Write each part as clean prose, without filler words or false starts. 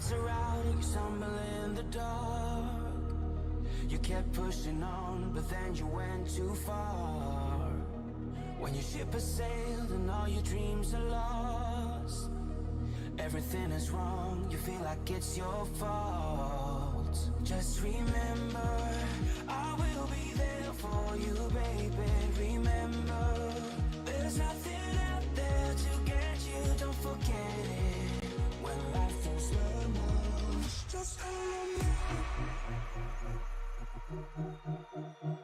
lights are out and you stumble in the dark. You kept pushing on, but then you went too far. When your ship has sailed and all your dreams are lost, everything is wrong, you feel like it's your fault. Just remember, I will be there for you, baby. Remember, there's nothing out there to get you, don't forget it. When life throws lemons, just hold me.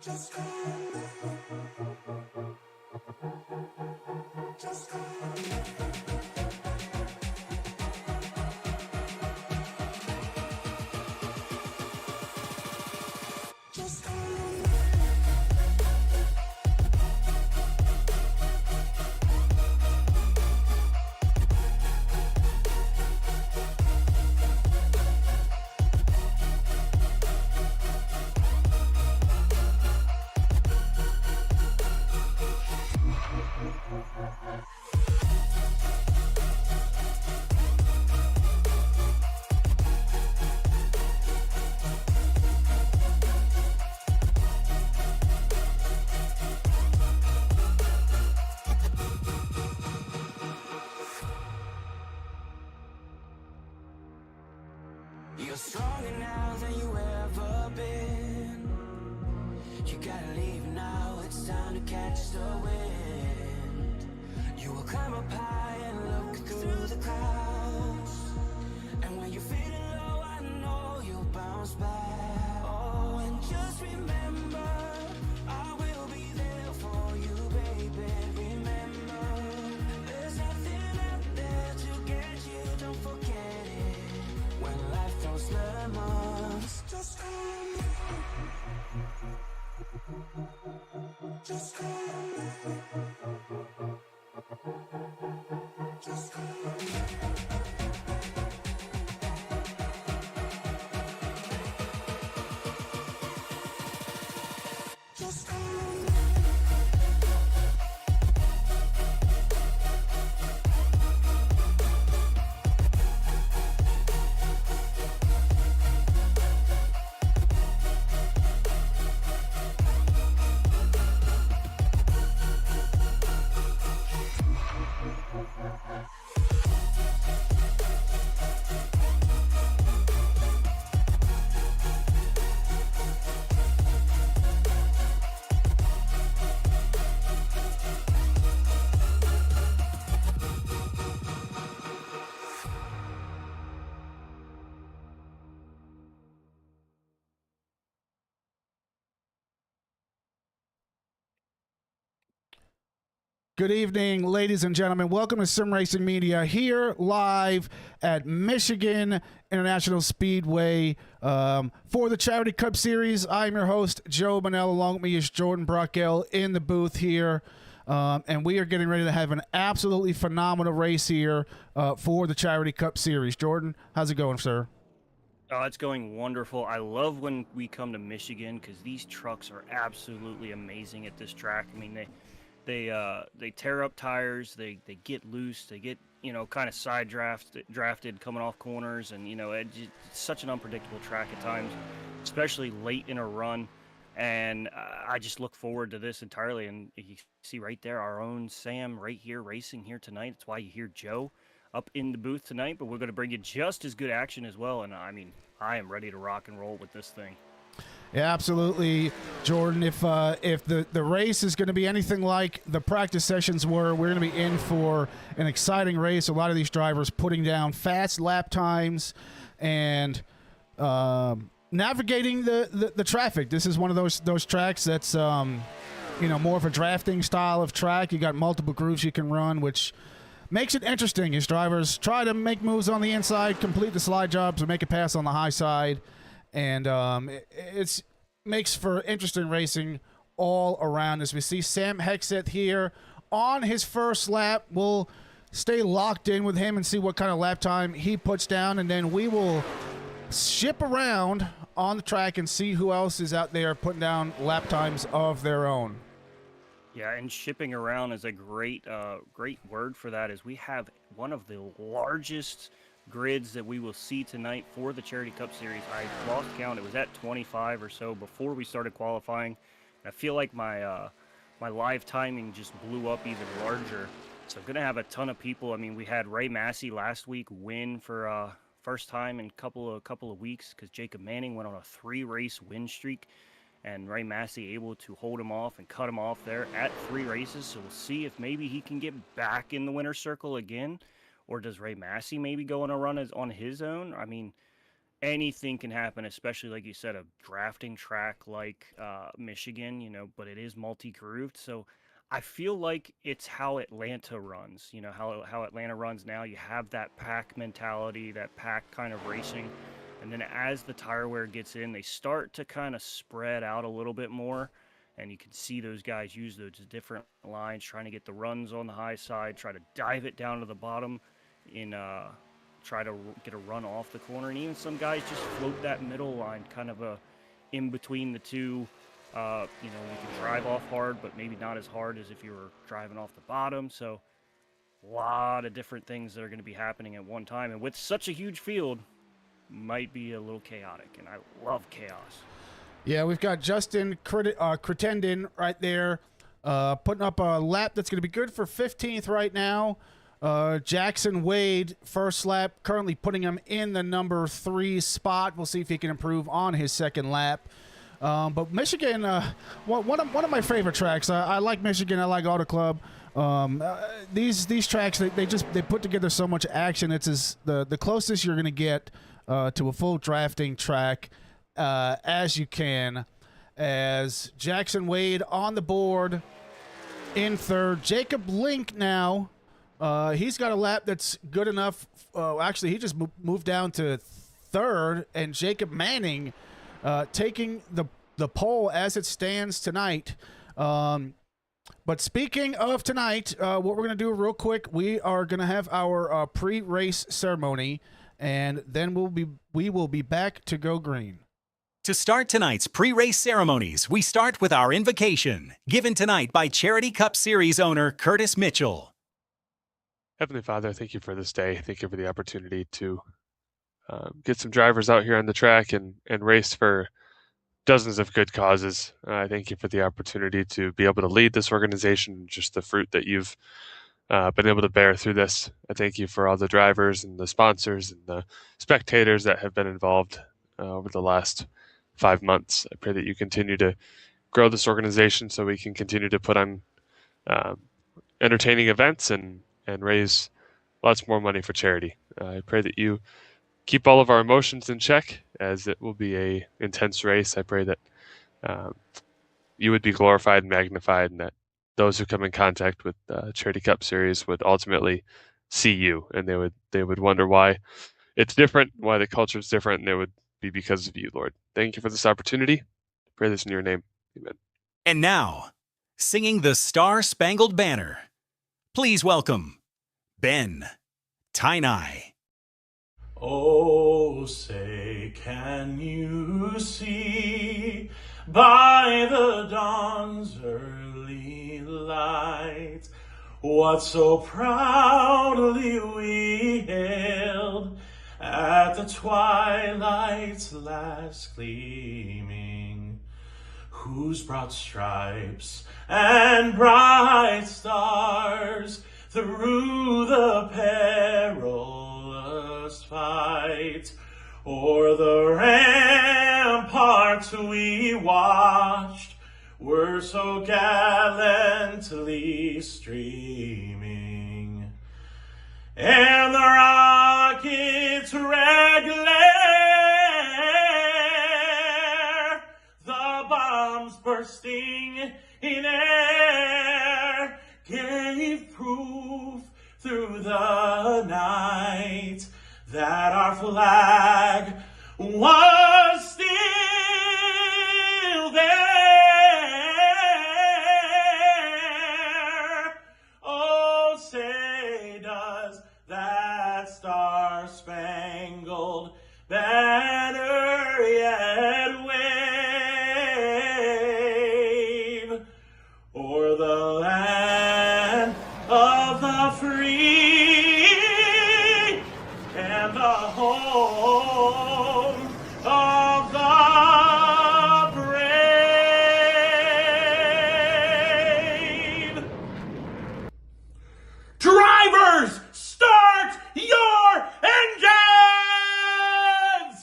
Just hold me. Just hold me. You're stronger now than you ever been. You gotta leave now, it's time to catch the wind. You will climb up high and look through the clouds. And when you're feeling low, I know you'll bounce back. Oh, and just remember, I will be there for you, baby. Remember, there's nothing out there to get you, don't forget it. When life throws lemons, just call me. Just call me. Just call me. Just call me. Good evening, ladies and gentlemen. Welcome to Sim Racing Media here live at Michigan International Speedway for the Charity Cup Series. I'm your host, Joe Bonnell. Along with me is Jordan Brockell in the booth here. And we are getting ready to have an absolutely phenomenal race here for the Charity Cup Series. Jordan, how's it going, sir? Oh, it's going wonderful. I love when we come to Michigan because these trucks are absolutely amazing at this track. I mean, they tear up tires, they get loose, they get, you know, kind of side drafted coming off corners, and you know, it's such an unpredictable track at times, especially late in a run. And I just look forward to this entirely. And you see right there our own Sam right here racing here tonight. That's why you hear Joe up in the booth tonight, but we're going to bring you just as good action as well. And I mean, I am ready to rock and roll with this thing. Yeah, absolutely, Jordan. If the race is going to be anything like the practice sessions were, we're going to be in for an exciting race. A lot of these drivers putting down fast lap times and navigating the traffic. This is one of those tracks that's you know, more of a drafting style of track. You got multiple grooves you can run, which makes it interesting as drivers try to make moves on the inside, complete the slide jobs, or make a pass on the high side. And it makes for interesting racing all around. As we see Sam Hexeth here on his first lap, we'll stay locked in with him and see what kind of lap time he puts down, and then we will ship around on the track and see who else is out there putting down lap times of their own. Yeah, and shipping around is a great word for that. Is we have one of the largest grids that we will see tonight for the Charity Cup Series. I lost count. It was at 25 or so before we started qualifying. I feel like my my live timing just blew up even larger. So I'm going to have a ton of people. I mean, we had Ray Massey last week win for first time in a couple of weeks because Jacob Manning went on a 3-race win streak. And Ray Massey able to hold him off and cut him off there at 3 races. So we'll see if maybe he can get back in the winner's circle again. Or does Ray Massey maybe go on a run on his own? I mean, anything can happen, especially like you said, a drafting track like Michigan, you know, but it is multi-grooved. So I feel like it's how Atlanta runs, you know, how Atlanta runs now. You have that pack mentality, that pack kind of racing. And then as the tire wear gets in, they start to kind of spread out a little bit more. And you can see those guys use those different lines, trying to get the runs on the high side, try to dive it down to the bottom in try to get a run off the corner. And even some guys just float that middle line, kind of in between the two. You know, you can drive off hard, but maybe not as hard as if you were driving off the bottom. So a lot of different things that are going to be happening at one time. And with such a huge field, might be a little chaotic, and I love chaos. Yeah, we've got Justin Crittenden right there putting up a lap that's going to be good for 15th right now. Jackson Wade, first lap, currently putting him in the number 3 spot. We'll see if he can improve on his second lap. But Michigan, one of my favorite tracks. I like Michigan. I like Auto Club. These tracks, they put together so much action. It's the closest you're going to get to a full drafting track as you can. As Jackson Wade on the board in third. Jacob Link now, he's got a lap that's good enough. Actually, he just moved down to third, and Jacob Manning taking the pole as it stands tonight. But speaking of tonight, what we're going to do real quick, we are going to have our pre-race ceremony, and then we will be back to go green. To start tonight's pre-race ceremonies, we start with our invocation, given tonight by Charity Cup Series owner Curtis Mitchell. Heavenly Father, thank you for this day. Thank you for the opportunity to get some drivers out here on the track and race for dozens of good causes. I thank you for the opportunity to be able to lead this organization, just the fruit that you've been able to bear through this. I thank you for all the drivers and the sponsors and the spectators that have been involved over the last 5 months. I pray that you continue to grow this organization so we can continue to put on entertaining events and raise lots more money for charity. I pray that you keep all of our emotions in check, as it will be a intense race. I pray that you would be glorified and magnified, and that those who come in contact with Charity Cup Series would ultimately see you, and they would wonder why it's different, why the culture is different, and it would be because of you, Lord. Thank you for this opportunity. I pray this in your name. Amen. And now, singing the Star-Spangled Banner, please welcome Ben Tainai. Oh, say, can you see by the dawn's early light what so proudly we hailed at the twilight's last gleaming, whose broad stripes and bright stars through the perilous fight o'er the ramparts we watched were so gallantly streaming, and the rocket's red glare, the bombs bursting in air, gave proof through the night that our flag was still there. Oh, say does that star-spangled banner yet wave o'er the land of the free and the home of the brave. Drivers, start your engines!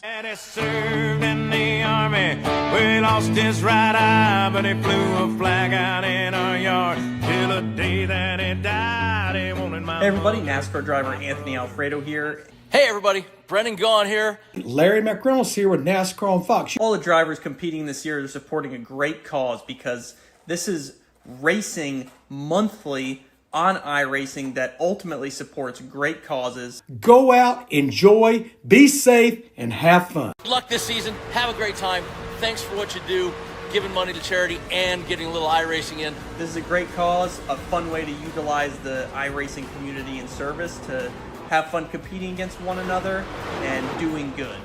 And he served in the army where he lost his right eye, but he flew a flag out in our yard till the day that he died. He wanted my Hey everybody, NASCAR driver Anthony Alfredo here. Hey everybody, Brendan Gaughan here. Larry McReynolds here with NASCAR on Fox. All the drivers competing this year are supporting a great cause because this is racing monthly on iRacing that ultimately supports great causes. Go out, enjoy, be safe, and have fun. Good luck this season. Have a great time. Thanks for what you do, giving money to charity and getting a little iRacing in. This is a great cause, a fun way to utilize the iRacing community in service to have fun competing against one another and doing good.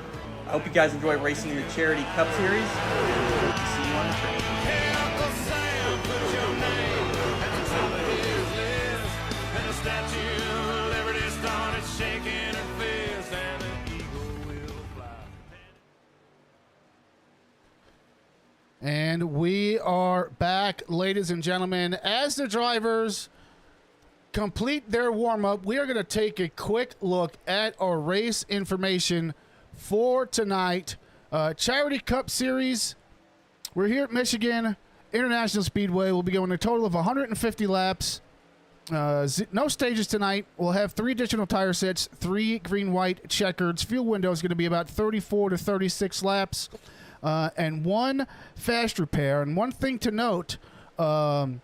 I hope you guys enjoy racing in the Charity Cup Series. See you on the track. And we are back, ladies and gentlemen. As the drivers complete their warm-up, we are going to take a quick look at our race information for tonight. Charity Cup Series. We're here at Michigan International Speedway. We'll be going a total of 150 laps. No stages tonight. We'll have 3 additional tire sets, 3 green-white checkers. Fuel window is going to be about 34 to 36 laps. And 1 fast repair. And one thing to note, to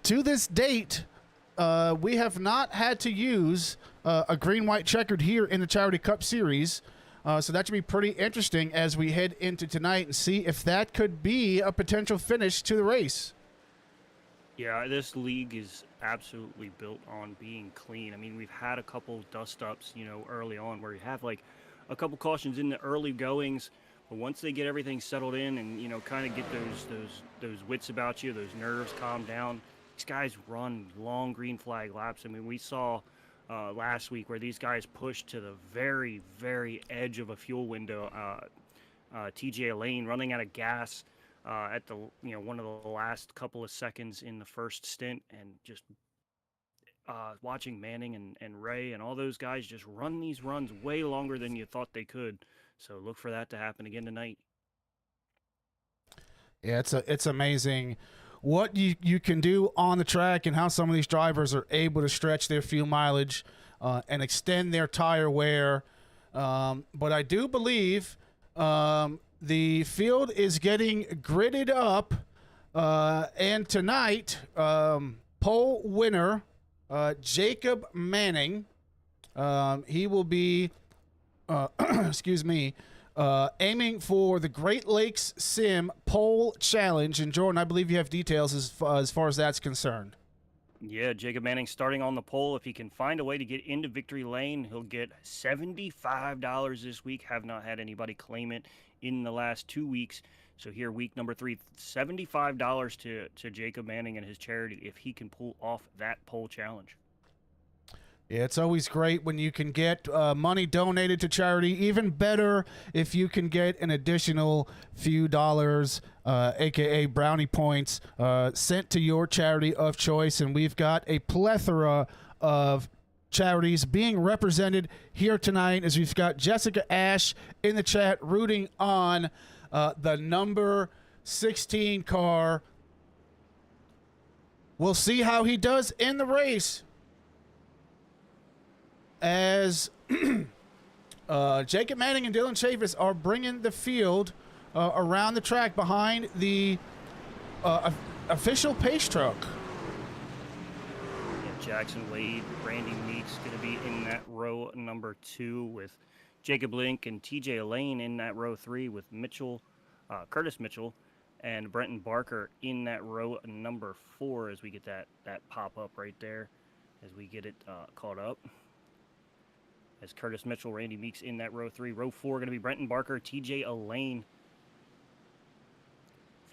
this date, we have not had to use a green-white checkered here in the Charity Cup Series. So that should be pretty interesting as we head into tonight and see if that could be a potential finish to the race. Yeah, this league is absolutely built on being clean. I mean, we've had a couple dust-ups, early on where you have, like, a couple cautions in the early goings. But once they get everything settled in and, kind of get those wits about you, those nerves calmed down, these guys run long green flag laps. I mean, we saw last week where these guys pushed to the very, very edge of a fuel window. TJ Lane running out of gas at the one of the last couple of seconds in the first stint, and just watching Manning and Ray and all those guys just run these runs way longer than you thought they could. So look for that to happen again tonight. Yeah, it's amazing what you can do on the track and how some of these drivers are able to stretch their fuel mileage and extend their tire wear. But I do believe the field is getting gridded up. And tonight, pole winner, Jacob Manning, he will be aiming for the Great Lakes Sim Pole Challenge. And Jordan, I believe you have details as far as that's concerned. Yeah, Jacob Manning starting on the pole. If he can find a way to get into victory lane, he'll get $75 this week. Have not had anybody claim it in the last 2 weeks. So here, week number 3, $75 to Jacob Manning and his charity if he can pull off that pole challenge. Yeah, it's always great when you can get money donated to charity. Even better if you can get an additional few dollars, a.k.a. brownie points, sent to your charity of choice. And we've got a plethora of charities being represented here tonight, as we've got Jessica Ash in the chat rooting on the number 16 car. We'll see how he does in the race, as Jacob Manning and Dylan Chavis are bringing the field around the track behind the official pace truck. Yeah, Jackson Wade, Randy Meeks going to be in that row number 2 with Jacob Link and TJ Lane in that row 3 with Curtis Mitchell and Brenton Barker in that row number 4 as we get that pop-up right there as we get it caught up. As Curtis Mitchell, Randy Meeks in that row 3. Row 4 going to be Brenton Barker, TJ Lane,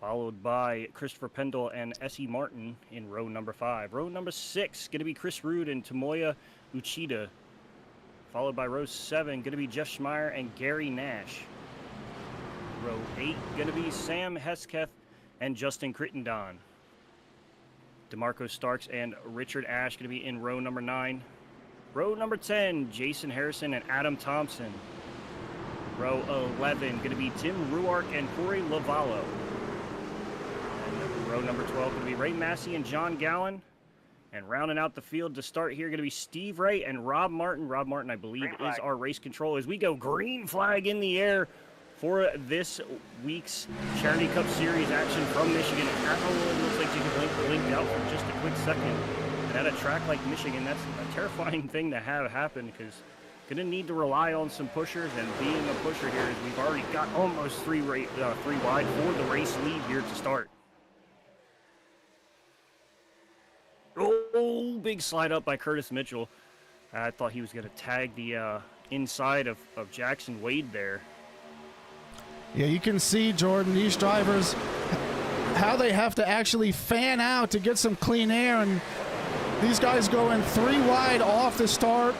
followed by Christopher Pendle and S.E. Martin in row number 5. Row number 6 going to be Chris Rude and Tomoya Uchida, followed by row 7, going to be Jeff Schmeier and Gary Nash. Row 8, going to be Sam Hesketh and Justin Crittenden. DeMarco Starks and Richard Ash going to be in row number 9. Row number 10, Jason Harrison and Adam Thompson. Row 11, going to be Tim Ruark and Corey Lavallo. And row number 12, going to be Ray Massey and John Gowan. And rounding out the field to start here, going to be Steve Ray and Rob Martin. Rob Martin, I believe, is our race control as we go green flag in the air for this week's Charity Cup Series action from Michigan. It looks like you can blink out for just a quick second. And at a track like Michigan, that's a terrifying thing to have happen because going to need to rely on some pushers, and being a pusher here is we've already got almost three wide for the race lead here to start. Oh, big slide up by Curtis Mitchell. I thought he was going to tag the inside of Jackson Wade there. Yeah, you can see, Jordan, these drivers, how they have to actually fan out to get some clean air, and these guys going 3 wide off the start.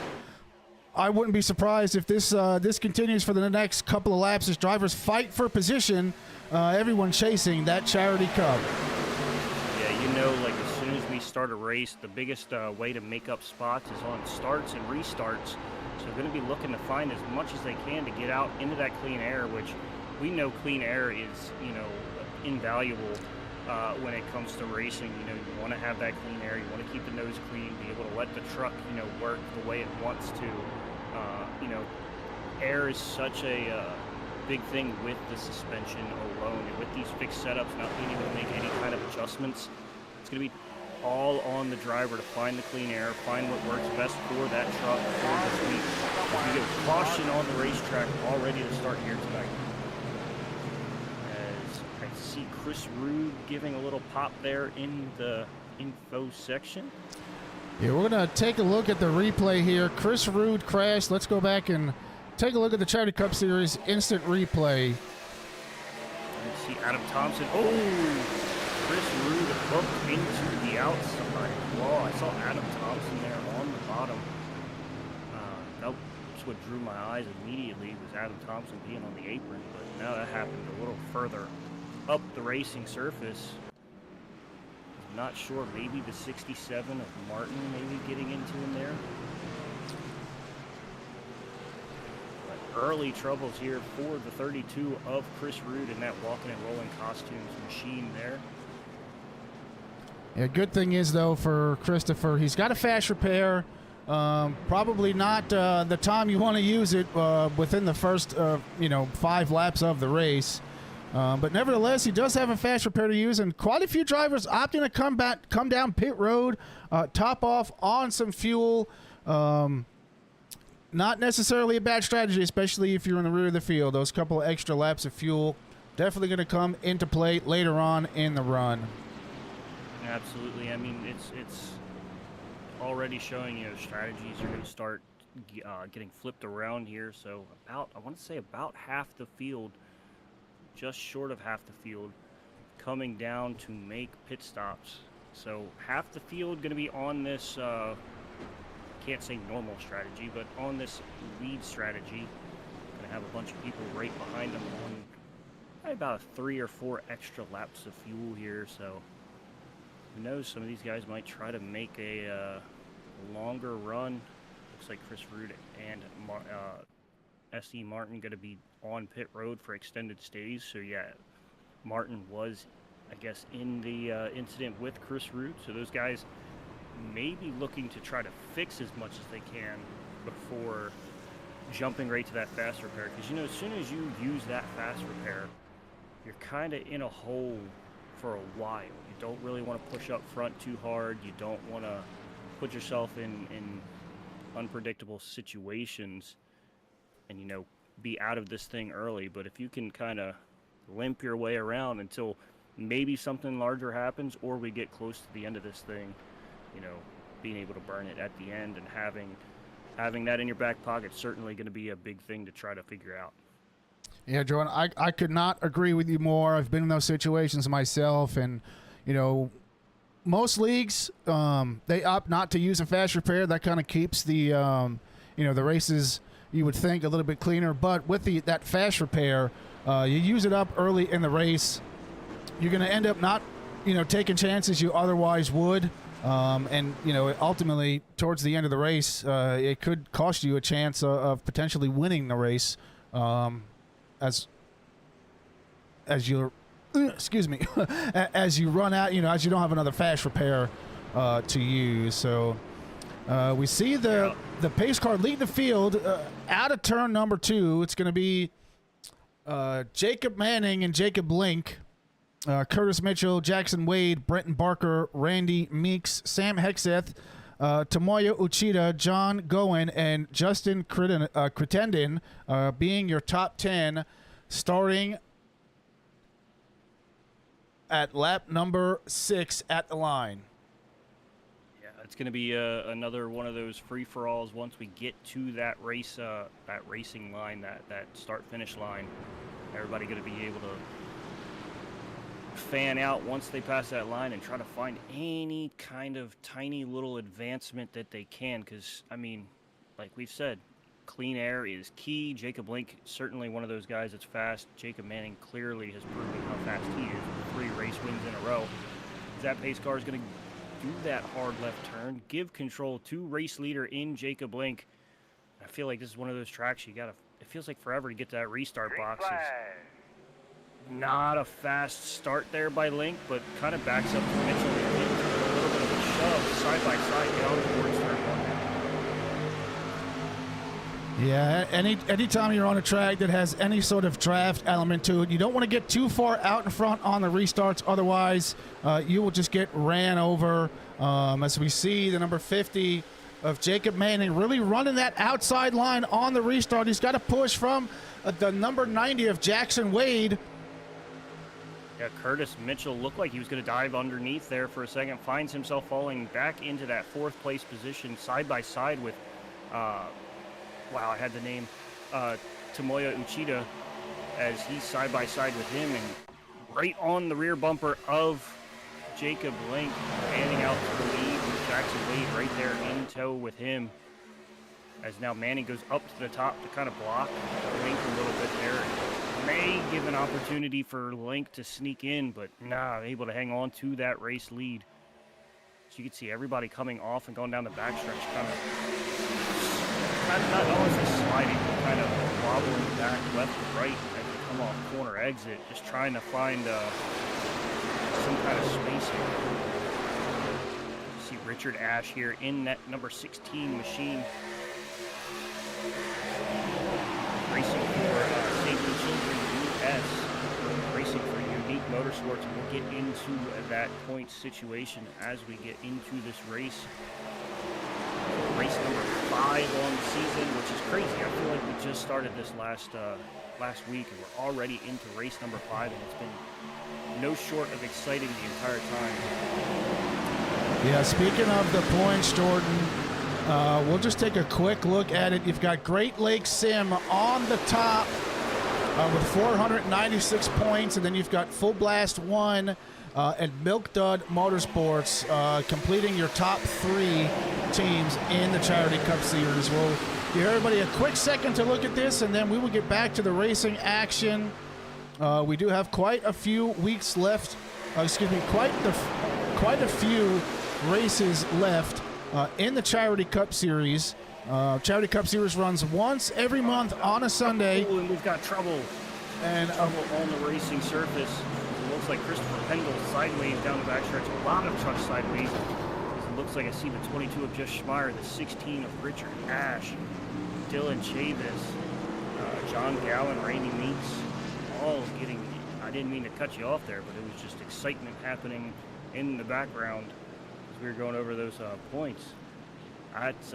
I wouldn't be surprised if this continues for the next couple of laps as drivers fight for position, everyone chasing that Charity Cup. Yeah, you know, like as soon as we start a race, the biggest way to make up spots is on starts and restarts. So they're going to be looking to find as much as they can to get out into that clean air, which we know clean air is, you know, invaluable when it comes to racing. You know, you want to have that clean air, you want to keep the nose clean, be able to let the truck, you know, work the way it wants to. You know, air is such a big thing with the suspension alone, and with these fixed setups not being able to make any kind of adjustments. It's going to be all on the driver to find the clean air, find what works best for that truck for this week. We get caution on the racetrack all ready to start here tonight. As I see Chris Rude giving a little pop there in the info section. Yeah, we're going to take a look at the replay here. Chris Rude crashed. Let's go back and take a look at the Charity Cup Series instant replay. You see Adam Thompson. Oh, Chris Rude hooked into the outside. Whoa, I saw Adam Thompson there on the bottom. That's what drew my eyes immediately was Adam Thompson being on the apron. But now that happened a little further up the racing surface. Not sure, maybe the 67 of Martin maybe getting into him there. But early troubles here for the 32 of Chris Rude in that walking and rolling costumes machine there. Yeah, good thing is, though, for Christopher, he's got a fast repair. Probably not the time you want to use it within the first, 5 laps of the race. But nevertheless, he does have a fast repair to use, and quite a few drivers opting to come down pit road, top off on some fuel. Not necessarily a bad strategy, especially if you're in the rear of the field. Those couple of extra laps of fuel definitely going to come into play later on in the run. Absolutely. I mean, it's already showing, you know, strategies are going to start getting flipped around here. So I want to say about half the field, just short of half the field, coming down to make pit stops. So half the field going to be on this, can't say normal strategy, but on this lead strategy. Going to have a bunch of people right behind them on probably about 3 or 4 extra laps of fuel here. So who knows, some of these guys might try to make a longer run. Looks like Chris Rude and S.E. Martin going to be on pit road for extended stays. So yeah, Martin was, I guess, in the incident with Chris Rude. So those guys may be looking to try to fix as much as they can before jumping right to that fast repair. Because, you know, as soon as you use that fast repair, you're kind of in a hole for a while. You don't really want to push up front too hard. You don't want to put yourself in unpredictable situations and, you know, be out of this thing early. But if you can kind of limp your way around until maybe something larger happens or we get close to the end of this thing, you know, being able to burn it at the end and having that in your back pocket certainly going to be a big thing to try to figure out. Yeah, Jordan, I could not agree with you more. I've been in those situations myself, and, you know, most leagues, they opt not to use a fast repair. That kind of keeps the the races you would think a little bit cleaner. But with that fast repair, you use it up early in the race, you're going to end up not, taking chances you otherwise would. And ultimately, towards the end of the race, it could cost you a chance of potentially winning the race, as you're, excuse me, as you run out, as you don't have another fast repair to use. So we see the pace car leading the field out of turn number 2. It's going to be Jacob Manning and Jacob Link. Curtis Mitchell, Jackson Wade, Brenton Barker, Randy Meeks, Sam Hexeth, Tomoya Uchida, John Goen, and Justin Crittenden being your top 10, starting at lap number 6 at the line. Yeah, it's going to be another one of those free-for-alls once we get to that race, that racing line, that start-finish line. Everybody going to be able to fan out once they pass that line and try to find any kind of tiny little advancement that they can, because like we've said, clean air is key. Jacob Link, certainly one of those guys that's fast. Jacob Manning clearly has proven how fast he is with 3 race wins in a row. That pace car is going to do that hard left turn, give control to race leader in Jacob Link. I feel like this is one of those tracks it feels like forever to get to that restart box. Not a fast start there by Link, but kind of backs up to Mitchell and gives a little bit of a shove side by side down towards turn 1. Yeah, anytime you're on a track that has any sort of draft element to it, you don't want to get too far out in front on the restarts. Otherwise, you will just get ran over. As we see the number 50 of Jacob Manning really running that outside line on the restart. He's got to push from the number 90 of Jackson Wade. Yeah, Curtis Mitchell looked like he was going to dive underneath there for a second, finds himself falling back into that 4th place position side by side with, wow, I had the name, Tomoya Uchida, as he's side by side with him and right on the rear bumper of Jacob Link, panning out to the lead with Jackson Wade right there in tow with him. As now Manning goes up to the top to kind of block Link a little bit there. May give an opportunity for Link to sneak in, but able to hang on to that race lead. So you can see everybody coming off and going down the backstretch, kind of not always sliding, but kind of wobbling back left to right as they come off corner exit, just trying to find some kind of spacing. You see Richard Ash here in that number 16 machine, racing for Safety Children US, racing for Unique Motorsports. We'll get into that point situation as we get into this race. Race number 5 on the season, which is crazy. I feel like we just started this last week and we're already into race number 5, and it's been no short of exciting the entire time. Yeah, speaking of the points, Jordan, we'll just take a quick look at it. You've got Great Lakes Sim on the top with 496 points, and then you've got Full Blast 1 and Milk Dud Motorsports completing your top 3 teams in the Charity Cup Series. We'll give everybody a quick second to look at this, and then we will get back to the racing action. We do have quite a few weeks left. Quite a few races left in the Charity Cup Series. Charity Cup Series runs once every month on a Sunday. Oh, and we've got trouble. And trouble on the racing surface. It looks like Christopher Pendle sideways down the backstretch. A lot of trucks sideways. It looks like I see the 22 of Josh Schmeier, the 16 of Richard Ash, Dylan Chavis, John Gowan, Randy Meeks, all getting. I didn't mean to cut you off there, but it was just excitement happening in the background as we were going over those points. That's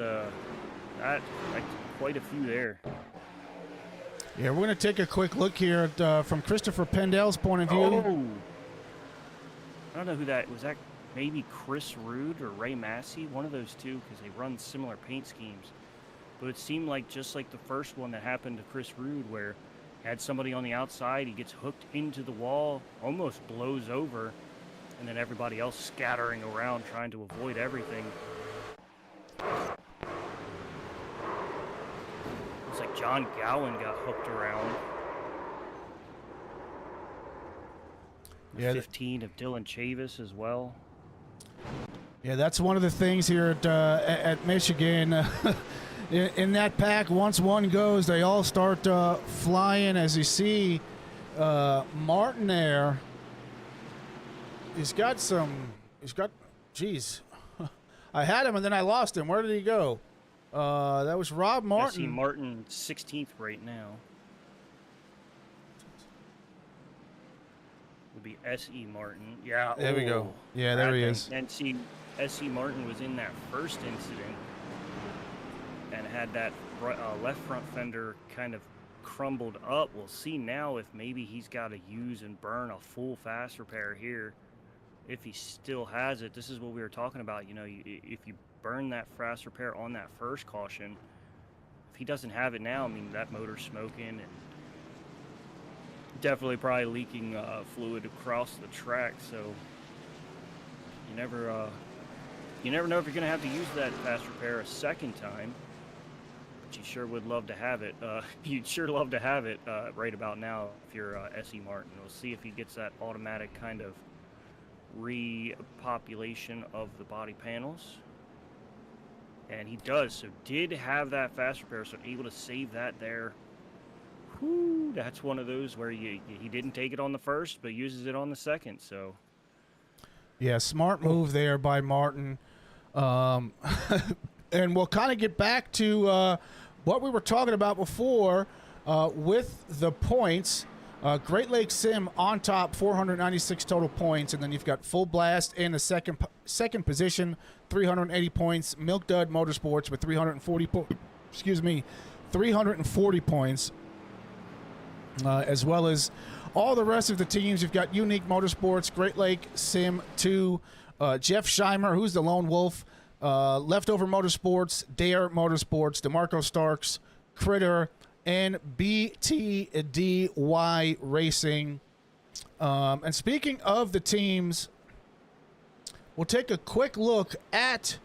quite a few there. Yeah, we're going to take a quick look here at, from Christopher Pendel's point of view. Oh. I don't know who that was. That maybe Chris Rude or Ray Massey, one of those two, because they run similar paint schemes. But it seemed like just like the first one that happened to Chris Rude, where he had somebody on the outside, he gets hooked into the wall, almost blows over, and then everybody else scattering around trying to avoid everything. John Gowan got hooked around. Yeah, 15 of Dylan Chavis as well. Yeah, that's one of the things here at Michigan. In that pack, once one goes, they all start flying. As you see, Martin there, geez. I had him and then I lost him. Where did he go? That was Rob Martin. I see Martin 16th right now. Would be S.E. Martin. Yeah. There we go. Yeah, there he is. And see, S.E. Martin was in that first incident and had that left front fender kind of crumbled up. We'll see now if maybe he's got to use and burn a full fast repair here. If he still has it, this is what we were talking about. You know, if you burn that fast repair on that first caution, if he doesn't have it now, I mean, that motor's smoking and definitely probably leaking fluid across the track. So you never know if you're going to have to use that fast repair a second time. But you sure would love to have it. You'd sure love to have it right about now if you're S.E. Martin. We'll see if he gets that automatic kind of repopulation of the body panels. And he does. So did have that fast repair, so able to save that there. Whew, that's one of those where he didn't take it on the first, but uses it on the second. So yeah, smart move there by Martin. And we'll kind of get back to what we were talking about before with the points. Great Lakes Sim on top, 496 total points, and then you've got Full Blast in the second position, 380 points. Milk Dud Motorsports with 340 points, as well as all the rest of the teams. You've got Unique Motorsports, Great Lake Sim 2, Jeff Scheimer, who's the lone wolf, Leftover Motorsports, Dare Motorsports, DeMarco Starks, Critter, and BTDY Racing. And speaking of the teams, we'll take a quick look at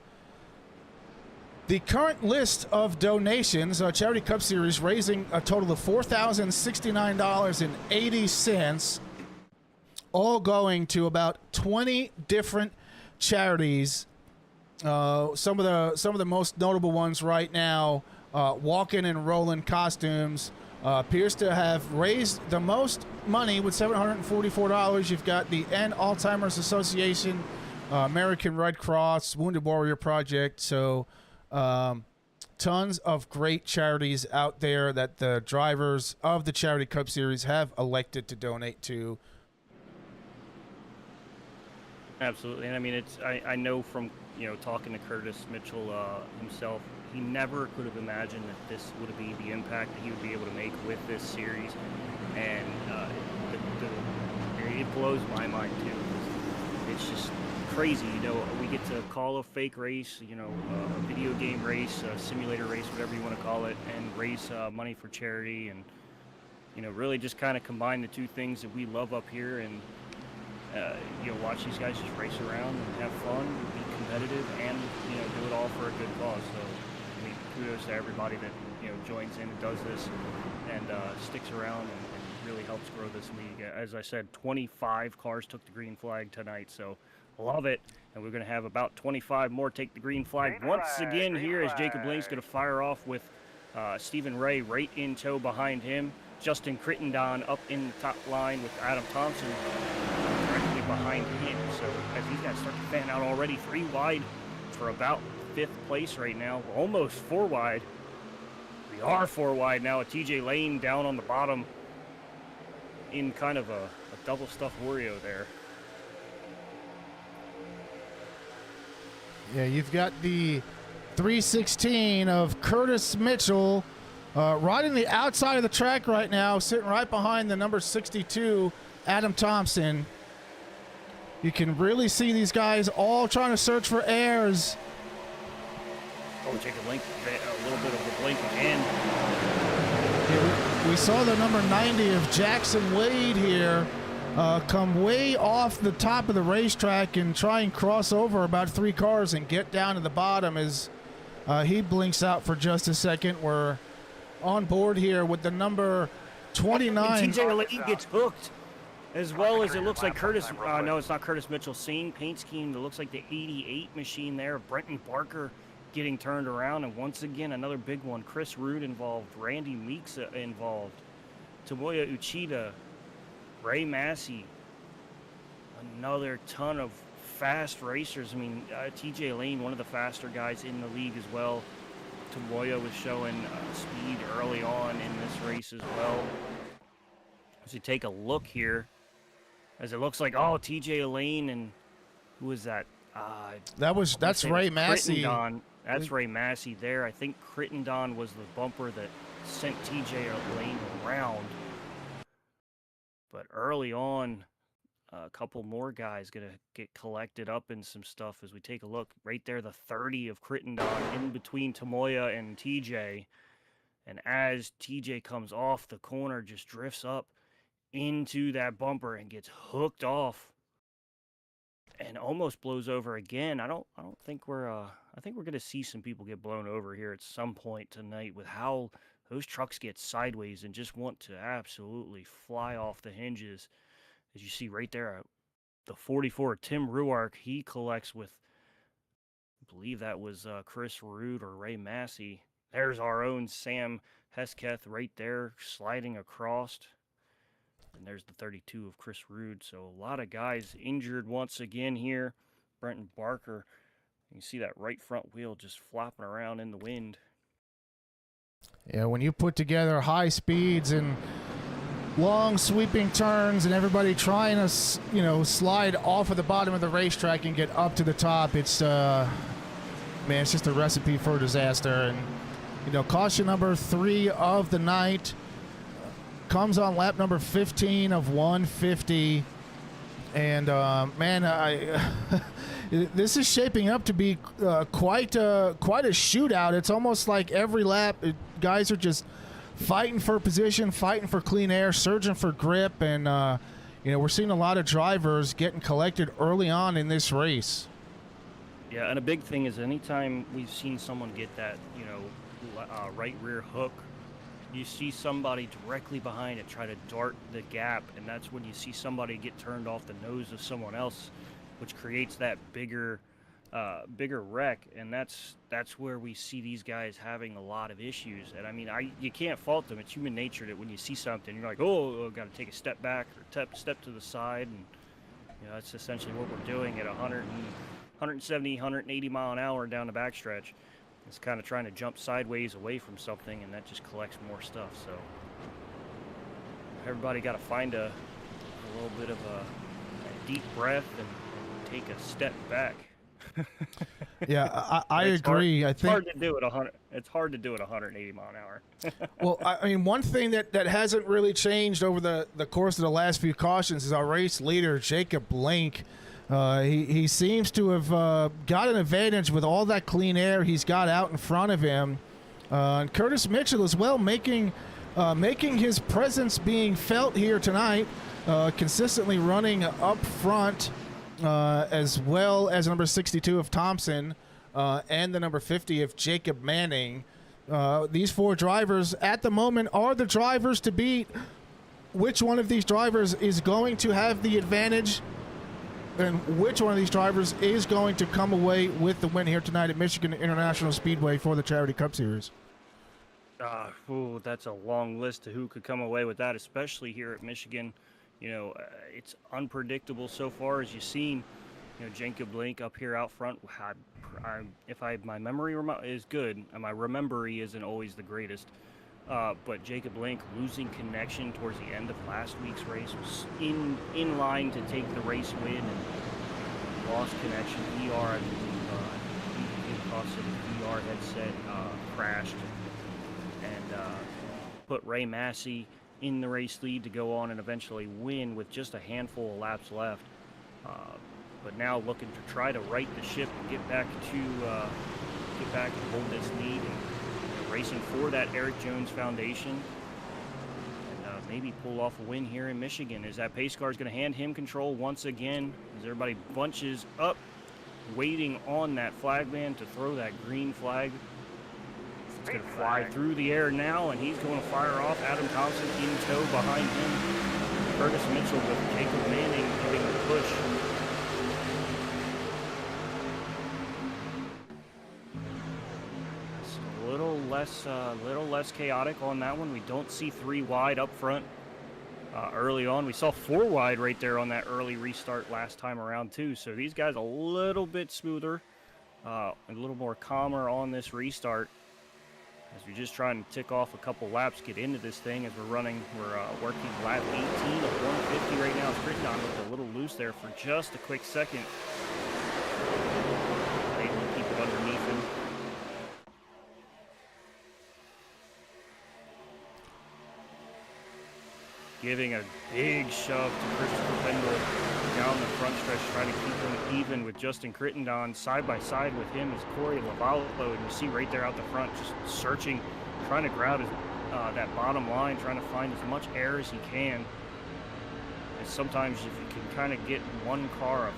the current list of donations. Charity Cup Series raising a total of $4,069.80, all going to about 20 different charities. Some of the most notable ones right now. Walking and Rolling Costumes appears to have raised the most money with $744. You've got the End Alzheimer's Association, American Red Cross, Wounded Warrior Project. So tons of great charities out there that the drivers of the Charity Cup Series have elected to donate to. absolutely. And I mean, I know from talking to Curtis Mitchell himself, he never could have imagined that this would be the impact that he would be able to make with this series, and it blows my mind too. It's just crazy, we get to call a fake race, a video game race, a simulator race, whatever you want to call it, and raise money for charity, and really just kind of combine the two things that we love up here, and watch these guys just race around and have fun, be competitive, and do it all for a good cause. So I mean, kudos to everybody that joins in and does this and sticks around and really helps grow this league. As I said, 25 cars took the green flag tonight, so love it. And we're going to have about 25 more take the green flag once again here, as Jacob Lane's going to fire off with Stephen Ray right in tow behind him. Justin Crittenden up in the top line with Adam Thompson directly behind him. So as these guys start to fan out already, 3 wide for about 5th place right now, almost 4 wide. We are 4 wide now with TJ Lane down on the bottom in kind of a double stuffed Oreo there. Yeah, you've got the 316 of Curtis Mitchell riding the outside of the track right now, sitting right behind the number 62, Adam Thompson. You can really see these guys all trying to search for airs. Oh, Jacob Link, a little bit of a blink again. Yeah, we saw the number 90 of Jackson Wade here come way off the top of the racetrack and try and cross over about 3 cars and get down to the bottom as he blinks out for just a second. We're on board here with the number 29. TJ Lane gets hooked, as well as it looks like Curtis. No, it's not Curtis Mitchell. Same paint scheme. That looks like the 88 machine there. Brenton Barker getting turned around, and once again another big one. Chris Root involved. Randy Meeks involved. Tomoya Uchida, Ray Massey. Another ton of fast racers. I mean, TJ Lane, one of the faster guys in the league as well. Tomoya was showing speed early on in this race as well. As you take a look here, as it looks like, oh, TJ Lane and who was that? That's Ray Massey. Crittenden. That's Ray Massey there. I think Crittenden was the bumper that sent TJ Lane around. But early on, a couple more guys going to get collected up in some stuff as we take a look. Right there, the 30 of Crittenden in between Tomoya and TJ. And as TJ comes off the corner, just drifts up into that bumper and gets hooked off and almost blows over again. I don't think I think we're going to see some people get blown over here at some point tonight with how those trucks get sideways and just want to absolutely fly off the hinges. As you see right there, the 44, Tim Ruark, he collects with, I believe that was Chris Root or Ray Massey. There's our own Sam Hesketh right there sliding across. And there's the 32 of Chris Root. So a lot of guys injured once again here. Brenton Barker, you can see that right front wheel just flopping around in the wind. Yeah, when you put together high speeds and long sweeping turns and everybody trying to, slide off of the bottom of the racetrack and get up to the top, it's just a recipe for disaster. And, caution number 3 of the night comes on lap number 15 of 150. And, this is shaping up to be quite a shootout. It's almost like every lap, guys are just fighting for position, fighting for clean air, surging for grip, and we're seeing a lot of drivers getting collected early on in this race. Yeah, and a big thing is anytime we've seen someone get that, right rear hook, you see somebody directly behind it try to dart the gap, and that's when you see somebody get turned off the nose of someone else, which creates that bigger wreck, and that's where we see these guys having a lot of issues. And I mean, you can't fault them. It's human nature that when you see something, you're like, oh, got to take a step back or step to the side, and that's essentially what we're doing at 170, 180 mile an hour down the backstretch. It's kind of trying to jump sideways away from something, and that just collects more stuff. So everybody got to find a little bit of a deep breath and take a step back. Yeah, I agree. I think it's hard to do at 100. It's hard to do at 180 mile an hour. Well, I mean, one thing that hasn't really changed over the course of the last few cautions is our race leader, Jacob Blink. He seems to have got an advantage with all that clean air he's got out in front of him. And Curtis Mitchell as well making his presence being felt here tonight, consistently running up front, as well as number 62 of Thompson and the number 50 of Jacob Manning. These 4 drivers at the moment are the drivers to beat. Which one of these drivers is going to have the advantage, and which one of these drivers is going to come away with the win here tonight at Michigan International Speedway for the Charity Cup Series? That's a long list of who could come away with that, especially here at Michigan. It's unpredictable so far, as you've seen. Jacob Blink up here out front had, my memory is good, and my remembery isn't always the greatest. But Jacob Blink losing connection towards the end of last week's race was in line to take the race win and lost connection. I believe because of the VR headset crashed and put Ray Massey in the race lead to go on and eventually win with just a handful of laps left. But now looking to try to right the ship and get back and hold this lead and racing for that Eric Jones Foundation and maybe pull off a win here in Michigan. As that pace car is going to hand him control once again as everybody bunches up, waiting on that flag man to throw that green flag It's going to fly through the air now, and he's going to fire off. Adam Thompson in tow behind him. Curtis Mitchell with Jacob Manning giving the push. It's a little less chaotic on that one. We don't see 3 wide up front early on. We saw 4 wide right there on that early restart last time around too. So these guys a little bit smoother, a little more calmer on this restart. As we're just trying to tick off a couple laps, get into this thing as we're working lap 18 of 150 right now. Crittenden looked a little loose there for just a quick second. Able to keep it underneath him. Giving a big shove to Christopher Pendle down the front stretch, trying to keep him even with Justin Crittenden. Side by side with him is Corey Lavallo, and you see right there out the front, just searching, trying to grab that bottom line, trying to find as much air as he can. And sometimes if you can kind of get one car a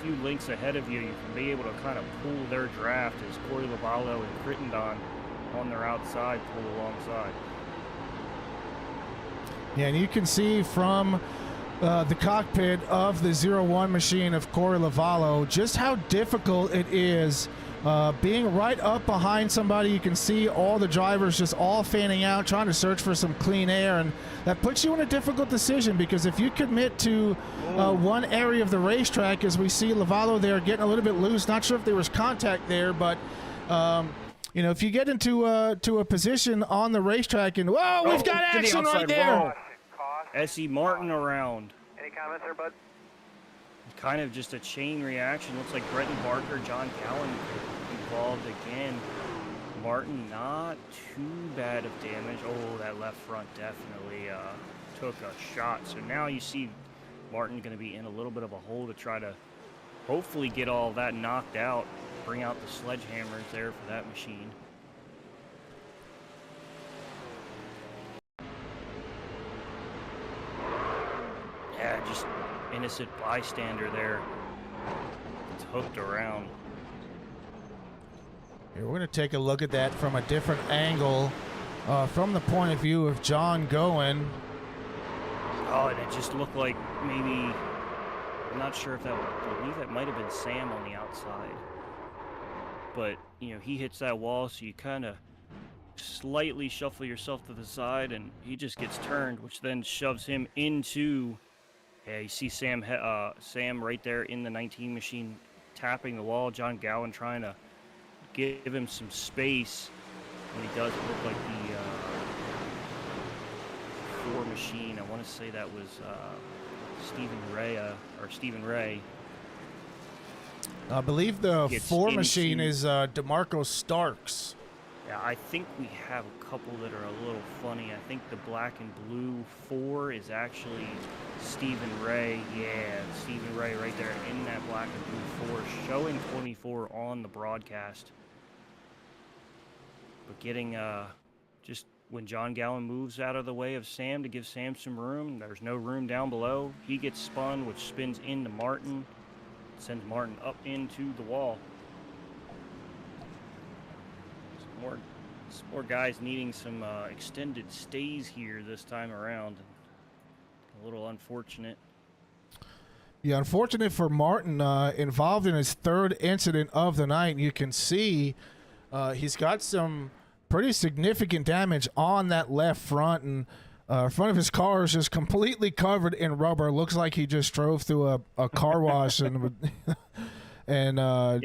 few lengths ahead of you, you can be able to kind of pull their draft as Corey Lavallo and Crittenden on their outside pull alongside. Yeah, and you can see from the cockpit of the 01 machine of Corey Lavallo just how difficult it is being right up behind somebody. You can see all the drivers just all fanning out, trying to search for some clean air, and that puts you in a difficult decision because if you commit to one area of the racetrack, as we see Lavallo there getting a little bit loose, not sure if there was contact there, but you know, if you get into a position on the racetrack and whoa, we've got action right there. Whoa. S.E. Martin around. Any comments there, bud? Kind of just a chain reaction. Looks like Bretton Barker, John Cowan involved again. Martin not too bad of damage. Oh, that left front definitely took a shot. So now you see Martin going to be in a little bit of a hole to try to hopefully get all that knocked out. Bring out the sledgehammers there for that machine. Yeah, just innocent bystander there. It's hooked around. Here, we're going to take a look at that from a different angle, from the point of view of John Gowen. Oh, and it just looked like maybe, I'm not sure if that, I believe that might have been Sam on the outside. But, you know, he hits that wall, so you kind of slightly shuffle yourself to the side, and he just gets turned, which then shoves him into... Yeah, you see Sam right there in the 19 machine tapping the wall. John Gowen trying to give him some space. When he does, it look like the 4 machine. I want to say that was Stephen Ray. I believe the 4 machine is DeMarco Starks. Yeah, I think we have a couple that are a little funny. I think the black and blue 4 is actually Stephen Ray. Yeah, Stephen Ray right there in that black and blue 4, showing 24 on the broadcast. But getting just when John Gowen moves out of the way of Sam to give Sam some room, there's no room down below. He gets spun, which spins into Martin, sends Martin up into the wall. Some more guys needing some extended stays here this time around. A little unfortunate. Yeah, unfortunate for Martin, involved in his 3rd incident of the night. You can see he's got some pretty significant damage on that left front, and front of his car is just completely covered in rubber. Looks like he just drove through a car wash and yeah.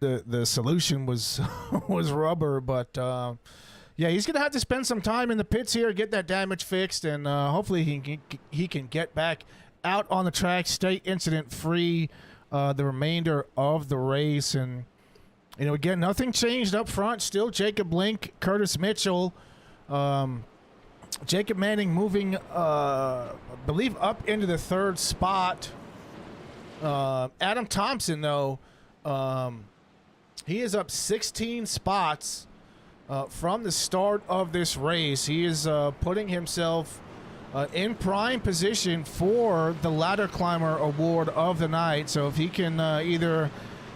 The solution was was rubber, but yeah, he's gonna have to spend some time in the pits here, get that damage fixed, and hopefully he can get back out on the track, stay incident free the remainder of the race. And you know, again, nothing changed up front. Still Jacob Link, Curtis Mitchell, Jacob Manning moving, I believe, up into the 3rd spot. Adam Thompson, though. He is up 16 spots from the start of this race. He is putting himself in prime position for the Ladder Climber Award of the night. So if he can either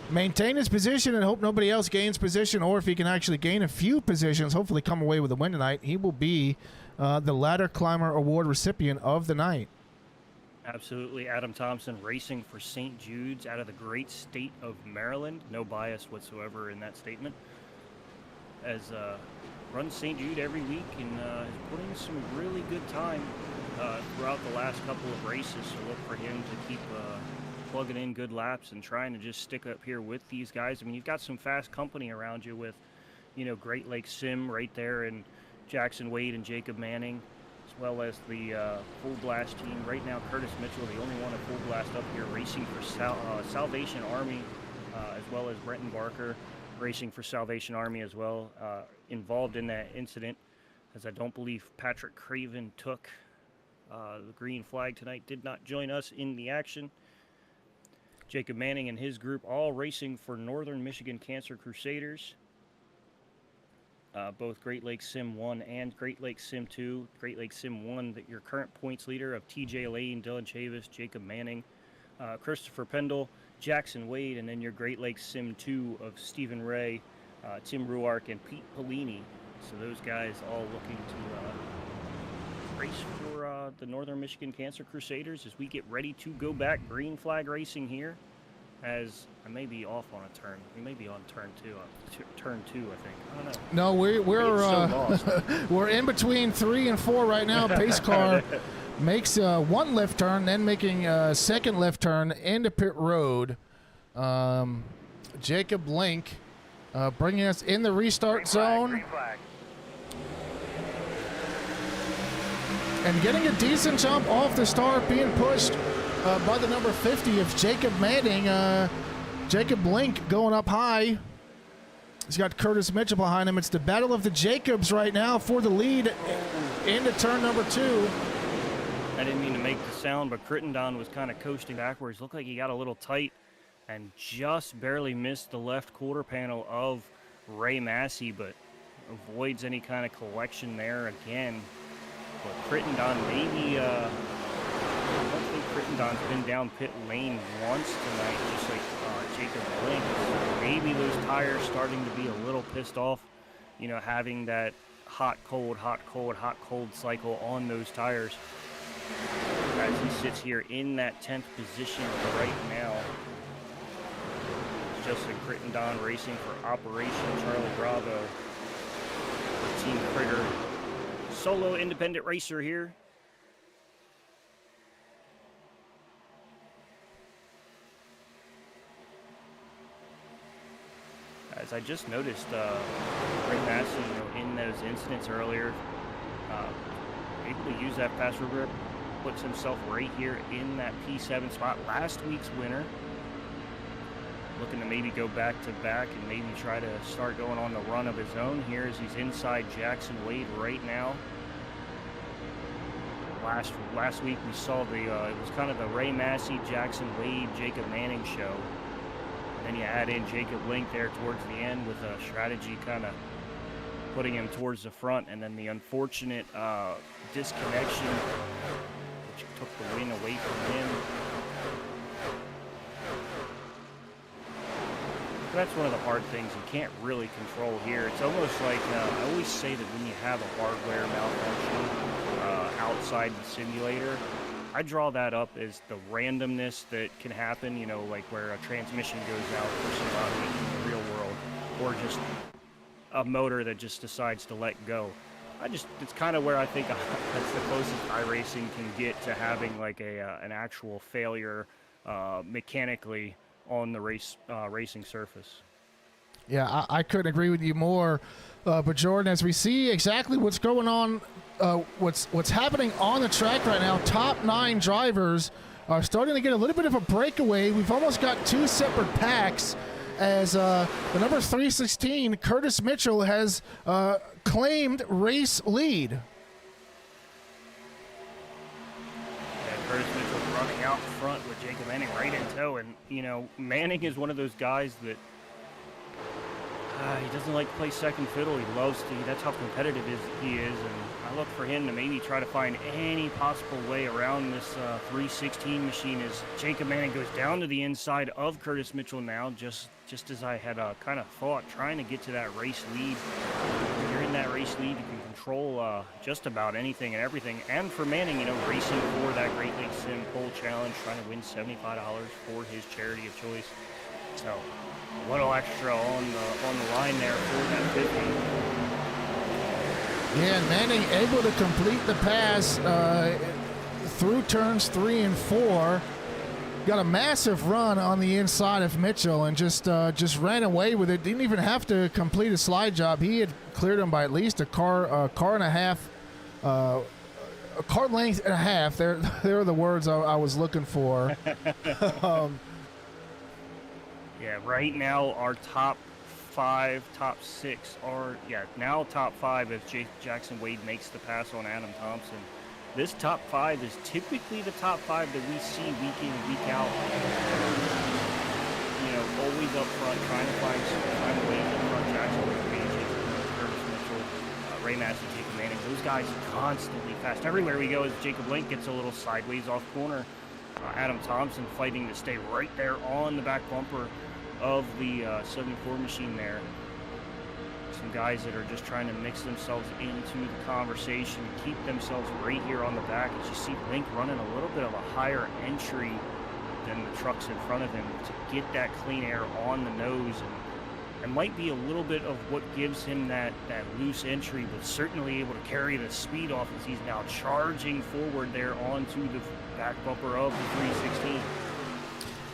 maintain his position and hope nobody else gains position, or if he can actually gain a few positions, hopefully come away with a win tonight, he will be the Ladder Climber Award recipient of the night. Absolutely. Adam Thompson racing for St. Jude's out of the great state of Maryland. No bias whatsoever in that statement. As runs St. Jude every week and is putting some really good time throughout the last couple of races. So look for him to keep plugging in good laps and trying to just stick up here with these guys. I mean, you've got some fast company around you with, Great Lakes Sim right there and Jackson Wade and Jacob Manning, as well as the Full Blast team. Right now, Curtis Mitchell, the only one at Full Blast up here, racing for Salvation Army, as well as Brenton Barker racing for Salvation Army as well, involved in that incident, as I don't believe Patrick Craven took the green flag tonight, did not join us in the action. Jacob Manning and his group all racing for Northern Michigan Cancer Crusaders. Both Great Lakes Sim 1 and Great Lakes Sim 2. Great Lakes Sim 1, your current points leader of TJ Lane, Dylan Chavis, Jacob Manning, Christopher Pendle, Jackson Wade, and then your Great Lakes Sim 2 of Stephen Ray, Tim Ruark, and Pete Pellini. So those guys all looking to race for the Northern Michigan Cancer Crusaders as we get ready to go back green flag racing here. As I may be off on a turn. We may be on turn two, I think. I don't know. No, we're in between 3 and 4 right now. Pace car makes one left turn, then making a second left turn into pit road. Jacob Link bringing us in the restart zone. And getting a decent jump off the start, being pushed by the number 50 of Jacob Manning. Jacob Link going up high. He's got Curtis Mitchell behind him. It's the battle of the Jacobs right now for the lead into turn number 2. I didn't mean to make the sound, but Crittenden was kind of coasting backwards. Looked like he got a little tight and just barely missed the left quarter panel of Ray Massey, but avoids any kind of collection there again. But Crittenden maybe, I don't think Crittenden's been down pit lane once tonight, just like Jacob Link. Maybe those tires starting to be a little pissed off, having that hot, cold cycle on those tires. As he sits here in that 10th position right now. It's Justin Crittenden racing for Operation Charlie Bravo. Team Critter. Solo independent racer here. As I just noticed, Ray Massey, in those incidents earlier, able to use that fast rear grip, puts himself right here in that P7 spot. Last week's winner, looking to maybe go back to back and maybe try to start going on the run of his own here as he's inside Jackson Wade right now. Last week we saw it was kind of the Ray Massey, Jackson Wade, Jacob Manning show. And then you add in Jacob Link there towards the end with a strategy kind of putting him towards the front, and then the unfortunate disconnection which took the win away from him. That's one of the hard things you can't really control here. It's almost like, I always say that when you have a hardware malfunction outside the simulator, I draw that up as the randomness that can happen, like where a transmission goes out for somebody in the real world, or just a motor that just decides to let go. It's kind of where I think that's the closest iRacing can get to having like an actual failure mechanically on the racing surface. Yeah, I couldn't agree with you more. But Jordan, as we see exactly what's going on, what's happening on the track right now, top 9 drivers are starting to get a little bit of a breakaway. We've almost got 2 separate packs as the number 316, Curtis Mitchell, has claimed race lead. Yeah, Curtis Mitchell running out front with Jacob Manning right in tow. And, Manning is one of those guys that He doesn't like to play second fiddle. He loves to. That's how competitive he is. And I look for him to maybe try to find any possible way around this 316 machine as Jacob Manning goes down to the inside of Curtis Mitchell now, just as I had kind of thought, trying to get to that race lead. When you're in that race lead, you can control just about anything and everything. And for Manning, racing for that Great Lakes Sim Pole Challenge, trying to win $75 for his charity of choice. So a little extra on the line there for that 50. Yeah, and Manning able to complete the pass through turns 3 and 4. Got a massive run on the inside of Mitchell and just ran away with it. Didn't even have to complete a slide job. He had cleared him by at least a car and a half, a car length and a half. There are the words I was looking for. Yeah, right now our top 6 are, now top 5 if Jackson Wade makes the pass on Adam Thompson. This top 5 is typically the top 5 that we see week in, week out. Always up front, trying to find ways up front. Jackson Wade, Curtis Mitchell, Ray Massey, Jacob Manning. Those guys constantly fast. Everywhere we go as Jacob Link gets a little sideways off corner. Adam Thompson fighting to stay right there on the back bumper of the 74 machine there. Some guys that are just trying to mix themselves into the conversation, keep themselves right here on the back. As you see Link running a little bit of a higher entry than the trucks in front of him to get that clean air on the nose. And might be a little bit of what gives him that loose entry, but certainly able to carry the speed off as he's now charging forward there onto the back bumper of the 316.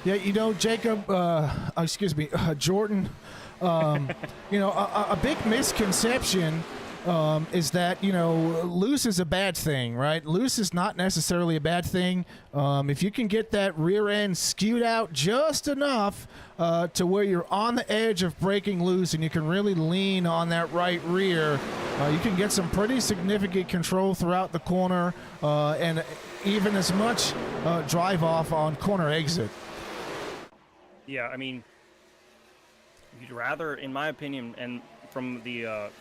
Yeah, Jacob, Jordan, a big misconception is that, loose is a bad thing, right? Loose is not necessarily a bad thing. If you can get that rear end skewed out just enough to where you're on the edge of breaking loose and you can really lean on that right rear, you can get some pretty significant control throughout the corner and even as much drive off on corner exit. Yeah, I mean, you'd rather, in my opinion, and from the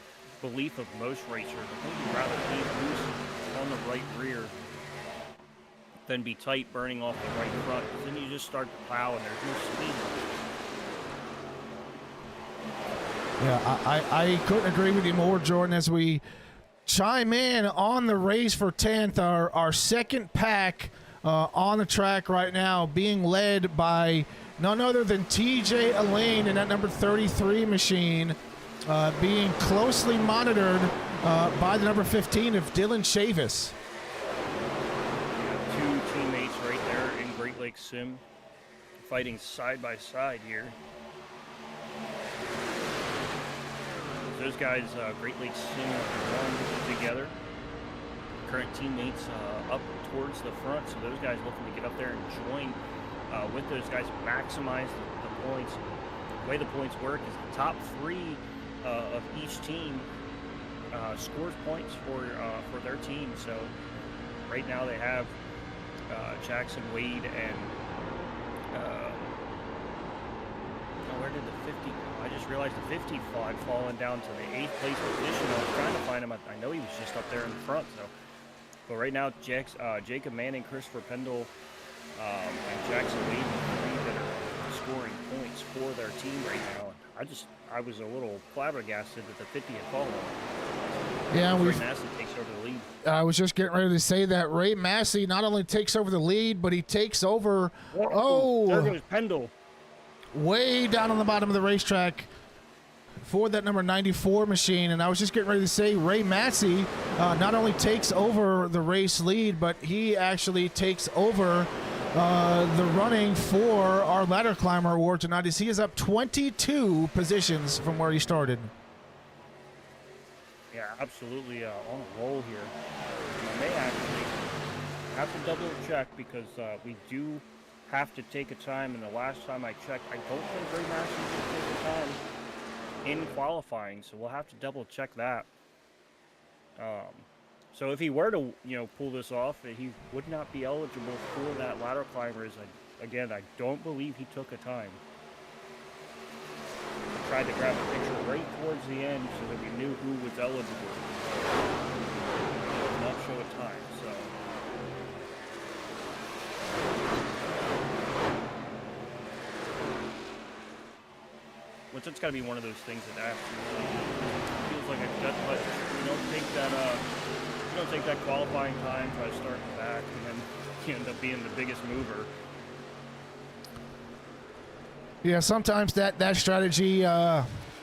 belief of most racers, I think you'd rather be loose on the right rear than be tight burning off the right front, because then you just start to plow and there's no speed. Yeah, I couldn't agree with you more, Jordan, as we chime in on the race for 10th, our second pack on the track right now, being led by none other than TJ Elaine in that number 33 machine, being closely monitored by the number 15 of Dylan Chavis. Two teammates right there in Great Lakes Sim fighting side by side here. Those guys, Great Lakes Sim, run together. Current teammates up towards the front, so those guys looking to get up there and join with those guys, maximize the points. The way the points work is the top 3 of each team scores points for their team. So right now they have Jackson Wade and where did the 50 go? I just realized the 50 had fallen down to the 8th place position. I was trying to find him. I know he was just up there in the front. So, but right now, Jacob Manning, Christopher Pendle, and Jackson Wade, that are scoring points for their team right now. And I was a little flabbergasted that the 50 had fallen. Yeah, Ray Massey takes over the lead. I was just getting ready to say that Ray Massey not only takes over the lead, but he takes over. There goes Pendle. Way down on the bottom of the racetrack for that number 94 machine. And I was just getting ready to say Ray Massey not only takes over the race lead, but he actually takes over the running for our ladder climber award tonight, as he is up 22 positions from where he started. Yeah, absolutely on a roll here. I may actually have to double check because we do have to take a time, and the last time I checked, I don't think Ray Massey did take a time in qualifying, so we'll have to double check that. So if he were to, pull this off, he would not be eligible for that ladder climber. Again, I don't believe he took a time. tried to grab a picture right towards the end so that we knew who was eligible. It does not show a time, so. Which it's got to be one of those things that actually feels like a gut punch. You don't take that qualifying time, try to start in the back, and then you end up being the biggest mover. Yeah, sometimes that strategy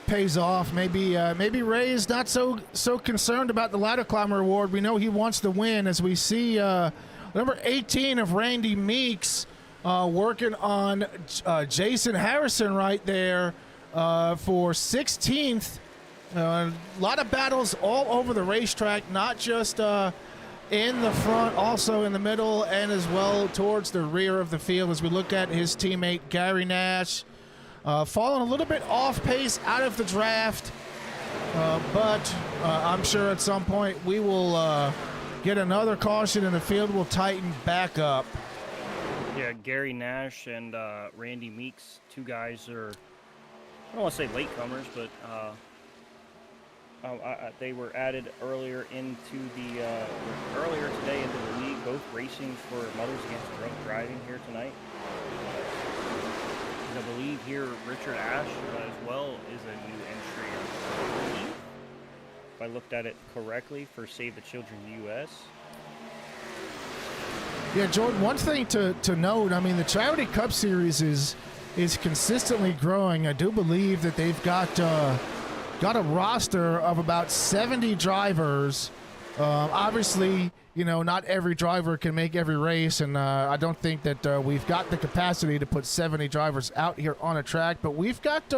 pays off. Maybe Ray is not so concerned about the ladder climber award. We know he wants to win, as we see number 18 of Randy Meeks working on Jason Harrison right there for 16th. A lot of battles all over the racetrack, not just in the front, also in the middle, and as well towards the rear of the field as we look at his teammate Gary Nash. Falling a little bit off pace out of the draft, but I'm sure at some point we will get another caution and the field will tighten back up. Yeah, Gary Nash and Randy Meeks, two guys are, I don't want to say latecomers, but they were added earlier today into the league, both racing for Mothers Against Drunk Driving here tonight. I believe here Richard Ash as well is a new entry, I believe, if I looked at it correctly, for Save the Children US. Yeah, Jordan, one thing to note, I mean, the Charity Cup Series is consistently growing. I do believe that they've got a roster of about 70 drivers. Obviously, not every driver can make every race, and I don't think that we've got the capacity to put 70 drivers out here on a track. But we've got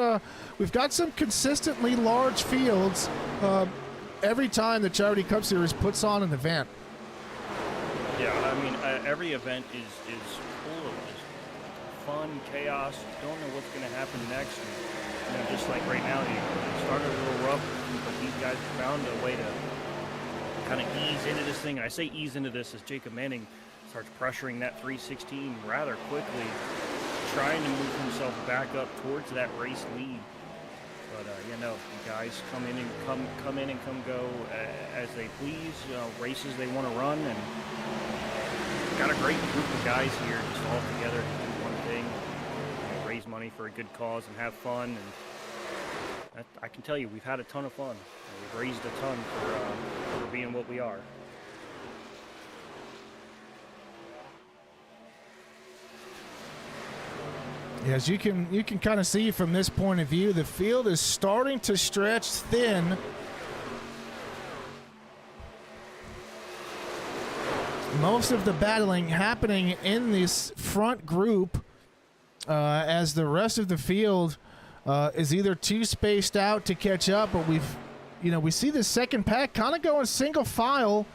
some consistently large fields every time the Charity Cup Series puts on an event. Yeah, I mean, every event is full of just fun, chaos. You don't know what's going to happen next. And, just like right now, you started a little rough, but these guys found a way to kind of ease into this thing. And I say ease into this as Jacob Manning starts pressuring that 316 rather quickly, trying to move himself back up towards that race lead. But the guys come in and come go as they please. Races they want to run, and got a great group of guys here just all together to do one thing, raise money for a good cause and have fun. And I can tell you, we've had a ton of fun. We've raised a ton for being what we are. As you can kind of see from this point of view, the field is starting to stretch thin. Most of the battling happening in this front group, as the rest of the field is either too spaced out to catch up, but we see the second pack kind of going single file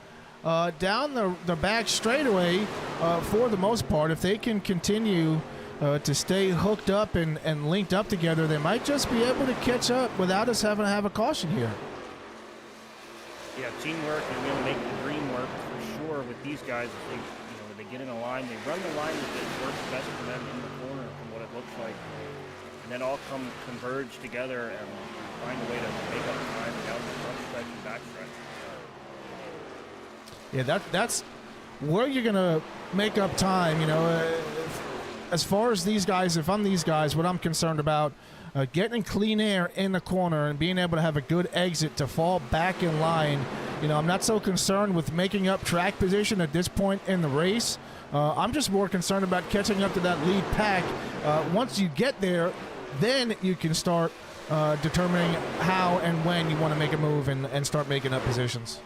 down the back straightaway for the most part. If they can continue to stay hooked up and linked up together, they might just be able to catch up without us having to have a caution here. Yeah, teamwork and we're going to make the dream work for sure with these guys. If they get in a line, they run the line that works best for them in the corner from what it looks like, and then all converge together and find a way to make up time down the front stretch and back stretch. Yeah, that's where you're gonna make up time. As far as these guys, if I'm these guys, what I'm concerned about, getting clean air in the corner and being able to have a good exit to fall back in line. I'm not so concerned with making up track position at this point in the race. I'm just more concerned about catching up to that lead pack. Once you get there, then you can start determining how and when you want to make a move and start making up positions.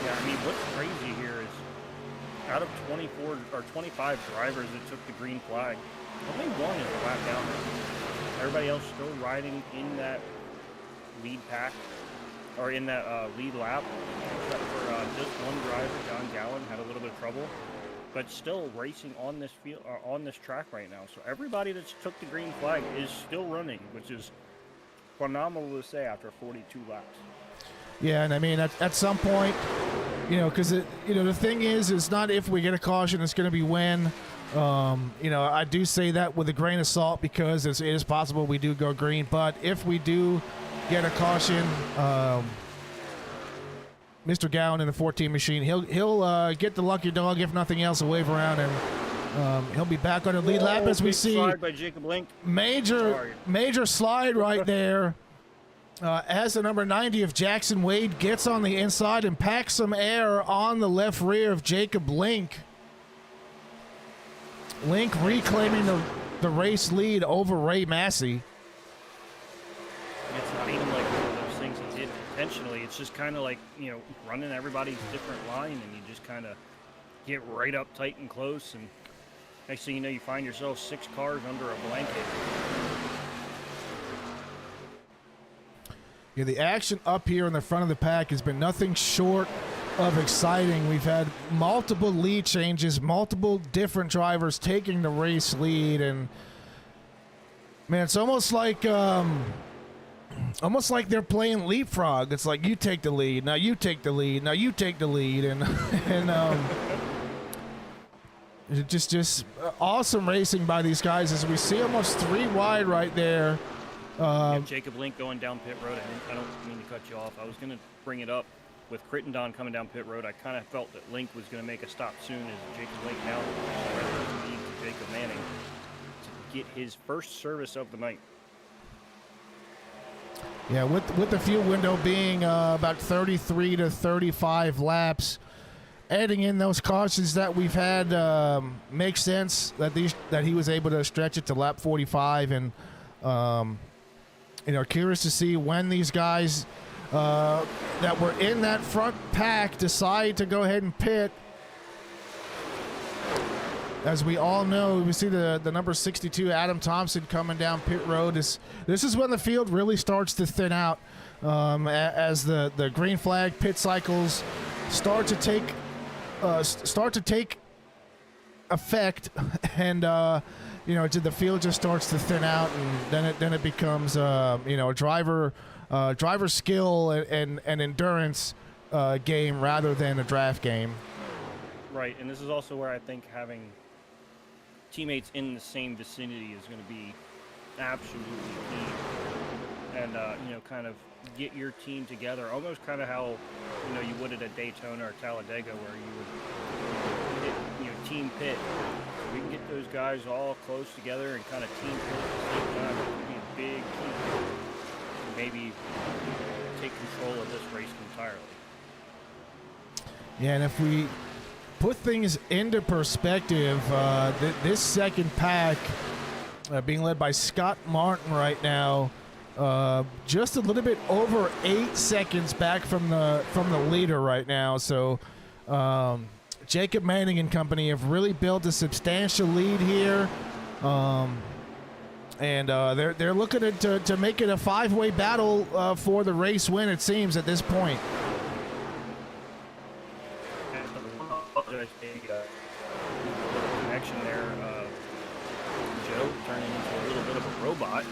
Yeah, I mean, what's crazy here is out of 24 or 25 drivers that took the green flag, only one is a lap down. Everybody else still riding in that lead pack, or in that lead lap, except for just one driver, John Gallen, had a little bit of trouble, but still racing on this field, on this track right now. So everybody that's took the green flag is still running, which is phenomenal to say after 42 laps. Yeah, and I mean, at some point, because the thing is not if we get a caution, it's going to be when. You know, I do say that with a grain of salt because it is possible we do go green. But if we do get a caution, Mr. Gowan in the 14 machine, he'll get the lucky dog, if nothing else, a wave around, and he'll be back on the lead lap as we see. Slide by Jacob Link. Major slide right there. As the number 90 of Jackson Wade gets on the inside and packs some air on the left rear of Jacob Link. Link reclaiming the race lead over Ray Massey. It's not even like one of those things he did intentionally. It's just kind of like, you know, running everybody's different line, and you just kind of get right up tight and close, and next thing you know, you find yourself 6 cars under a blanket. Yeah, the action up here in the front of the pack has been nothing short of exciting. We've had multiple lead changes, multiple different drivers taking the race lead, and man, it's almost like they're playing leapfrog. It's like, you take the lead, now you take the lead, now you take the lead, and just awesome racing by these guys as we see almost 3 wide right there. Jacob Link going down pit road. I don't mean to cut you off. I was going to bring it up with Crittenden coming down pit road. I kind of felt that Link was going to make a stop soon as Jacob Link now lead to Jacob Manning to get his first service of the night. Yeah, with the fuel window being about 33 to 35 laps, adding in those cautions that we've had makes sense that he was able to stretch it to lap 45, and you know, curious to see when these guys that were in that front pack decide to go ahead and pit. As we all know, we see the number 62 Adam Thompson coming down pit road. This is when the field really starts to thin out, as the green flag pit cycles start to take effect, and you know, the field just starts to thin out, and then it becomes you know, a driver skill and endurance game rather than a draft game. Right, and this is also where I think having teammates in the same vicinity is going to be absolutely key, and you know, kind of get your team together, almost kind of how, you know, you would at a Daytona or Talladega, where you would hit, you know, team pit. So we can get those guys all close together and kind of team pit at the same time. It would be a big key to maybe take control of this race entirely. Yeah, and if we put things into perspective, this second pack being led by Scott Martin right now, just a little bit over 8 seconds back from the leader right now. So Jacob Manning and company have really built a substantial lead here, and they're looking to make it a 5-way battle for the race win, it seems, at this point. Connection there, Joe turning into a little bit of a robot.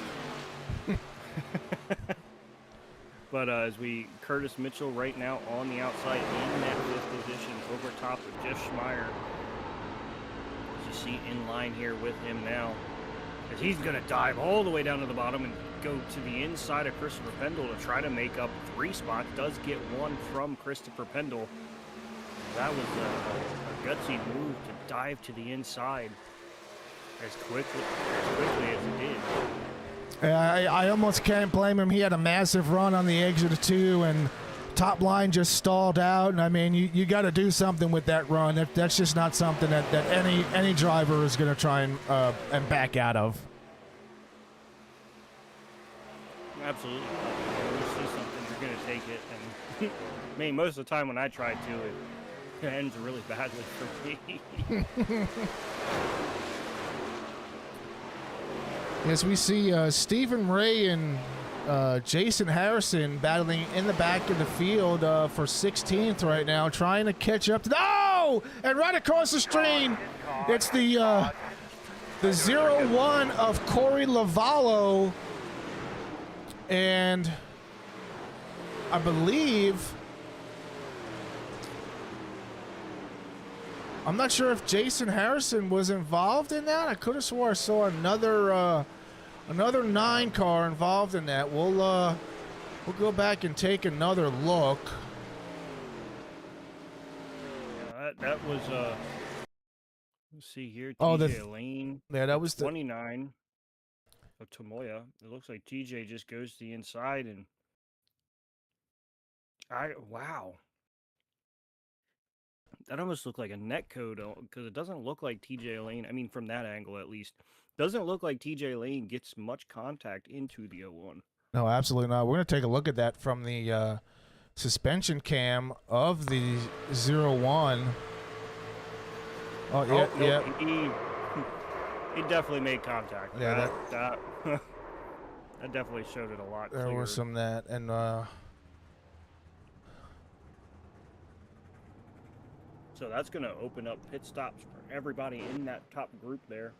But as Curtis Mitchell right now on the outside in that 5th position over top of Jeff Schmeier. As you see in line here with him now, as he's going to dive all the way down to the bottom and go to the inside of Christopher Pendle to try to make up 3 spots. Does get 1 from Christopher Pendle. That was a gutsy move to dive to the inside as quickly as he did. I almost can't blame him. He had a massive run on the exit of 2, and top line just stalled out. And I mean, you got to do something with that run. That's just not something that any driver is going to try and back out of. Absolutely. When you see something, you're going to take it. And I mean, most of the time when I try to, it ends really badly for me. As we see Stephen Ray and Jason Harrison battling in the back of the field for 16th right now, trying to catch up to and right across the stream, it's the 0-1 of Corey Lavallo, and I believe I'm not sure if Jason Harrison was involved in that. I could have swore I saw another 9 car involved in that. We'll go back and take another look. Yeah, that was let's see here. Oh, TJ Lane. Yeah, that was the 29 of Tomoya. It looks like TJ just goes to the inside and wow. That almost looked like a net code because it doesn't look like TJ Lane. I mean, from that angle at least, doesn't look like TJ Lane gets much contact into the 01. No, absolutely not. We're going to take a look at that from the suspension cam of the 01. Oh, yeah, no, yeah. He definitely made contact. Yeah, that that definitely showed it a lot There clearer. was some that, and So that's going to open up pit stops for everybody in that top group there.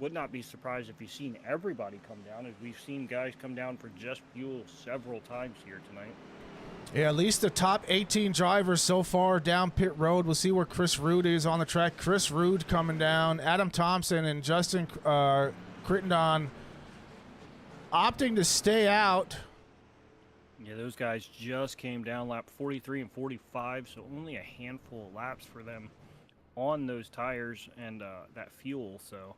Would not be surprised if you've seen everybody come down, as we've seen guys come down for just fuel several times here tonight. yeah, at least the top 18 drivers so far down pit road. We'll see where Chris Rude is on the track. Chris Rude coming down. Adam Thompson and Justin Crittenden opting to stay out. Yeah, those guys just came down lap 43 and 45, so only a handful of laps for them on those tires and that fuel, so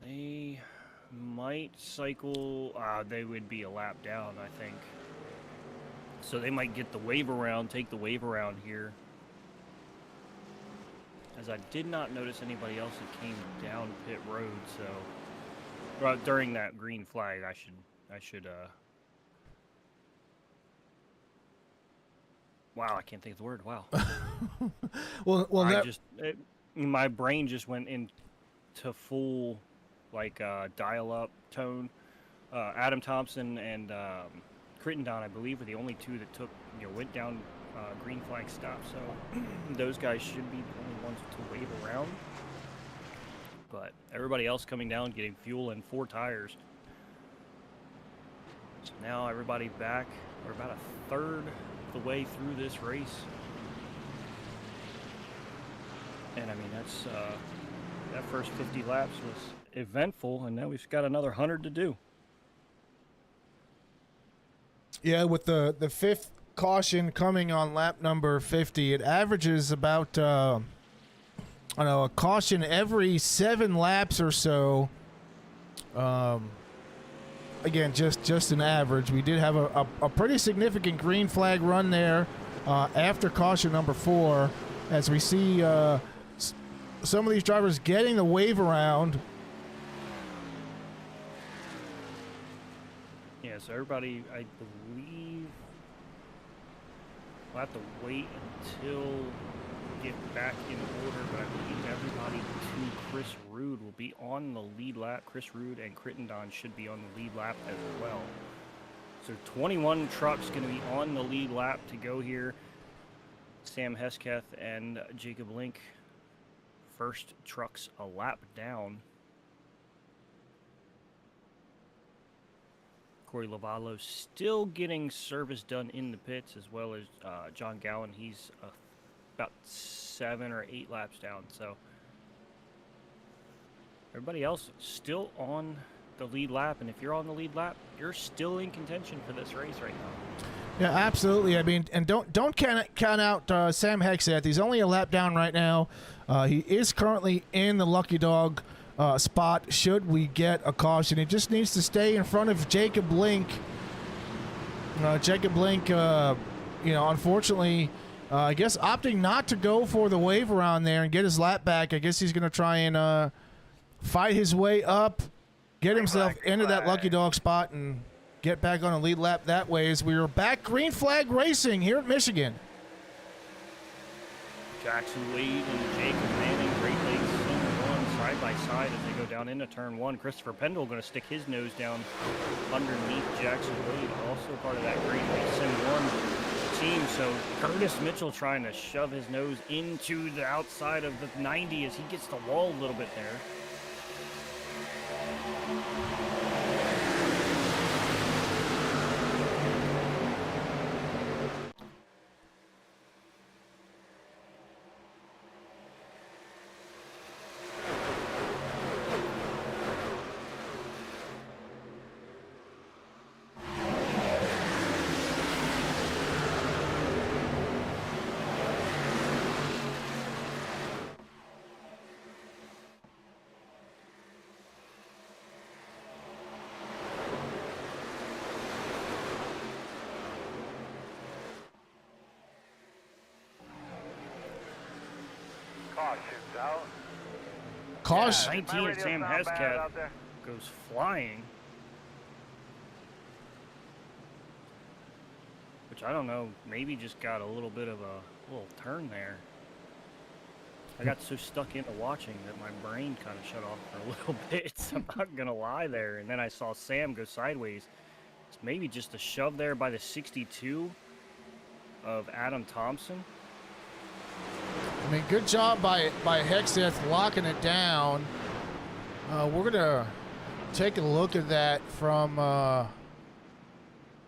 they might cycle. They would be a lap down, I think. So they might get the wave around, take the wave around here. As I did not notice anybody else that came down pit road, so during that green flag, I should wow, I can't think of the word. Wow. well, my brain just went into full like dial-up tone. Adam Thompson and Crittenden, I believe, were the only two that went down green flag stop. So those guys should be the only ones to wave around. But everybody else coming down, getting fuel and 4 tires. So now everybody back. We're about a third the way through this race, and I mean that's that first 50 laps was eventful, and now we've got another 100 to do. Yeah, with the 5th caution coming on lap number 50, it averages about a caution every 7 laps or so. Again, just an average. We did have a pretty significant green flag run there after caution number 4, as we see some of these drivers getting the wave around. Yeah, so everybody, I believe, we'll have to wait until we get back in order, but I believe everybody to Chris Rude will be on the lead lap. Chris Rude and Crittenden should be on the lead lap as well. So 21 trucks going to be on the lead lap to go here. Sam Hesketh and Jacob Link, first trucks a lap down. Corey Lavallo still getting service done in the pits, as well as John Gowan. He's about 7 or 8 laps down. So everybody else still on the lead lap, and if you're on the lead lap, you're still in contention for this race right now. Yeah, absolutely. I mean, and don't count out Sam Hexath. He's only a lap down right now. He is currently in the lucky dog spot should we get a caution. He just needs to stay in front of Jacob Link. Jacob Link, unfortunately, I guess opting not to go for the wave around there and get his lap back. I guess he's going to try and fight his way up, get himself into that lucky dog spot, and get back on a lead lap that way, as we are back green flag racing here at Michigan. Jackson Wade and Jacob Manning, Great Lakes Sim 1 side by side as they go down into turn 1. Christopher Pendle going to stick his nose down underneath Jackson Wade, also part of that Great Lakes Sim 1 team. So Curtis Mitchell trying to shove his nose into the outside of the 90 as he gets the wall a little bit there. Caution. 19 Sam Hescat goes flying. Which I don't know, maybe just got a little bit of a little turn there. I got so stuck into watching that my brain kind of shut off for a little bit. I'm not going to lie there. And then I saw Sam go sideways. It's maybe just a shove there by the 62 of Adam Thompson. I mean, good job by Hexeth locking it down. We're going to take a look at that from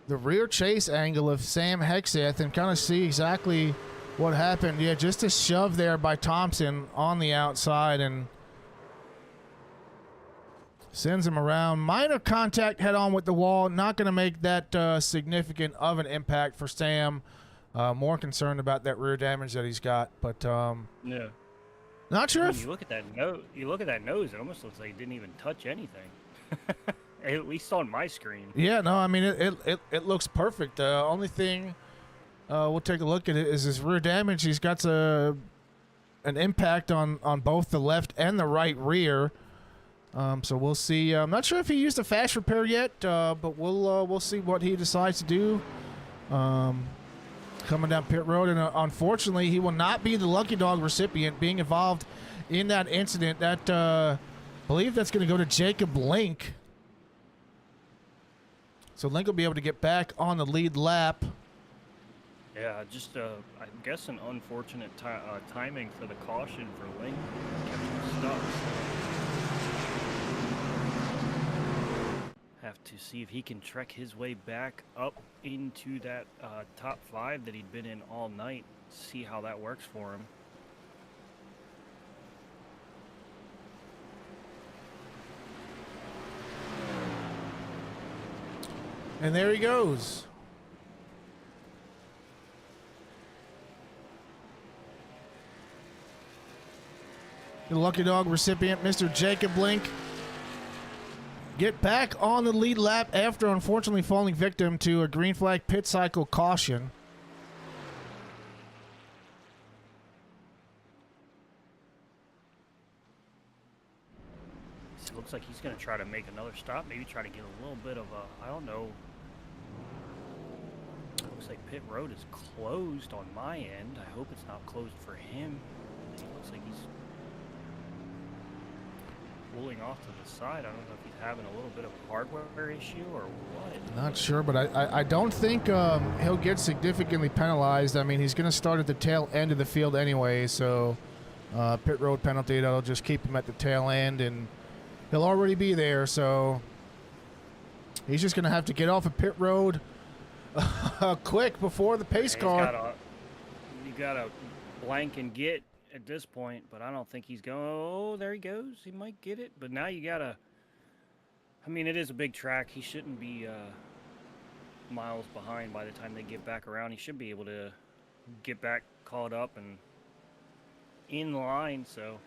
the rear chase angle of Sam Hexeth and kind of see exactly what happened. Yeah, just a shove there by Thompson on the outside and sends him around. Minor contact head on with the wall. Not going to make that significant of an impact for Sam. More concerned about that rear damage that he's got, but yeah, not sure. You look at that nose. You look at that nose. It almost looks like he didn't even touch anything. At least on my screen. Yeah, no, I mean it looks perfect. Only thing we'll take a look at it is his rear damage. He's got an impact on both the left and the right rear. So we'll see. I'm not sure if he used a fast repair yet, but we'll see what he decides to do. Coming down pit road, and unfortunately, he will not be the lucky dog recipient being involved in that incident. That I believe that's going to go to Jacob Link. So Link will be able to get back on the lead lap. Yeah, just I guess an unfortunate timing for the caution for Link. Kept him stuck. Have to see if he can trek his way back up into that top 5 that he'd been in all night. See how that works for him. And there he goes. The lucky dog recipient, Mr. Jacob Link, get back on the lead lap after unfortunately falling victim to a green flag pit cycle caution. It looks like he's going to try to make another stop, maybe try to get a little bit of a, I don't know. Looks like pit road is closed on my end. I hope it's not closed for him. It looks like he's pulling off to the side. I don't know if he's having a little bit of a hardware issue or what. Not sure, but I don't think he'll get significantly penalized. I mean, he's going to start at the tail end of the field anyway, so pit road penalty, that'll just keep him at the tail end, and he'll already be there, so he's just going to have to get off of pit road quick before the pace car. You got to blank and get at this point, but I don't think he's going. Oh, there he goes. He might get it, but now you got to. I mean, it is a big track. He shouldn't be miles behind by the time they get back around. He should be able to get back caught up and in line, so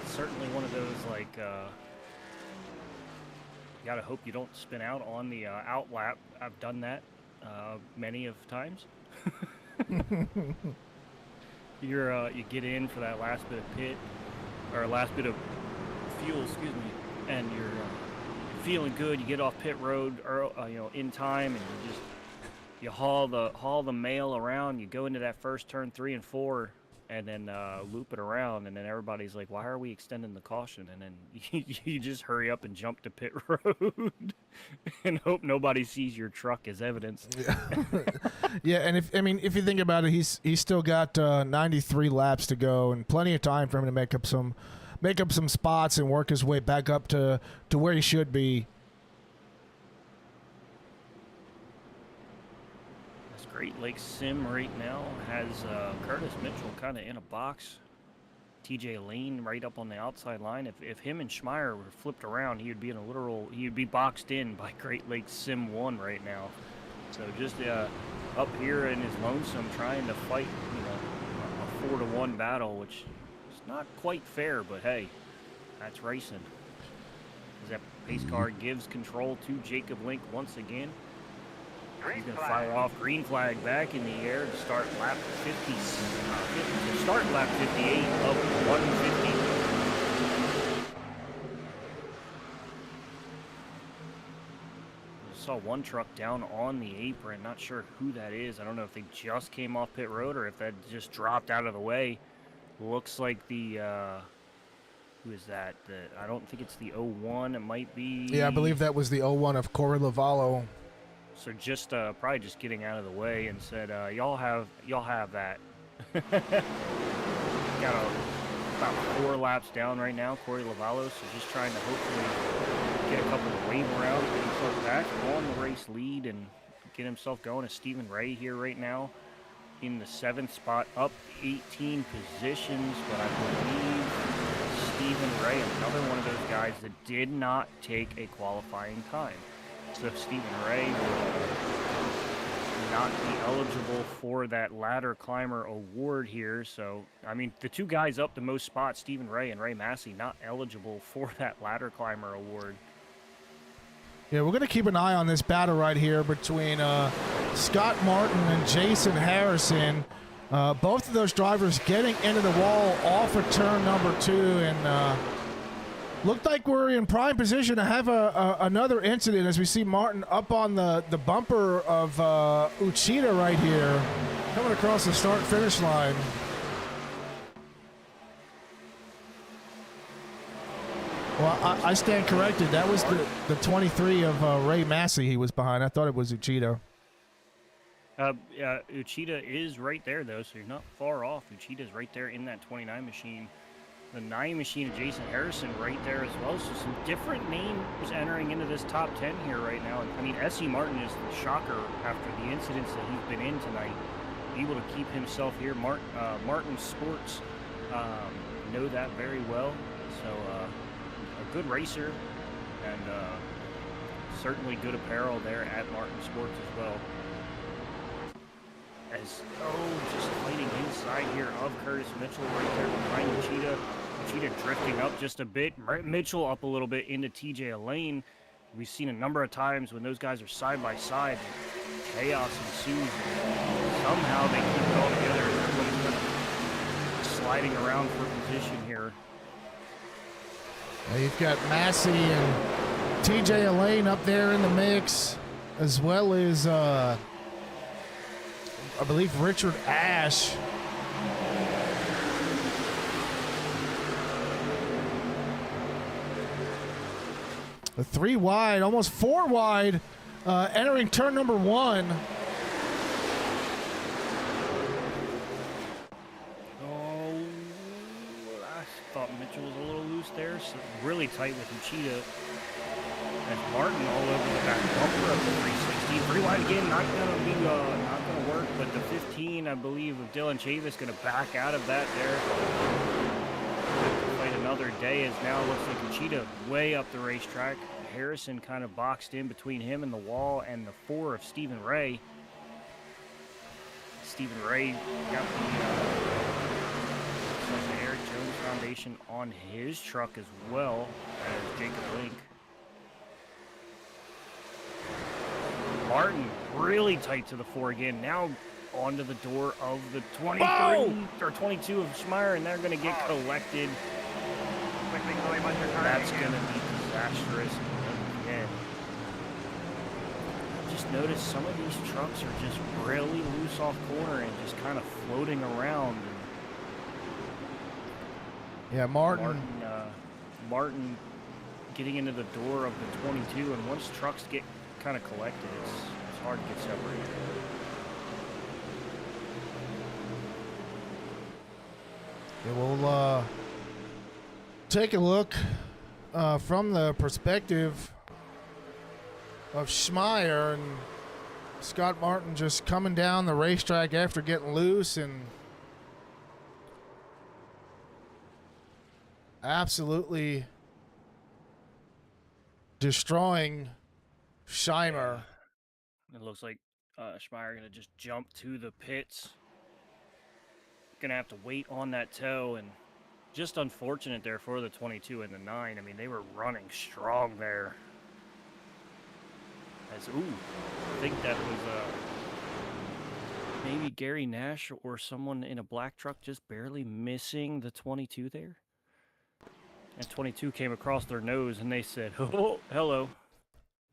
it's certainly one of those, like, you gotta hope you don't spin out on the out lap. I've done that many of times. You get in for that last bit of pit, or last bit of fuel, excuse me, and you're feeling good. You get off pit road, or in time, and you haul the mail around. You go into that first turn 3 and 4, and then loop it around, and then everybody's like, "Why are we extending the caution?" And then you just hurry up and jump to pit road and hope nobody sees your truck as evidence. Yeah, and if you think about it, he's still got 93 laps to go, and plenty of time for him to make up some spots and work his way back up to where he should be. Great Lakes Sim right now has Curtis Mitchell kind of in a box. TJ Lane right up on the outside line. If him and Schmeier were flipped around, he would be boxed in by Great Lakes Sim 1 right now. So just up here in his lonesome trying to fight, a 4-to-1 battle, which is not quite fair, but hey, that's racing. As that pace car gives control to Jacob Link once again. He's going to fire off green flag back in the air to start lap 50, to start lap 58 of 150. Saw one truck down on the apron. Not sure who that is. I don't know if they just came off pit road or if that just dropped out of the way. Looks like the who is that? I don't think it's the 01. It might be. Yeah, I believe that was the 01 of Corey Lavallo. So just probably just getting out of the way and said, y'all have that. Got about 4 laps down right now, Corey Lavallo. So just trying to hopefully get a couple of wave around, get himself back on the race lead and get himself going. As Stephen Ray here right now in the 7th spot, up 18 positions, but I believe Stephen Ray, another one of those guys that did not take a qualifying time. So if Stephen Ray will not be eligible for that ladder climber award here. So, I mean, the 2 guys up the most spots, Stephen Ray and Ray Massey, not eligible for that ladder climber award. Yeah, we're going to keep an eye on this battle right here between Scott Martin and Jason Harrison. Both of those drivers getting into the wall off of turn number 2, and looked like we're in prime position to have another incident as we see Martin up on the bumper of Uchida right here, coming across the start-finish line. Well, I stand corrected. That was the 23 of Ray Massey he was behind. I thought it was Uchida. Yeah, Uchida is right there, though, so you're not far off. Uchida's right there in that 29 machine. The 9 machine of Jason Harrison right there as well. So some different names entering into this top 10 here right now. I mean, S.E. Martin is the shocker after the incidents that he's been in tonight. Able to keep himself here. Martin Sports know that very well. So a good racer and certainly good apparel there at Martin Sports as well. As, just fighting inside here of Curtis Mitchell right there behind Uchida. Uchida drifting up just a bit. Mitchell up a little bit into TJ Elaine. We've seen a number of times when those guys are side by side, chaos ensues. Somehow they keep it all together. Everybody's kind of sliding around for position here. You've got Massey and TJ Elaine up there in the mix, as well as I believe Richard Ash. A 3 wide, almost 4 wide, entering turn number 1. Oh, I thought Mitchell was a little loose there. So really tight with Uchida. And Martin all over the back bumper of the 360. 3 wide again, not gonna work. But the 15, I believe, of Dylan Chavis going to back out of that there. Fight another day, as now looks like Uchida way up the racetrack. Harrison kind of boxed in between him and the wall, and the 4 of Stephen Ray. Stephen Ray got the Eric Jones Foundation on his truck as well as Jacob Link. Martin really tight to the 4 again. Now onto the door of the 23 or 22 of Schmeier, and they're going to get collected. That's going to be disastrous again. Just notice some of these trucks are just really loose off corner and just kind of floating around. Yeah, Martin getting into the door of the 22, and once trucks get kind of collected, it's hard to get separated. Yeah, we'll take a look from the perspective of Schmeier, and Scott Martin just coming down the racetrack after getting loose and absolutely destroying Scheimer. It looks like Schmeier going to just jump to the pits. Going to have to wait on that toe, and just unfortunate there for the 22 and the 9. I mean, they were running strong there. As ooh, I think that was maybe Gary Nash or someone in a black truck just barely missing the 22 there. And 22 came across their nose, and they said, "Oh, hello."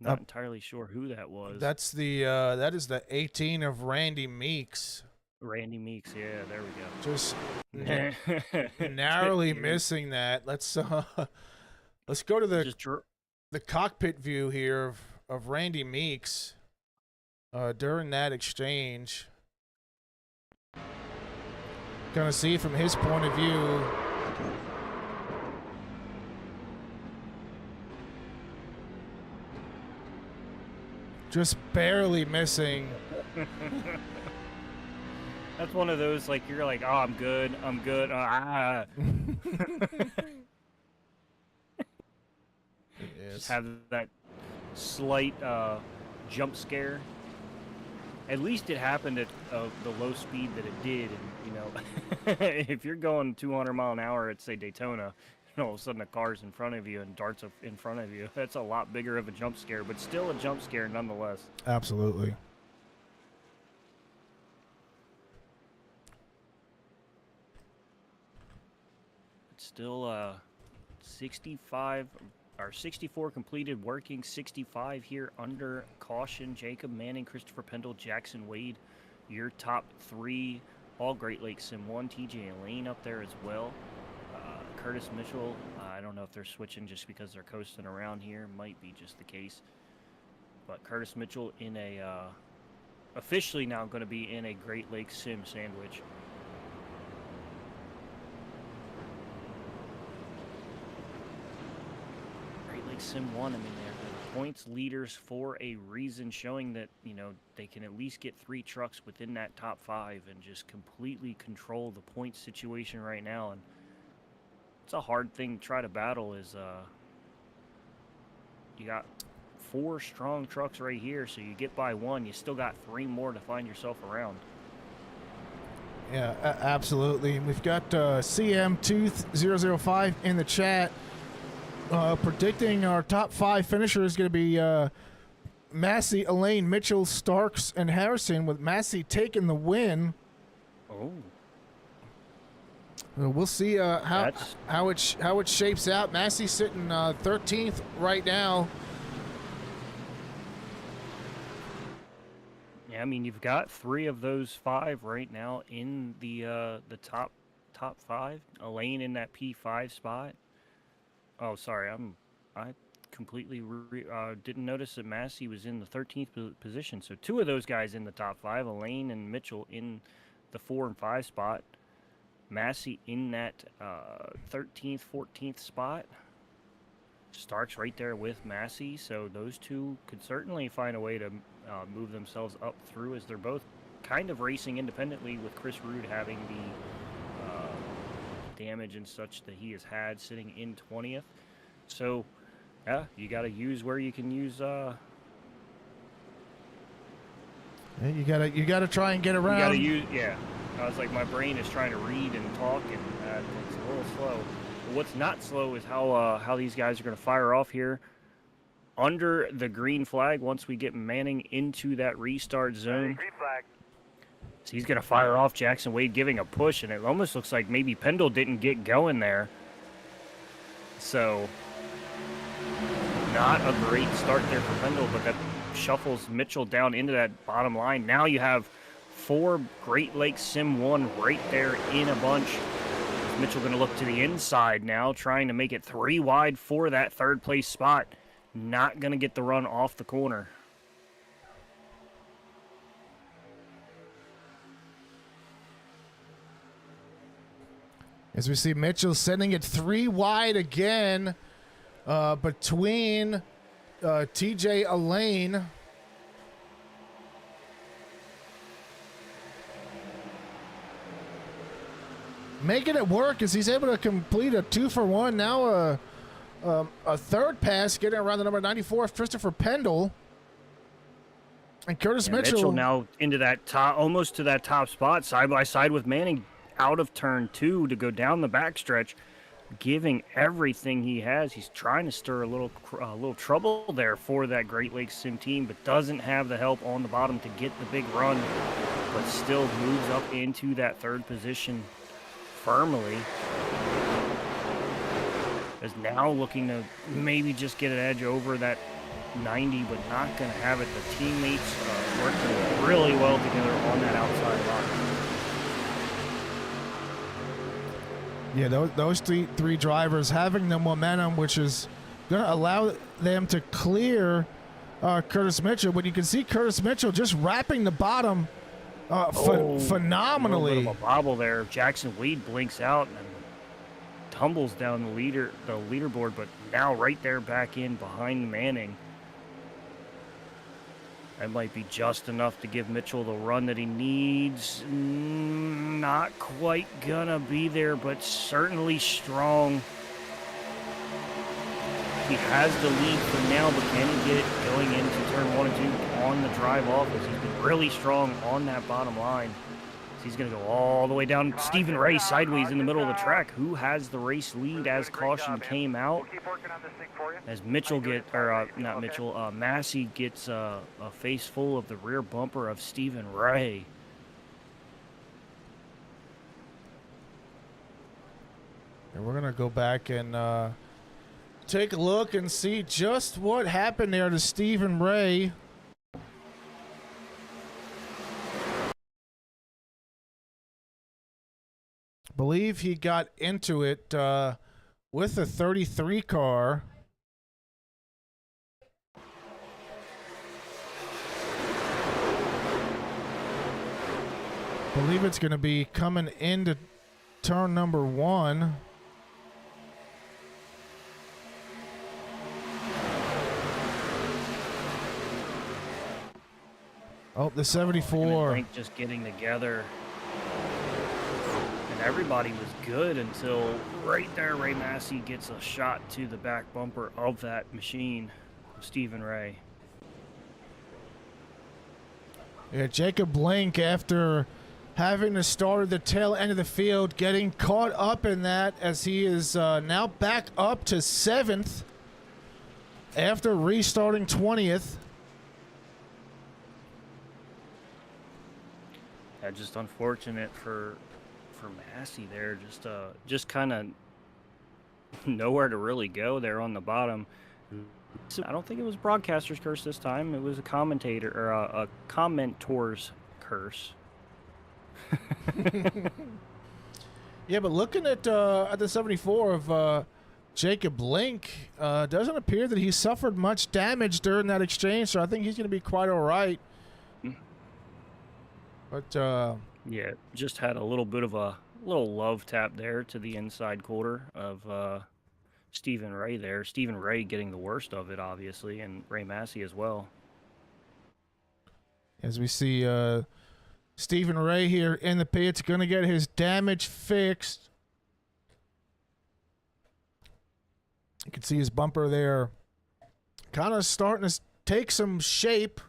Not entirely sure who that was. That's the that is the 18 of Randy Meeks. Randy Meeks, yeah, there we go. Just narrowly missing that. Let's go to the cockpit view here of Randy Meeks during that exchange. Gonna see from his point of view. Just barely missing. That's one of those, like, you're like, oh, I'm good. Just have that slight jump scare. At least it happened at the low speed that it did. And, you know, if you're going 200 mile an hour at, say, Daytona, and all of a sudden a car's in front of you and darts in front of you, that's a lot bigger of a jump scare, but still a jump scare nonetheless. Absolutely. It's still 65 or 64 completed, working 65 here under caution. Jacob Manning, Christopher Pendle, Jackson Wade, your top three, all Great Lakes Sim 1. TJ Lane up there as well. Curtis Mitchell, I don't know if they're switching just because they're coasting around here. Might be just the case. But Curtis Mitchell in a, officially now going to be in a Great Lakes Sim sandwich. Great Lakes Sim 1, I mean, they're the points leaders for a reason, showing that, you know, they can at least get 3 trucks within that top 5 and just completely control the point situation right now. And it's a hard thing to try to battle. Is you got 4 strong trucks right here, so you get by 1, you still got 3 more to find yourself around. Yeah, absolutely. We've got CM2005 in the chat predicting our top 5 finishers is going to be Massey, Elaine, Mitchell, Starks, and Harrison, with Massey taking the win. Oh. We'll see how it shapes out. Massey sitting 13th right now. Yeah, I mean, you've got 3 of those 5 right now in the top 5. Elaine in that P5 spot. Oh, sorry, I completely didn't notice that Massey was in the 13th position. So 2 of those guys in the top 5, Elaine and Mitchell in the 4 and 5 spot. Massey in that 13th, 14th spot. Starks right there with Massey, so those 2 could certainly find a way to move themselves up through, as they're both kind of racing independently, with Chris Rude having the damage and such that he has had, sitting in 20th. So, yeah, you got to use where you can use. You gotta try and get around. You gotta use, yeah. I was like, my brain is trying to read and talk, and it's a little slow. But what's not slow is how these guys are going to fire off here under the green flag once we get Manning into that restart zone. Green flag. So he's going to fire off. Jackson Wade giving a push, and it almost looks like maybe Pendle didn't get going there. So not a great start there for Pendle, but that shuffles Mitchell down into that bottom line. Now you have 4 Great Lakes Sim 1 right there in a bunch. Mitchell going to look to the inside now, trying to make it 3 wide for that 3rd place spot. Not going to get the run off the corner. As we see Mitchell sending it 3 wide again between TJ Elaine. Making it work as he's able to complete a 2-for-1. Now a 3rd pass, getting around the number 94 of Christopher Pendle. And Curtis Mitchell now into that top, almost to that top spot, side by side with Manning, out of turn 2 to go down the backstretch. giving everything he has. He's trying to stir a little trouble there for that Great Lakes Sim team, but doesn't have the help on the bottom to get the big run, but still moves up into that third position firmly. Is now looking to maybe just get an edge over that 90, but not going to have it. The teammates working really well together on that outside line. Yeah, those three drivers having the momentum, which is going to allow them to clear Curtis Mitchell. But you can see Curtis Mitchell just wrapping the bottom phenomenally. A little bit of a bobble there. Jackson Wade blinks out and tumbles down the leaderboard, but now right there back in behind Manning. That might be just enough to give Mitchell the run that he needs. Not quite gonna be there, but certainly strong. He has the lead for now, but can he get it going into turn 1 and 2 on the drive off? As he's been really strong on that bottom line. He's going to go all the way down. Stephen Ray sideways in the middle of the track. Who has the race lead as caution came out? As Mitchell Massey gets a face full of the rear bumper of Stephen Ray. And we're going to go back and take a look and see just what happened there to Stephen Ray. Believe he got into it with a 33 car. Believe it's going to be coming into turn number 1. Oh, the 74. Just getting together. Everybody was good until right there Ray Massey gets a shot to the back bumper of that machine, Stephen Ray. Yeah, Jacob Blink, after having to start at the tail end of the field, getting caught up in that as he is now back up to 7th after restarting 20th. Yeah, just unfortunate for Massey there, just kind of nowhere to really go there on the bottom. So I don't think it was broadcaster's curse this time. It was a commentator or a commentor's curse. Yeah, but looking at the 74 of Jacob Link, doesn't appear that he suffered much damage during that exchange, so I think he's going to be quite all right. But yeah, just had a little bit of a little love tap there to the inside quarter of Stephen Ray there. Stephen Ray getting the worst of it, obviously, and Ray Massey as well. As we see Stephen Ray here in the pits, going to get his damage fixed. You can see his bumper there kind of starting to take some shape.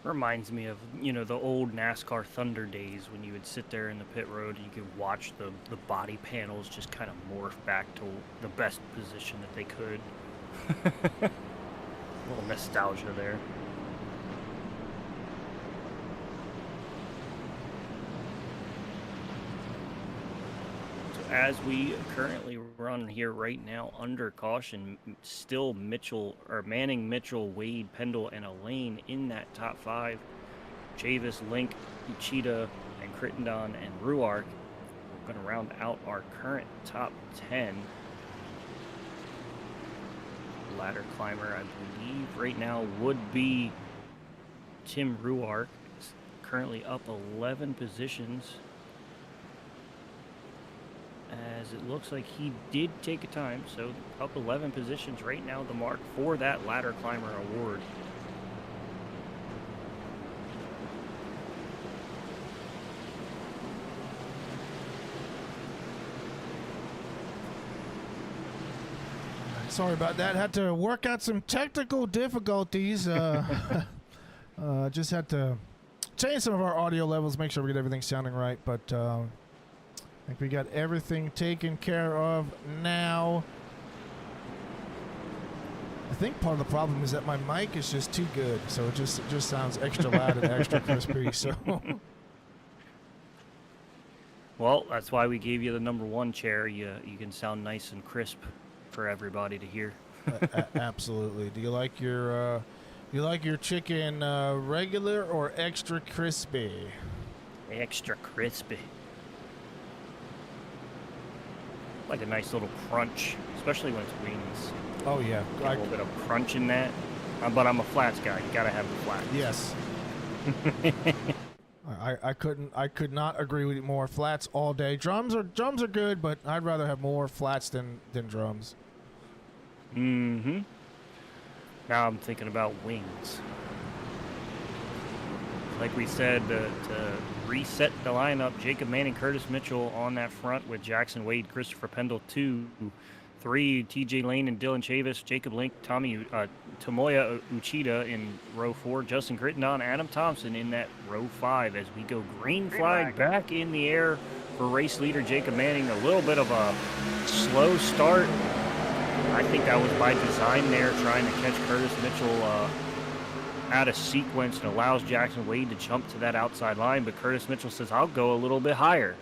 Reminds me of, the old NASCAR Thunder days when you would sit there in the pit road and you could watch the body panels just kind of morph back to the best position that they could. A little nostalgia there. So as we currently run here right now under caution, still Manning, Mitchell, Wade, Pendle, and Elaine in that top 5. Javis, Link, Uchida, and Crittenden and Ruark are going to round out our current top 10. Ladder climber, I believe, right now would be Tim Ruark, currently up 11 positions. As it looks like he did take a time, so up 11 positions right now, the mark for that ladder climber award. Sorry about that. Had to work out some technical difficulties. Just had to change some of our audio levels, make sure we get everything sounding right. But I think we got everything taken care of now. I think part of the problem is that my mic is just too good, so it just sounds extra loud and extra crispy. So, Well, that's why we gave you the number 1 chair. You can sound nice and crisp for everybody to hear. absolutely. Do you like your chicken regular or extra crispy? Extra crispy. Like a nice little crunch, especially when it's wings. Oh yeah, Get a little bit of crunch in that. But I'm a flats guy. You gotta have the flats. Yes. I could not agree with you more. Flats all day. Drums are good, but I'd rather have more flats than drums. Mm-hmm. Now I'm thinking about wings. Like we said, to reset the lineup, Jacob Manning, Curtis Mitchell on that front with Jackson Wade, Christopher Pendle 2, 3, TJ Lane and Dylan Chavis, Jacob Link, Tomoya Uchida in row 4, Justin Crittenden, Adam Thompson in that row 5 as we go green flag back in the air for race leader Jacob Manning. A little bit of a slow start. I think that was by design there, trying to catch Curtis Mitchell out of sequence, and allows Jackson Wade to jump to that outside line, but Curtis Mitchell says, I'll go a little bit higher.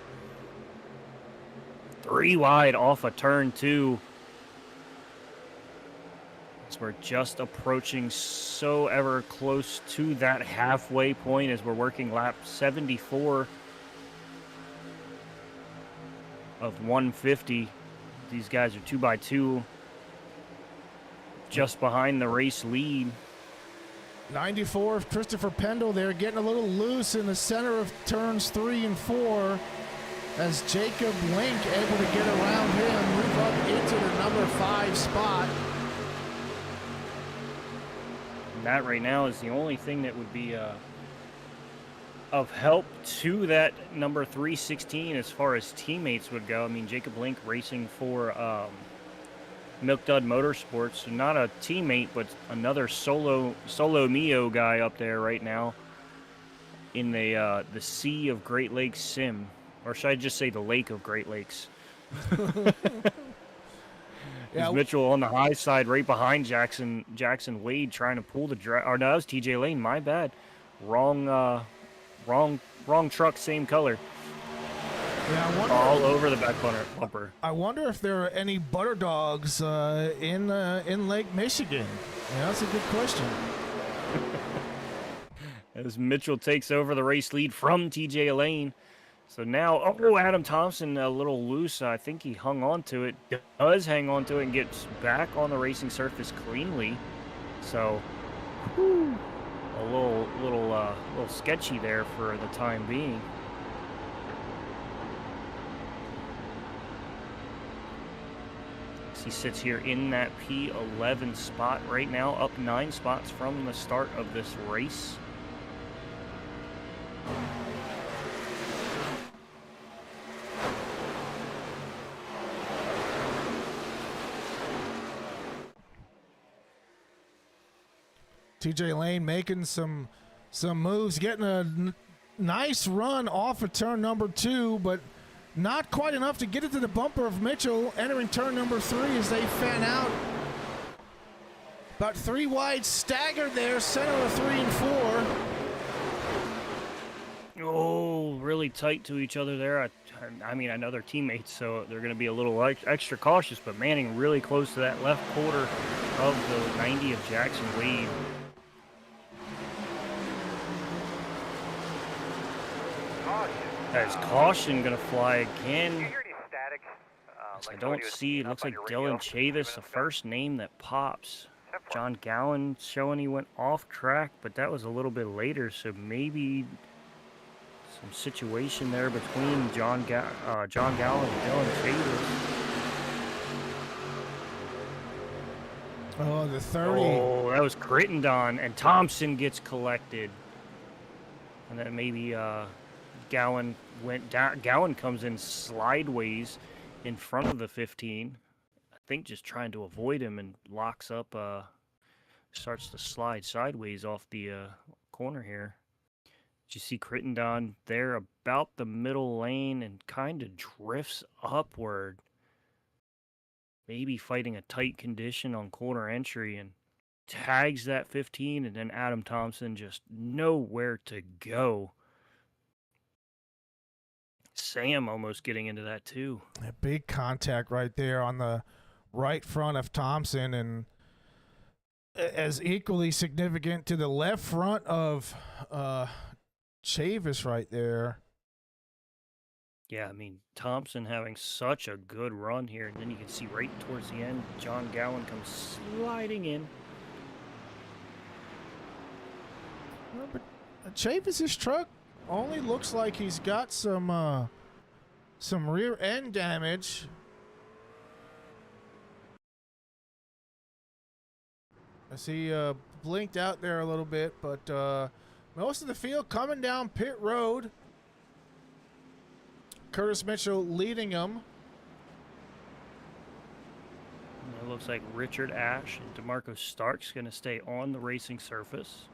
3 wide off a turn 2. As we're just approaching so ever close to that halfway point as we're working lap 74 of 150. These guys are 2x2, just behind the race lead. 94 of Christopher Pendle there, getting a little loose in the center of turns 3 and 4 as Jacob Link able to get around him, move up into the number 5 spot. And that right now is the only thing that would be of help to that number 316 as far as teammates would go. I mean, Jacob Link racing for Milk Dud Motorsports, so not a teammate, but another solo Mio guy up there right now in the Sea of Great Lakes Sim, or should I just say the Lake of Great Lakes? Yeah, Mitchell on the high side, right behind Jackson Wade, trying to pull the or no, that was TJ Lane. My bad, wrong truck, same color. Yeah, all over the back bumper. I wonder if there are any butter dogs in Lake Michigan. Yeah, that's a good question. As Mitchell takes over the race lead from TJ Lane. So now, Adam Thompson a little loose. I think he hung on to it. Does hang on to it and gets back on the racing surface cleanly. So, a little sketchy there for the time being. He sits here in that P11 spot right now, up 9 spots from the start of this race. TJ Lane making some moves, getting a nice run off of turn number 2, but not quite enough to get it to the bumper of Mitchell, entering turn number 3 as they fan out. About 3 wide staggered there, center of 3 and 4. Oh, really tight to each other there. I mean, I know they're teammates, so they're going to be a little extra cautious, but Manning really close to that left quarter of the 90 of Jackson Wade. As caution going to fly again. I don't see, it looks like Dylan Chavis, the first name that pops. John Gowan showing he went off track, but that was a little bit later, so maybe some situation there between John Gowan and Dylan Chavis. Oh, the 30. Oh, that was Crittenden, and Thompson gets collected. And then maybe Gowan went down. Gowan comes in slideways in front of the 15. I think just trying to avoid him, and locks up, starts to slide sideways off the corner here. You see Crittenden there about the middle lane and kind of drifts upward. Maybe fighting a tight condition on corner entry and tags that 15, and then Adam Thompson just nowhere to go. Sam almost getting into that too. A big contact right there on the right front of Thompson, and as equally significant to the left front of Chavis right there. Yeah, I mean, Thompson having such a good run here, and then you can see right towards the end, John Gowan comes sliding in. Well, but Chavis's truck only looks like he's got some rear end damage. I see blinked out there a little bit, but most of the field coming down pit road. Curtis Mitchell leading them. It looks like Richard Ashe and DeMarco Stark's going to stay on the racing surface.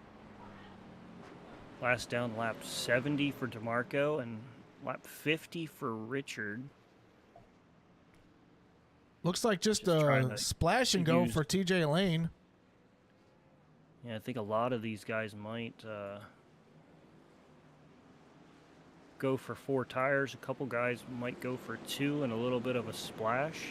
Last down lap 70 for DeMarco and lap 50 for Richard. Looks like just a splash and go for TJ Lane. Yeah, I think a lot of these guys might go for 4 tires. A couple guys might go for 2 and a little bit of a splash.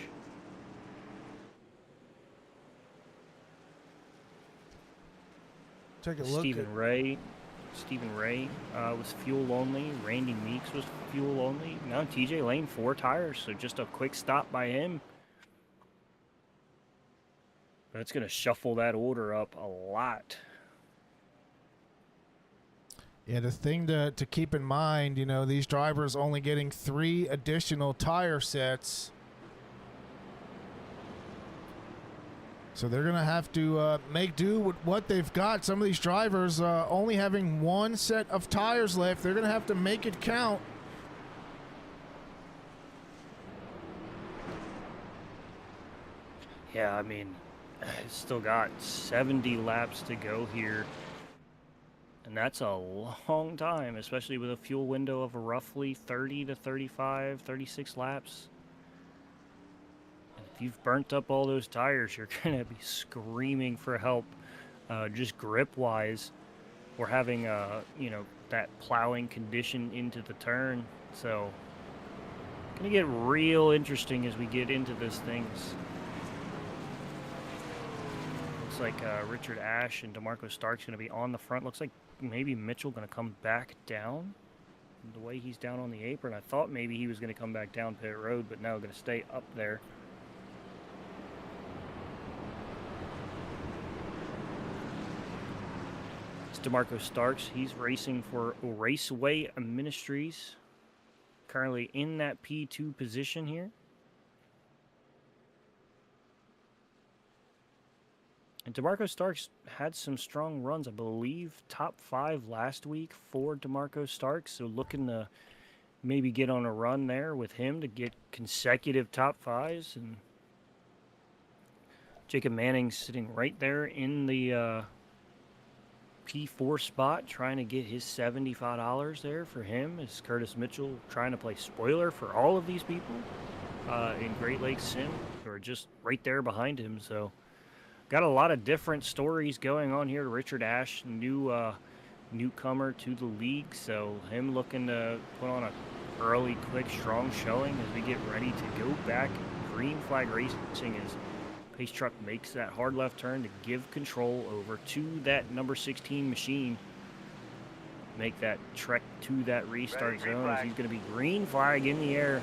Take a look. Stephen Ray was fuel only. Randy Meeks was fuel only. Now TJ Lane 4 tires, so just a quick stop by him. That's going to shuffle that order up a lot. Yeah, the thing to keep in mind, you know, these drivers only getting 3 additional tire sets. So they're going to have to make do with what they've got. Some of these drivers only having 1 set of tires left. They're going to have to make it count. Yeah, I mean, still got 70 laps to go here. And that's a long time, especially with a fuel window of roughly 30 to 35, 36 laps. And if you've burnt up all those tires, you're going to be screaming for help, just grip-wise. We're having, you know, that plowing condition into the turn. So, going to get real interesting as we get into this thing. Looks like Richard Ashe and DeMarco Stark's going to be on the front. Looks like maybe Mitchell going to come back down. The way he's down on the apron, I thought maybe he was going to come back down pit road, but now going to stay up there. It's DeMarco Starks. He's racing for Raceway Ministries. Currently in that P2 position here. And DeMarco Starks had some strong runs, I believe, top 5 last week for DeMarco Starks. So looking to maybe get on a run there with him to get consecutive top 5s. And Jacob Manning sitting right there in the P4 spot, trying to get his $75 there for him. Is Curtis Mitchell trying to play spoiler for all of these people in Great Lakes Sim, who are just right there behind him. So got a lot of different stories going on here. Richard Ashe, newcomer to the league, so him looking to put on a early, quick, strong showing as we get ready to go back. Green flag racing as Pace Truck makes that hard left turn to give control over to that number 16 machine. Make that trek to that restart zone as he's going to be green flag in the air.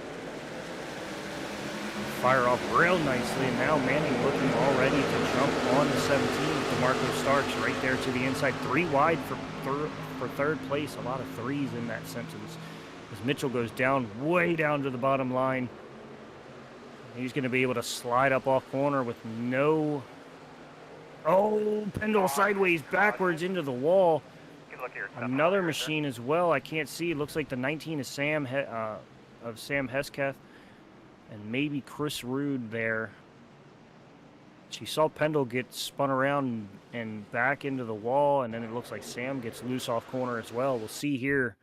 Fire off real nicely, and now Manning looking all ready to jump on the 17. DeMarco Starks right there to the inside, 3 wide for third place. A lot of 3s in that sentence as Mitchell goes down, way down to the bottom line. He's going to be able to slide up off corner with no... Oh, Pendle sideways backwards into the wall. Another machine as well. I can't see. It looks like the 19 is Sam Hesketh. And maybe Chris Rude there. She saw Pendle get spun around and back into the wall, and then it looks like Sam gets loose off corner as well. We'll see here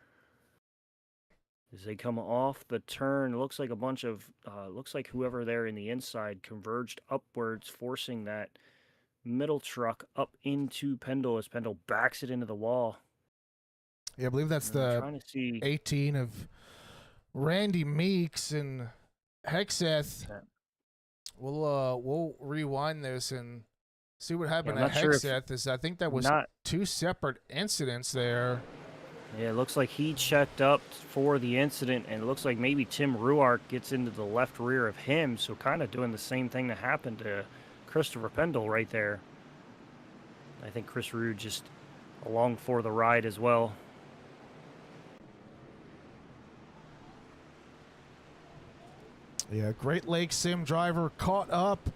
as they come off the turn. It looks like a bunch of, looks like whoever there in the inside converged upwards, forcing that middle truck up into Pendle as Pendle backs it into the wall. Yeah, I believe that's I'm trying the to see 18 of Randy Meeks and Hexeth. Yeah. We'll rewind this and see what happened I'm at not sure if Hexeth. I think that was not. two separate incidents there. Yeah, it looks like he checked up for the incident, and it looks like maybe Tim Ruark gets into the left rear of him, so kind of doing the same thing that happened to Christopher Pendle right there. I think Chris Rude just along for the ride as well. Yeah, Great Lakes Sim driver caught up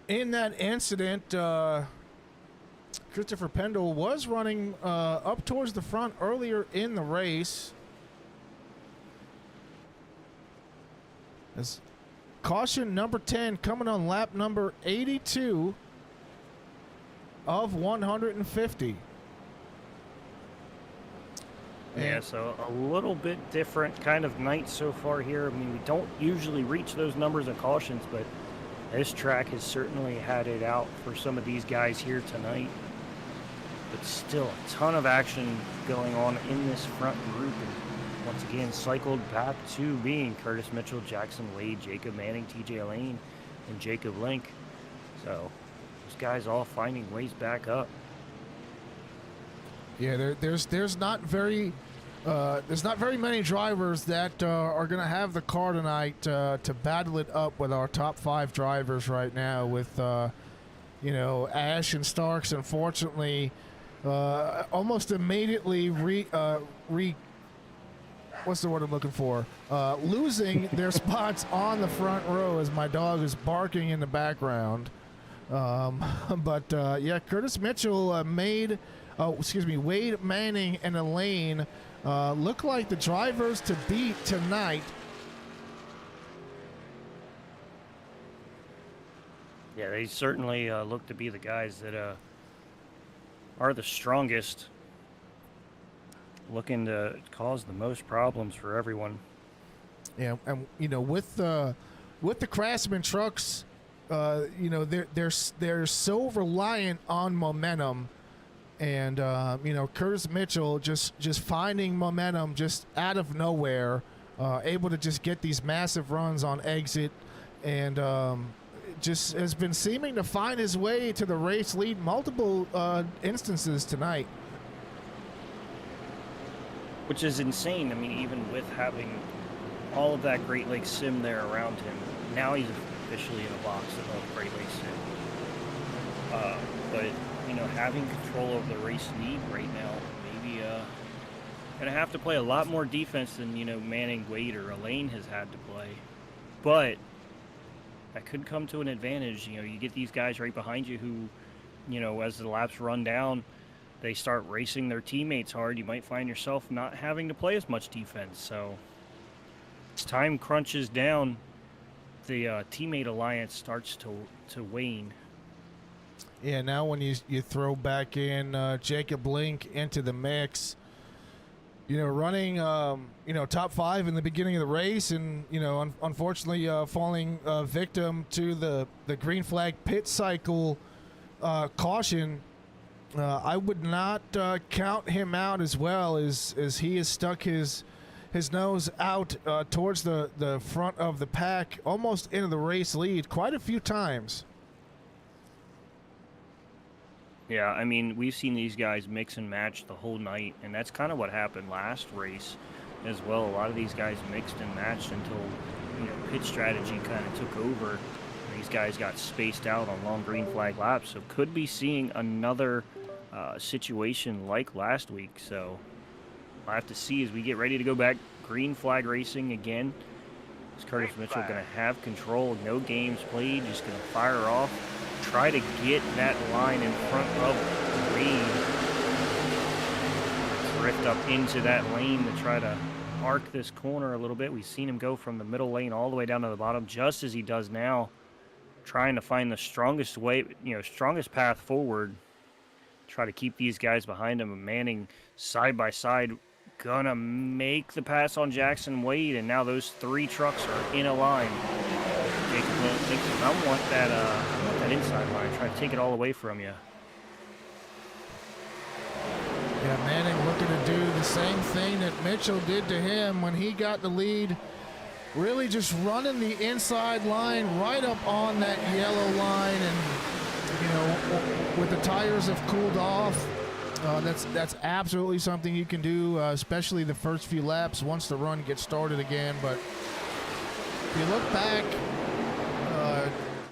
in that incident. Christopher Pendle was running up towards the front earlier in the race. As caution number 10 coming on lap number 82 of 150. Yeah, so a little bit different kind of night so far here. I mean, we don't usually reach those numbers of cautions, but this track has certainly had it out for some of these guys here tonight. But still a ton of action going on in this front group. And once again, cycled back to being Curtis Mitchell, Jackson Wade, Jacob Manning, TJ Lane, and Jacob Link. So those guys all finding ways back up. Yeah, there's not very many drivers that are going to have the car tonight to battle it up with our top 5 drivers right now. With Ash and Starks, unfortunately, almost immediately what's the word I'm looking for? Losing their spots on the front row as my dog is barking in the background. But Curtis Mitchell made. Wade Manning and Elaine look like the drivers to beat tonight. Yeah, they certainly look to be the guys that are the strongest, looking to cause the most problems for everyone. Yeah, and with the Craftsman trucks, they're so reliant on momentum. And Curtis Mitchell just finding momentum just out of nowhere, able to just get these massive runs on exit, and just has been seeming to find his way to the race lead multiple instances tonight. Which is insane. I mean, even with having all of that Great Lakes Sim there around him, now he's officially in a box above Great Lakes Sim. But having control over the race lead right now, maybe gonna have to play a lot more defense than Manning, Wade, or Elaine has had to play. But that could come to an advantage. You get these guys right behind you who, as the laps run down, they start racing their teammates hard. You might find yourself not having to play as much defense. So as time crunches down, the teammate alliance starts to wane. Yeah, now when you throw back in Jacob Link into the mix, running top 5 in the beginning of the race, and unfortunately falling victim to the green flag pit cycle caution. I would not count him out as well, as he has stuck his nose out towards the front of the pack, almost into the race lead quite a few times. Yeah, I mean, we've seen these guys mix and match the whole night, and that's kind of what happened last race as well. A lot of these guys mixed and matched until, pit strategy kind of took over. These guys got spaced out on long green flag laps, so could be seeing another situation like last week. So we'll have to see as we get ready to go back green flag racing again. Is Curtis Mitchell going to have control? No games played, just going to fire off. Try to get that line in front of the green. Drift up into that lane to try to arc this corner a little bit. We've seen him go from the middle lane all the way down to the bottom, just as he does now. trying to find the strongest way, strongest path forward. Try to keep these guys behind him. And Manning side by side, gonna make the pass on Jackson Wade, and now those 3 trucks are in a line. Jacob thinks, I want that inside line. Try to take it all away from you. Yeah, Manning looking to do the same thing that Mitchell did to him when he got the lead. Really just running the inside line right up on that yellow line, and with the tires have cooled off, that's absolutely something you can do, especially the first few laps once the run gets started again. But if you look back,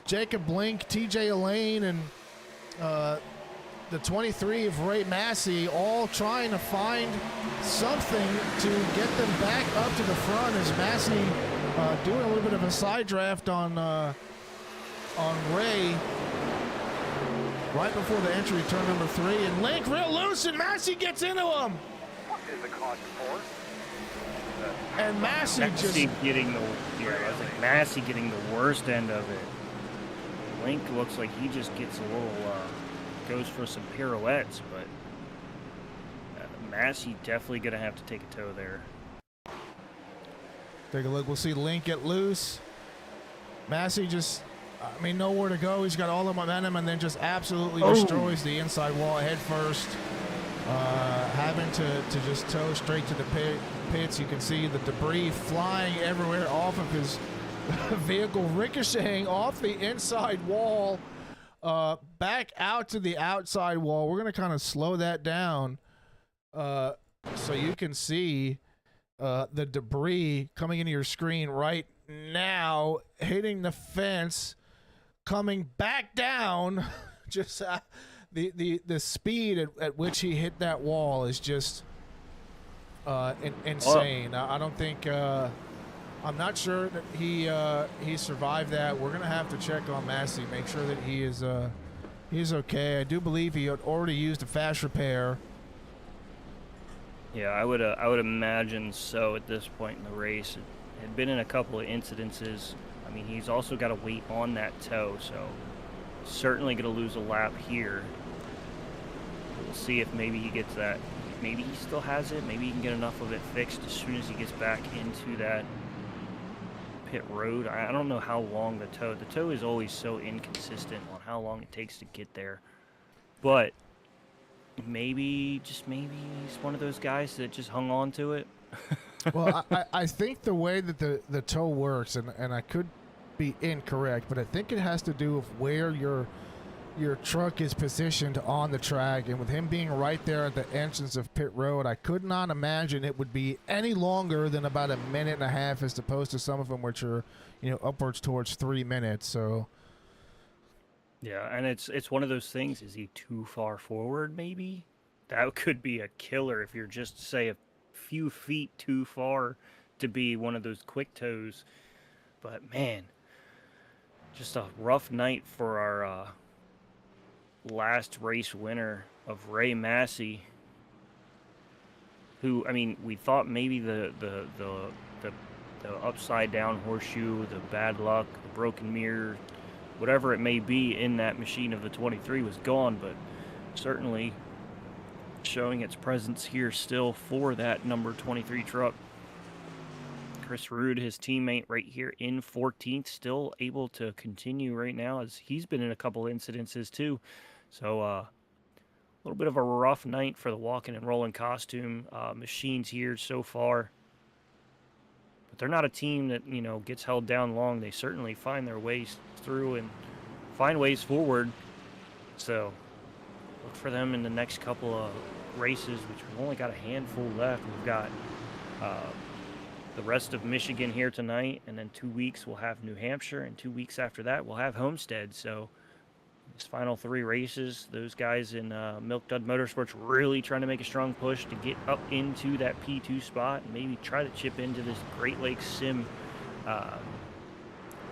Jacob Blink, TJ Elaine, and the 23 of Ray Massey all trying to find something to get them back up to the front, as Massey doing a little bit of a side draft on Ray right before the entry turn number 3, and Link real loose, and Massey gets into him. What is the caution for? And Massey getting Massey getting the worst end of it. Link looks like he just gets a little goes for some pirouettes, but Massey definitely gonna have to take a tow there. Take a look. We'll see Link get loose. Massey just, nowhere to go. He's got all the momentum, and then just absolutely destroys the inside wall head first. Having to just tow straight to the pits. You can see the debris flying everywhere off of his vehicle, ricocheting off the inside wall, back out to the outside wall. We're going to kind of slow that down so you can see the debris coming into your screen right now, hitting the fence, coming back down. Just the speed at which he hit that wall is just insane. I don't think I'm not sure that he survived that. We're gonna have to check on Massey, make sure that he's okay. I do believe he had already used a fast repair. Yeah, I would imagine so at this point in the race. It had been in a couple of incidences. I mean, he's also got to wait on that tow, so certainly going to lose a lap here. We'll see if maybe he gets that. Maybe he still has it. Maybe he can get enough of it fixed as soon as he gets back into that pit road. I don't know how long the tow is always so inconsistent on how long it takes to get there. But maybe, just maybe, he's one of those guys that just hung on to it. Well, I think the way that the tow works, and I could be incorrect, but I think it has to do with where your truck is positioned on the track, and with him being right there at the entrance of pit road, I could not imagine it would be any longer than about a minute and a half, as opposed to some of them which are upwards towards 3 minutes. So yeah, and it's one of those things. Is he too far forward? Maybe that could be a killer if you're just, say, a few feet too far to be one of those quick tows. But man, just a rough night for our last race winner of Ray Massey, who, I mean, we thought maybe the upside down horseshoe, the bad luck, the broken mirror, whatever it may be in that machine of the 23 was gone, but certainly showing its presence here still for that number 23 truck. Chris Rude, his teammate right here in 14th, still able to continue right now, as he's been in a couple incidences too. So a little bit of a rough night for the walking and rolling costume machines here so far. But they're not a team that, gets held down long. They certainly find their ways through and find ways forward. So look for them in the next couple of races, which we've only got a handful left. We've got the rest of Michigan here tonight, and then 2 weeks we'll have New Hampshire, and 2 weeks after that we'll have Homestead. So these final 3 races, those guys in Milk Dud Motorsports really trying to make a strong push to get up into that P2 spot and maybe try to chip into this Great Lakes Sim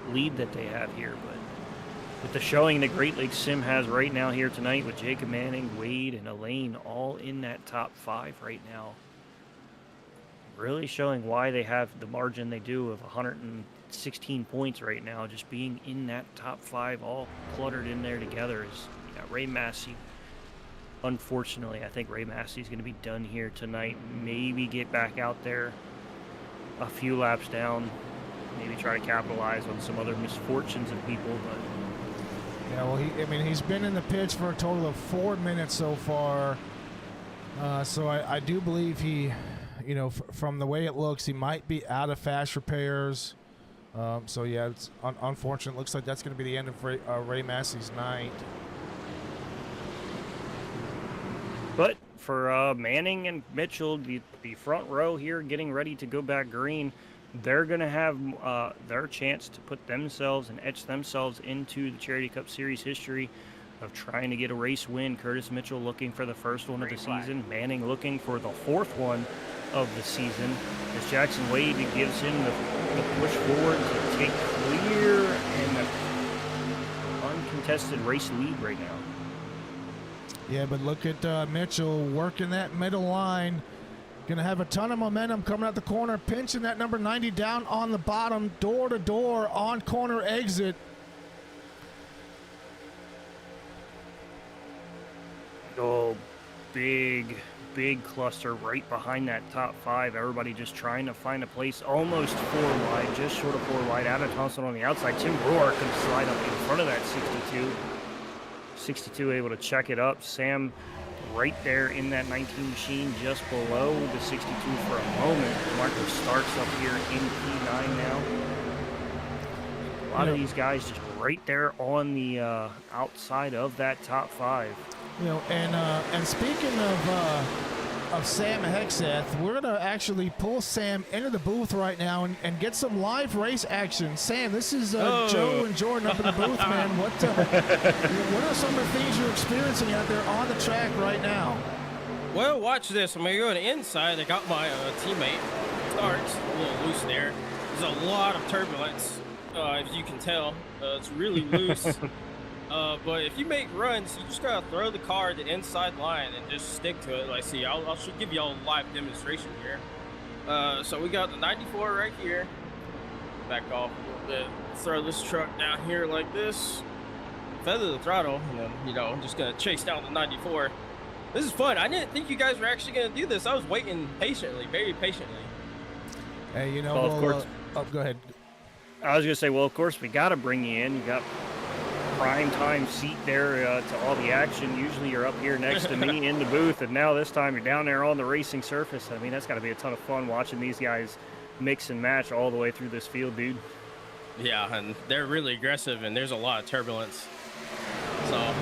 lead that they have here. But with the showing that Great Lakes Sim has right now here tonight, with Jacob Manning, Wade, and Elaine all in that top 5 right now, really showing why they have the margin they do of 16 points right now. Just being in that top 5 all cluttered in there together is, you got Ray Massey. Unfortunately, I think Ray Massey's going to be done here tonight. Maybe get back out there a few laps down. Maybe try to capitalize on some other misfortunes of people, but yeah, well, he's been in the pits for a total of 4 minutes so far. So I do believe he, from the way it looks, he might be out of fast repairs. So yeah, it's unfortunate. Looks like that's going to be the end of Ray Massey's night. But for Manning and Mitchell, the front row here getting ready to go back green, they're going to have their chance to put themselves and etch themselves into the Charity Cup Series history of trying to get a race win. Curtis Mitchell looking for the first one of the season. Manning looking for the 4th one of the season. As Jackson Wade gives him the push forward to take clear and uncontested race lead right now. Yeah, but look at Mitchell working that middle line. Going to have a ton of momentum coming out the corner, pinching that number 90 down on the bottom, door to door on corner exit. Oh, big cluster right behind that top 5. Everybody just trying to find a place almost 4 wide, just short of 4 wide. Adam Thompson on the outside. Tim Brewer can slide up in front of that 62. 62 able to check it up. Sam right there in that 19 machine just below the 62 for a moment. Marco Starks up here in P9 now. A lot of these guys just right there on the outside of that top 5. And speaking of Sam Hexeth, we're going to actually pull Sam into the booth right now and get some live race action. Sam, this is Joe and Jordan up in the booth, man. What are some of the things you're experiencing out there on the track right now? Well, watch this. I'm going to go to the inside. I got my teammate, Starks, a little loose there. There's a lot of turbulence, as you can tell. It's really loose. But if you make runs, you just gotta throw the car at the inside line and just stick to it. Like, see, I'll give y'all a live demonstration here. So we got the 94 right here. Back off a little bit. Throw this truck down here like this. Feather the throttle, and then, I'm just gonna chase down the 94. This is fun. I didn't think you guys were actually gonna do this. I was waiting patiently, very patiently. Hey, of course. Go ahead. I was gonna say, well, of course we gotta bring you in. You got prime time seat there to all the action. Usually you're up here next to me in the booth, and now this time you're down there on the racing surface. I mean, that's got to be a ton of fun watching these guys mix and match all the way through this field, dude. Yeah, and they're really aggressive, and there's a lot of turbulence. So,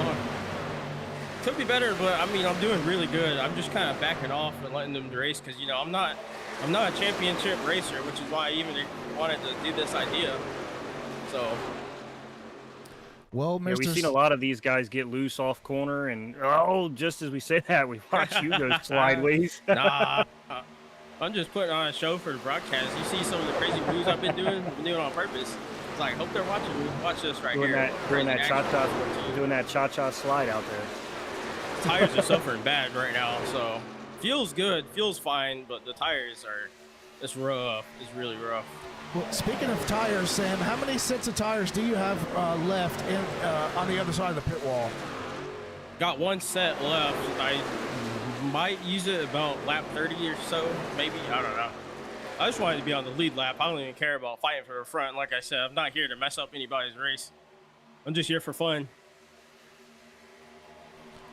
could be better, but I mean, I'm doing really good. I'm just kind of backing off and letting them race because, I'm not a championship racer, which is why I even wanted to do this idea. So. Well, yeah, we've seen a lot of these guys get loose off corner, and just as we say that, we watch you go sideways. Nah, I'm just putting on a show for the broadcast. You see some of the crazy moves I've been doing on purpose. It's like, hope they're watching me. Watch this right here. Doing that cha-cha slide out there. Tires are suffering bad right now, so feels good, feels fine, but the tires it's rough. It's really rough. Well, speaking of tires, Sam, how many sets of tires do you have left on the other side of the pit wall? Got 1 set left. I might use it about lap 30 or so, maybe. I don't know. I just wanted to be on the lead lap. I don't even care about fighting for the front. Like I said, I'm not here to mess up anybody's race. I'm just here for fun.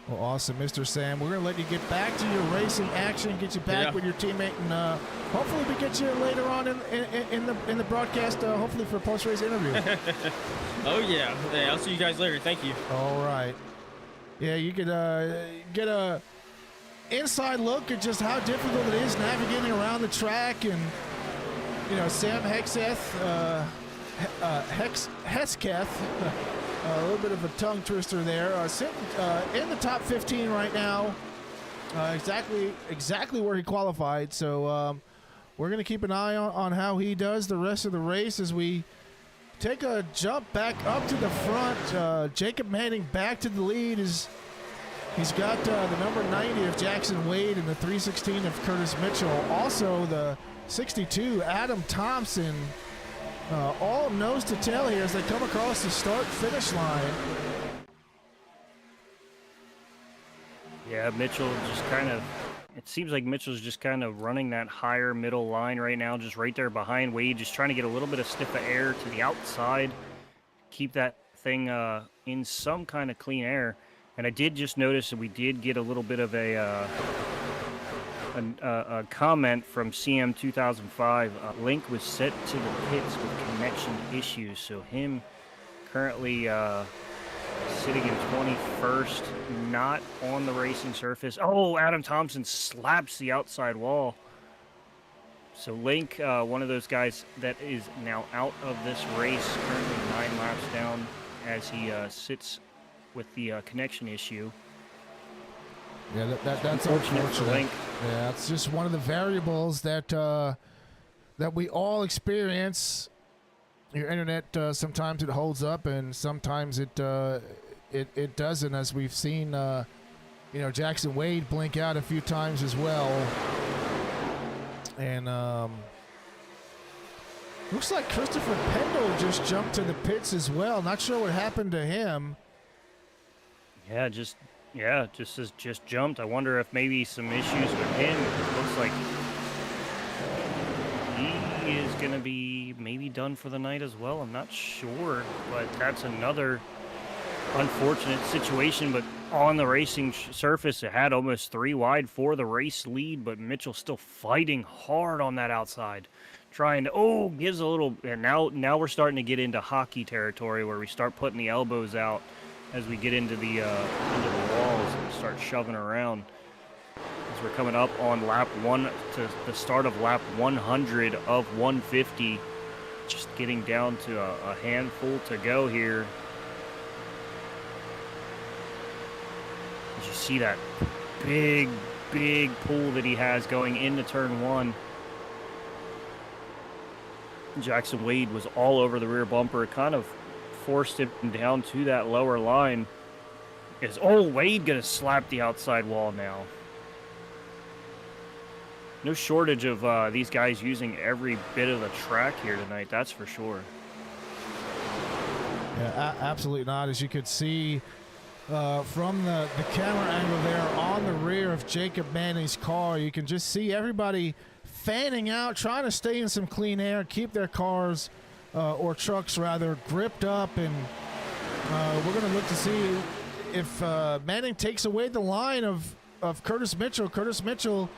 Well, awesome, Mr. Sam. We're going to let you get back to your racing action, get you back with your teammate, and hopefully we get you later on in the broadcast, hopefully for a post-race interview. Oh, yeah. Hey, I'll see you guys later. Thank you. All right. Yeah, you could get a inside look at just how difficult it is navigating around the track, and, Sam Hexeth, Hesketh, a little bit of a tongue twister there. Sitting in the top 15 right now, exactly where he qualified. So we're going to keep an eye on how he does the rest of the race as we take a jump back up to the front. Jacob Manning back to the lead. He's got the number 90 of Jackson Wade and the 316 of Curtis Mitchell. Also the 62, Adam Thompson, all nose to tail here as they come across the start-finish line. Yeah, Mitchell just kind of, it seems like Mitchell's just kind of running that higher middle line right now, just right there behind Wade, just trying to get a little bit of stiff of air to the outside, keep that thing in some kind of clean air. And I did just notice that we did get a little bit of a comment from CM 2005. Link was set to the pits with connection issues, so him currently sitting in 21st, not on the racing surface. Oh, Adam Thompson slaps the outside wall. So Link, one of those guys that is now out of this race, currently 9 laps down as he sits with the connection issue. Yeah, that's unfortunate for Link. Yeah, it's just one of the variables that that we all experience. Your internet, sometimes it holds up, and sometimes it doesn't. As we've seen, Jackson Wade blink out a few times as well. And looks like Christopher Pendle just jumped to the pits as well. Not sure what happened to him. Yeah, just jumped. I wonder if maybe some issues with him. It looks like he is going to be maybe done for the night as well. I'm not sure, but that's another unfortunate situation. But on the racing surface, it had almost 3 wide for the race lead, but Mitchell still fighting hard on that outside, trying to, gives a little, and now we're starting to get into hockey territory where we start putting the elbows out as we get into the walls and start shoving around. As we're coming up on lap 1 to the start of lap 100 of 150, just getting down to a handful to go here. As you see that big pull that he has going into turn 1. Jackson Wade was all over the rear bumper. It kind of forced him down to that lower line. Is Wade gonna slap the outside wall now? No shortage of these guys using every bit of the track here tonight, that's for sure. Yeah, absolutely not. As you could see from the camera angle there on the rear of Jacob Manning's car, you can just see everybody fanning out, trying to stay in some clean air, keep their cars or trucks rather gripped up, and we're going to look to see if Manning takes away the line of Curtis Mitchell. Curtis Mitchell,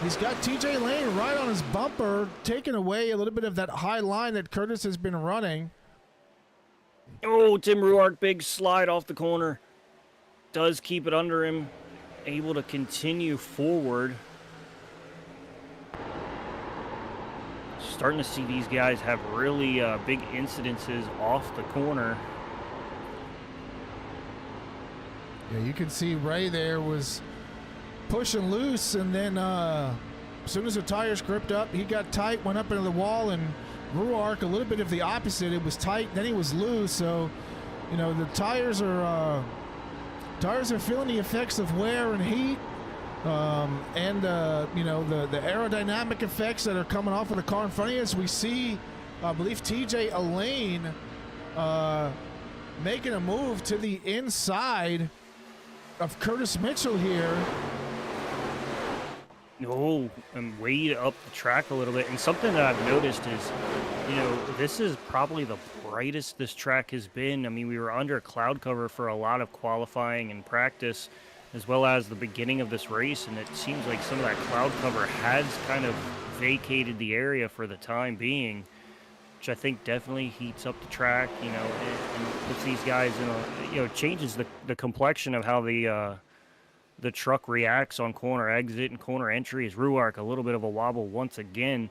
he's got TJ Lane right on his bumper, taking away a little bit of that high line that Curtis has been running. Oh, Tim Ruark, big slide off the corner. Does keep it under him, able to continue forward. Starting to see these guys have really big incidences off the corner. Yeah, you can see Ray there was pushing loose, and then as soon as the tires gripped up, he got tight, went up into the wall, and Ruark a little bit of the opposite. It was tight, then he was loose. So, the tires are feeling the effects of wear and heat, and the aerodynamic effects that are coming off of the car in front of us. We see, I believe, TJ Elaine making a move to the inside of Curtis Mitchell here. And Wade up the track a little bit. And something that I've noticed is, this is probably the brightest this track has been. I mean, we were under cloud cover for a lot of qualifying and practice, as well as the beginning of this race, and it seems like some of that cloud cover has kind of vacated the area for the time being, which I think definitely heats up the track, and puts these guys in changes the complexion of how the truck reacts on corner exit and corner entry. As Ruark, a little bit of a wobble once again.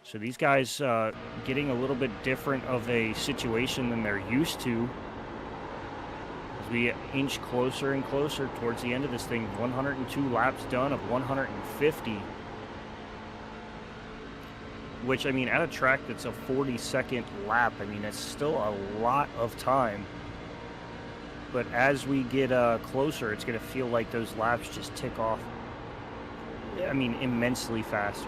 So these guys getting a little bit different of a situation than they're used to. As we inch closer and closer towards the end of this thing, 102 laps done of 150. Which, at a track that's a 40-second lap, that's still a lot of time. But as we get closer, it's going to feel like those laps just tick off, immensely faster.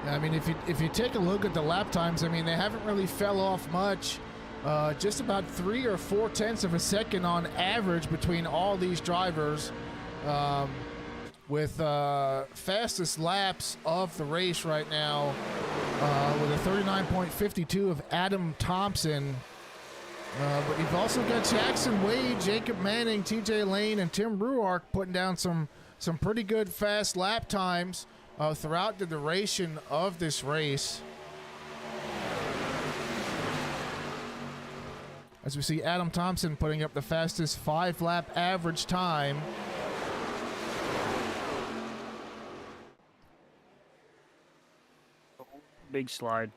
I mean, if you take a look at the lap times, I mean, they haven't really fell off much. Just about 3 or 4 tenths of a second on average between all these drivers, with fastest laps of the race right now, with a 39.52 of Adam Thompson. But you've also got Jackson Wade, Jacob Manning, TJ Lane, and Tim Ruark putting down some pretty good fast lap times throughout the duration of this race. As we see Adam Thompson putting up the fastest 5-lap average time. Big slide.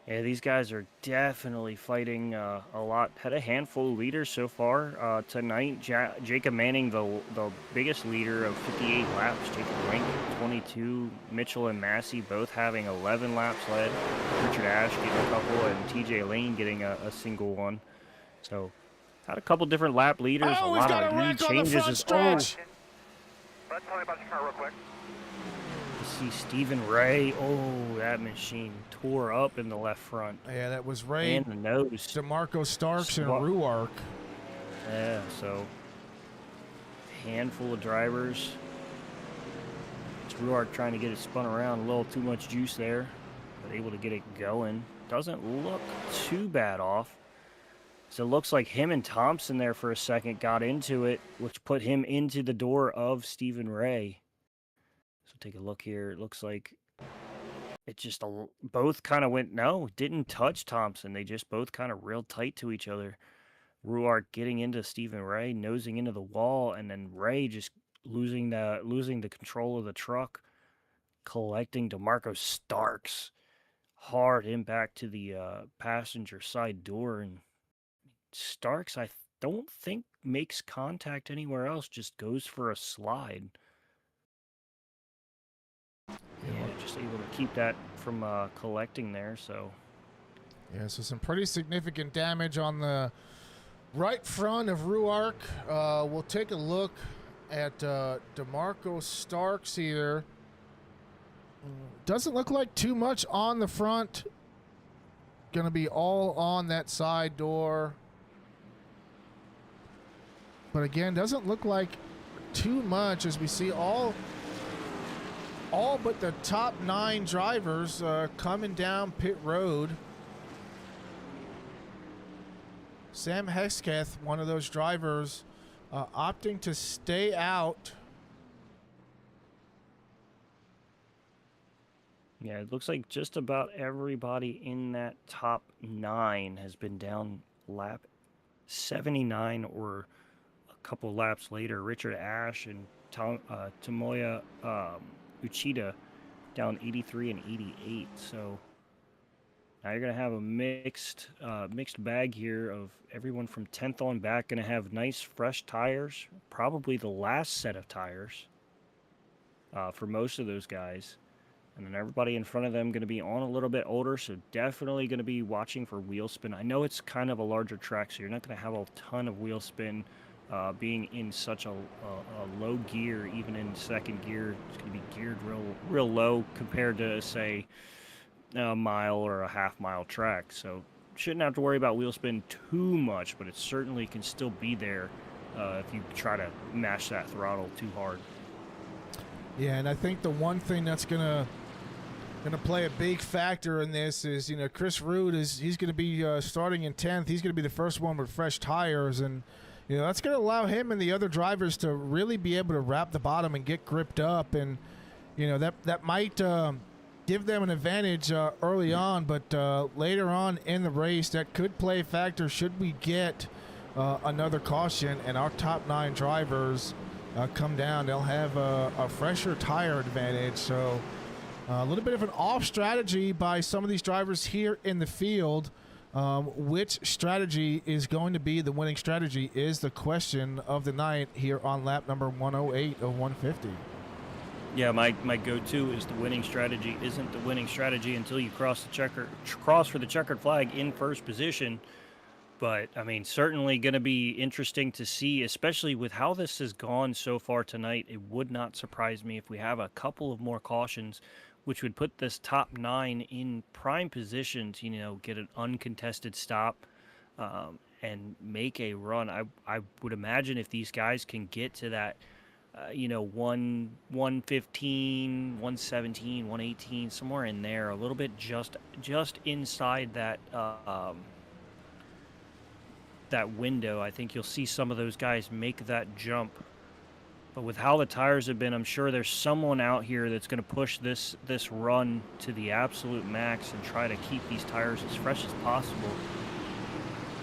Yeah, these guys are definitely fighting a lot. Had a handful of leaders so far tonight. Jacob Manning, the biggest leader of 58 laps. Jacob Link, 22. Mitchell and Massey both having 11 laps led. Richard Ash getting a couple, and TJ Lane getting a single one. So, had a couple different lap leaders. Oh, a we've lot got of a lead wreck on the changes. front stretch. Let's tell me about your car real quick. See Stephen Ray. Oh, that machine tore up in the left front. Yeah, that was Ray, and the nose. DeMarco Starks, and Ruark. Yeah, so handful of drivers. It's Ruark trying to get it spun around. A little too much juice there, but able to get it going. Doesn't look too bad off. So it looks like him and Thompson there for a second got into it, which put him into the door of Stephen Ray. So take a look here. It looks like it just both kind of didn't touch Thompson. They just both kind of real tight to each other. Ruark getting into Stephen Ray, nosing into the wall, and then Ray just losing the control of the truck, collecting DeMarco Starks. Hard impact to the passenger side door, and Starks, I don't think makes contact anywhere else, just goes for a slide. Yeah, just able to keep that from collecting there, so. Yeah, so some pretty significant damage on the right front of Ruark. We'll take a look at DeMarco Starks here. Doesn't look like too much on the front. Going to be all on that side door. But again, doesn't look like too much as we see all but the top 9 drivers coming down pit road. Sam Hesketh, one of those drivers, opting to stay out. Yeah, it looks like just about everybody in that top 9 has been down lap 79 or a couple laps later. Richard Ash and Tomoya Uchida down 83 and 88. So now you're going to have a mixed bag here of everyone from 10th on back going to have nice fresh tires, probably the last set of tires for most of those guys. And then everybody in front of them going to be on a little bit older, so definitely going to be watching for wheel spin. I know it's kind of a larger track, so you're not going to have a ton of wheel spin being in such a low gear. Even in second gear, it's going to be geared real low compared to, say, a mile or a half-mile track. So shouldn't have to worry about wheel spin too much, but it certainly can still be there if you try to mash that throttle too hard. Yeah, and I think the one thing that's gonna play a big factor in this is, Chris Root he's going to be starting in 10th. He's going to be the first one with fresh tires, and that's going to allow him and the other drivers to really be able to wrap the bottom and get gripped up, and that might give them an advantage early on, but later on in the race that could play a factor should we get another caution and our top 9 drivers come down. They'll have a fresher tire advantage, so a little bit of an off strategy by some of these drivers here in the field. Which strategy is going to be the winning strategy is the question of the night here on lap number 108 of 150. Yeah, my go-to is the winning strategy isn't the winning strategy until you cross for the checkered flag in first position. But, I mean, certainly going to be interesting to see, especially with how this has gone so far tonight. It would not surprise me if we have a couple of more cautions which would put this top 9 in prime position to, get an uncontested stop and make a run. I would imagine if these guys can get to that, 115, 117, 118, somewhere in there, a little bit just inside that that window, I think you'll see some of those guys make that jump. But with how the tires have been, I'm sure there's someone out here that's going to push this run to the absolute max and try to keep these tires as fresh as possible.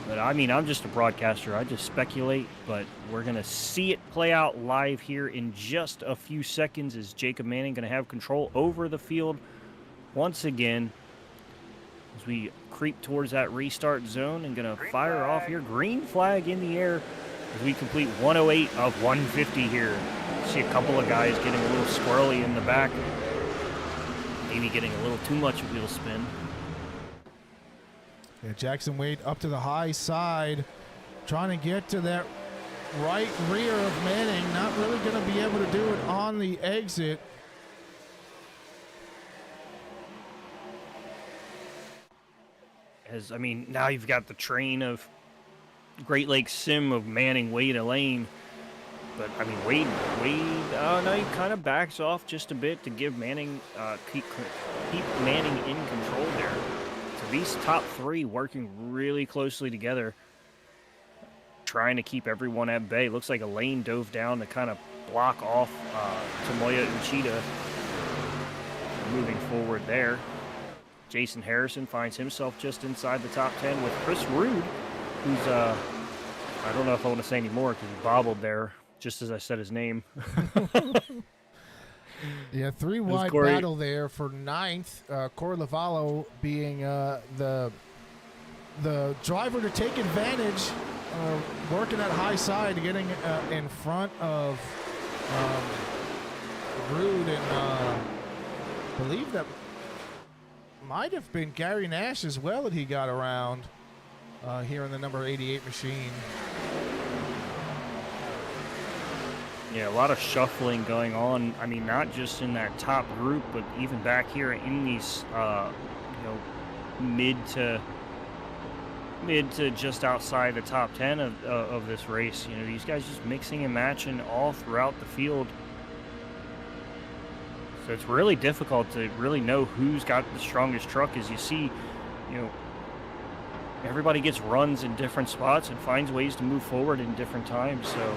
But I mean, I'm just a broadcaster. I just speculate, but we're going to see it play out live here in just a few seconds. Is Jacob Manning going to have control over the field once again as we creep towards that restart zone and going to fire off here. Green flag in the air as we complete 108 of 150 here. See a couple of guys getting a little squirrely in the back. Maybe getting a little too much wheel spin. Yeah, Jackson Wade up to the high side, trying to get to that right rear of Manning. Not really going to be able to do it on the exit. I mean, now you've got the train of Great Lakes Sim of Manning, Wade, Elaine. But, I mean, Wade, no, he kind of backs off just a bit to give Manning, keep Manning in control there. So these top 3 working really closely together, trying to keep everyone at bay. Looks like Elaine dove down to kind of block off Tamoya and Cheetah moving forward there. Jason Harrison finds himself just inside the top 10 with Chris Rude, who's, I don't know if I want to say anymore because he bobbled there just as I said his name. Yeah, 3 wide battle there for 9th. Corey Lavallo being the driver to take advantage, working at high side, getting in front of Rude, and I believe that might have been Gary Nash as well that he got around here in the number 88 machine. Yeah, a lot of shuffling going on. I mean, not just in that top group, but even back here in these, mid to just outside the top 10 of this race. These guys just mixing and matching all throughout the field. So it's really difficult to really know who's got the strongest truck. As you see, everybody gets runs in different spots and finds ways to move forward in different times. So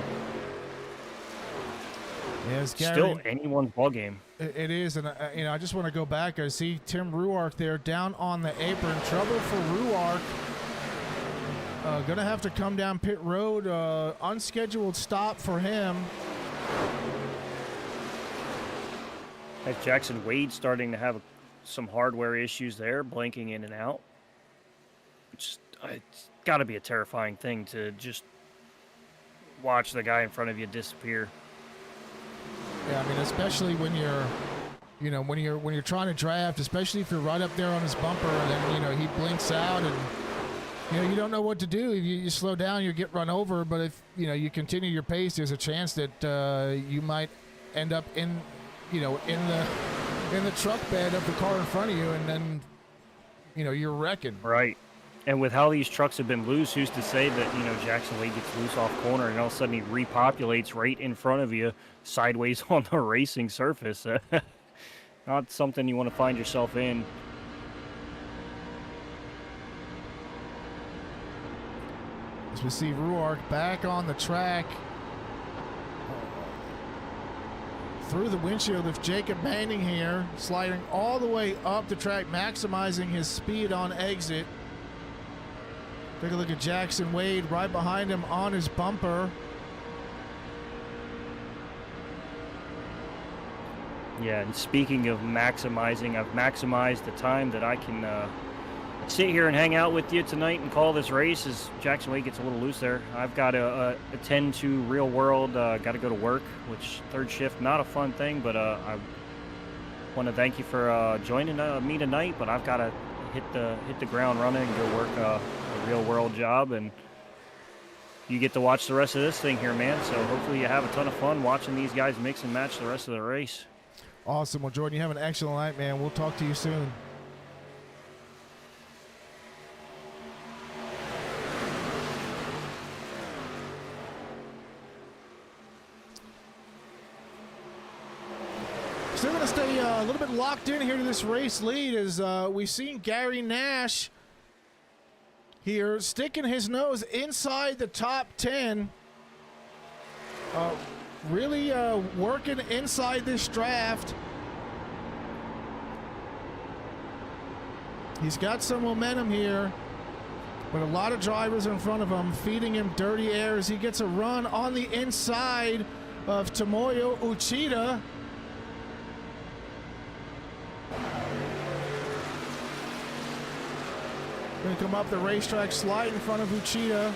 yeah, still anyone's ball game. It is, and I just want to go back. I see Tim Ruark there down on the apron. Trouble for Ruark. Gonna have to come down pit road. Unscheduled stop for him. As Jackson Wade starting to have some hardware issues there, blanking in and out. It's got to be a terrifying thing to just watch the guy in front of you disappear. Yeah, I mean, especially when you're, when you're trying to draft, especially if you're right up there on his bumper, and then he blinks out, and you don't know what to do. You slow down, you get run over. But if you continue your pace, there's a chance that you might end up in the truck bed of the car in front of you, and then you're wrecking. Right. And with how these trucks have been loose, who's to say that, Jackson Wade gets loose off corner and all of a sudden he repopulates right in front of you sideways on the racing surface. Not something you want to find yourself in. As we see Ruark back on the track through the windshield of Jacob Manning here, sliding all the way up the track, maximizing his speed on exit. Take a look at Jackson Wade right behind him on his bumper. Yeah, and speaking of maximizing, I've maximized the time that I can sit here and hang out with you tonight and call this race as Jackson Wade gets a little loose there. I've got to attend to real world, got to go to work, which third shift, not a fun thing, but I want to thank you for joining me tonight, but I've got to hit the ground running and go work a real world job, and you get to watch the rest of this thing here, man. So hopefully you have a ton of fun watching these guys mix and match the rest of the race. Awesome. Well, Jordan, you have an excellent night, man. We'll talk to you soon. Still going to stay a little bit locked in here to this race lead as we've seen Gary Nash here sticking his nose inside the top 10. Really working inside this draft. He's got some momentum here, but a lot of drivers in front of him feeding him dirty air as he gets a run on the inside of Tomoyo Uchida. Going to come up the racetrack, slide in front of Uchida.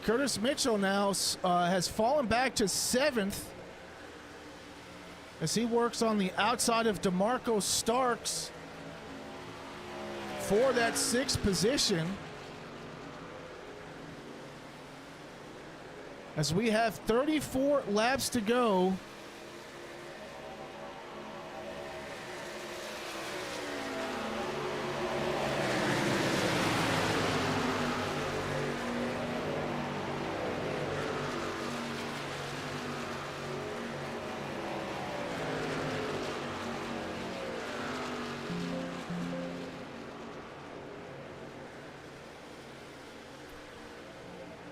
Curtis Mitchell now has fallen back to 7th as he works on the outside of DeMarco Starks for that 6th position. As we have 34 laps to go.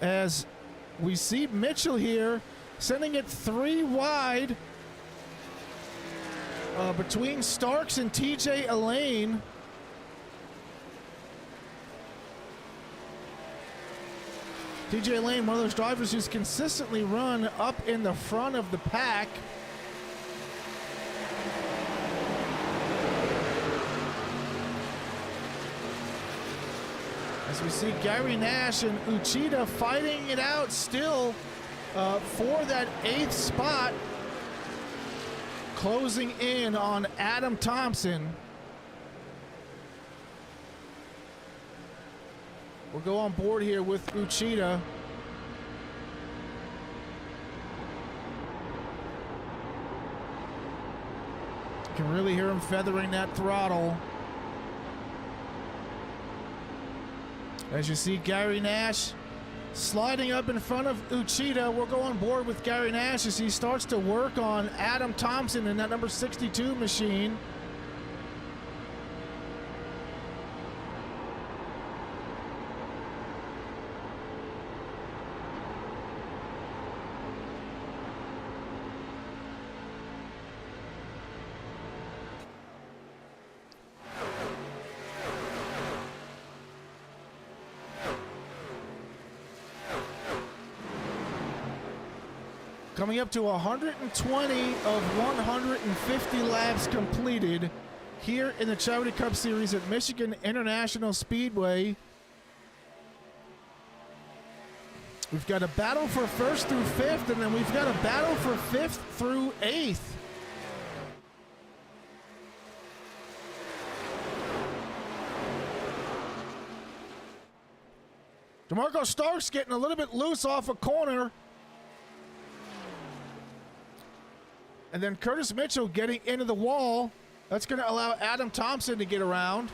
As we see Mitchell here sending it 3 wide between Starks and TJ Elaine. TJ Elaine, one of those drivers who's consistently run up in the front of the pack. As we see Gary Nash and Uchida fighting it out still for that 8th spot. Closing in on Adam Thompson. We'll go on board here with Uchida. You can really hear him feathering that throttle. As you see Gary Nash sliding up in front of Uchida. We'll go on board with Gary Nash as he starts to work on Adam Thompson in that number 62 machine. Coming up to 120 of 150 laps completed here in the Charity Cup Series at Michigan International Speedway. We've got a battle for 1st through 5th, and then we've got a battle for 5th through 8th. DeMarco Starks getting a little bit loose off a corner. And then Curtis Mitchell getting into the wall. That's going to allow Adam Thompson to get around.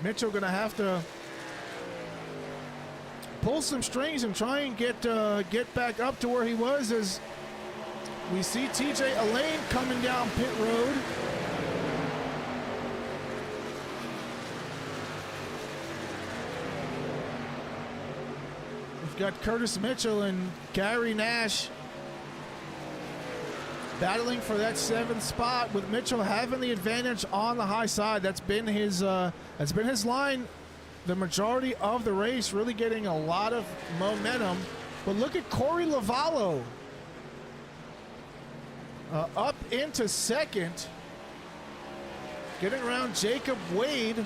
Mitchell going to have to pull some strings and try and get back up to where he was, as we see TJ Elaine coming down pit road. Got Curtis Mitchell and Gary Nash battling for that 7th spot, with Mitchell having the advantage on the high side. That's been his line the majority of the race, really getting a lot of momentum. But look at Corey Lavallo up into 2nd, getting around Jacob Wade.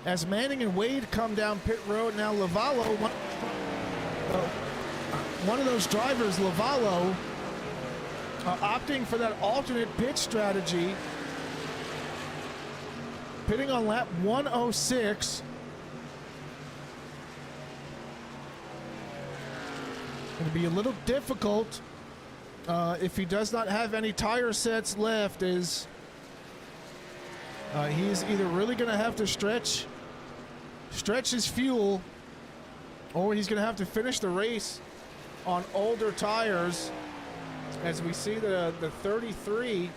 As Manning and Wade come down pit road, now Lavallo, one of those drivers, Lavallo, opting for that alternate pit strategy. pitting on lap 106. Going to be a little difficult if he does not have any tire sets left, as he's either really going to have to stretch his fuel, or he's going to have to finish the race on older tires. As we see the 33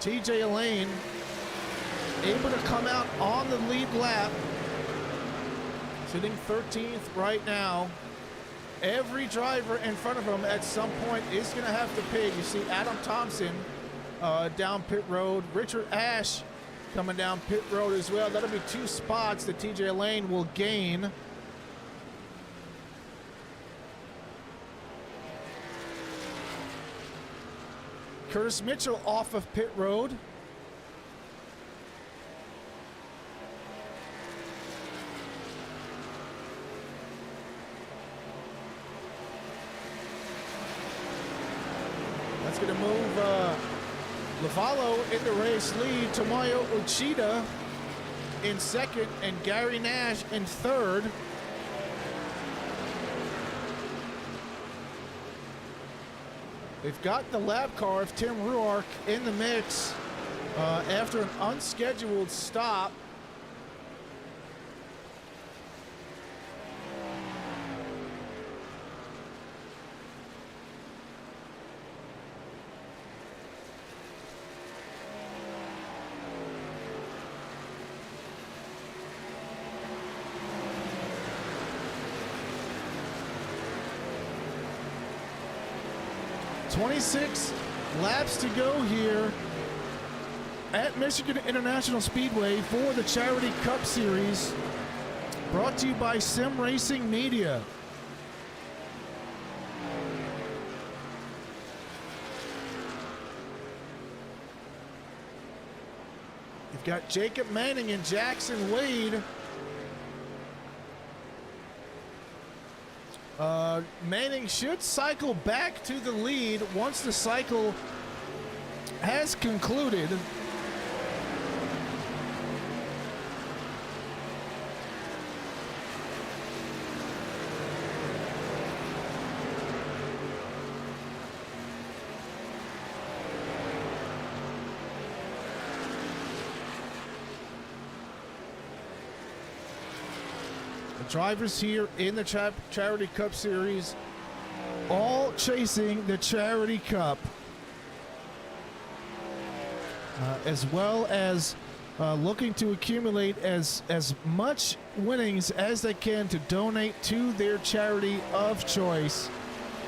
TJ Lane able to come out on the lead lap, sitting 13th right now. Every driver in front of him at some point is going to have to pit. You see Adam Thompson down pit road, Richard Ashe coming down pit road as well. That'll be 2 spots that TJ Lane will gain. Curtis Mitchell off of pit road. That's going to move Lavallo in the race lead. Tomoyo Uchida in second, and Gary Nash in third. They've got the lap car of Tim Ruark in the mix after an unscheduled stop. .26 laps to go here at Michigan International Speedway for the Charity Cup Series, brought to you by Sim Racing Media. You've got Jacob Manning and Jackson Wade. Manning should cycle back to the lead once the cycle has concluded. Drivers here in the Charity Cup Series, all chasing the Charity Cup, as well as looking to accumulate as much winnings as they can to donate to their charity of choice,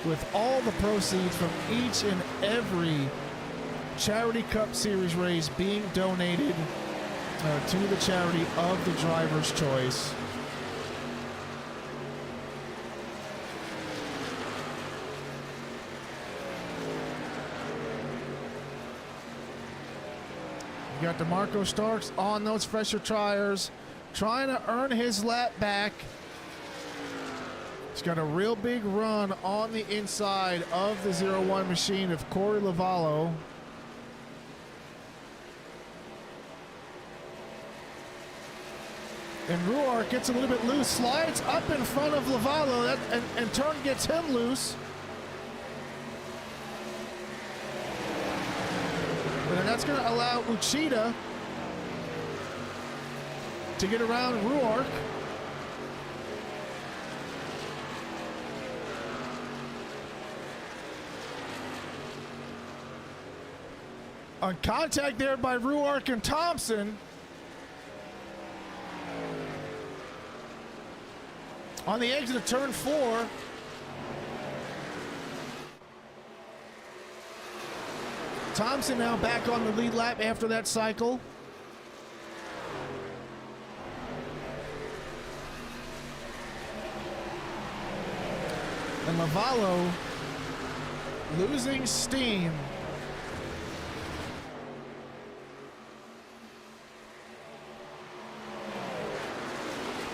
with all the proceeds from each and every Charity Cup Series race being donated to the charity of the driver's choice. You got DeMarco Starks on those fresher tires, trying to earn his lap back. He's got a real big run on the inside of the 01 machine of Corey Lavallo. And Ruark gets a little bit loose, slides up in front of Lavallo, and turn gets him loose. And that's going to allow Uchida to get around Ruark. On contact there by Ruark and Thompson. On the exit of turn 4. Thompson now back on the lead lap after that cycle. And Lavallo losing steam.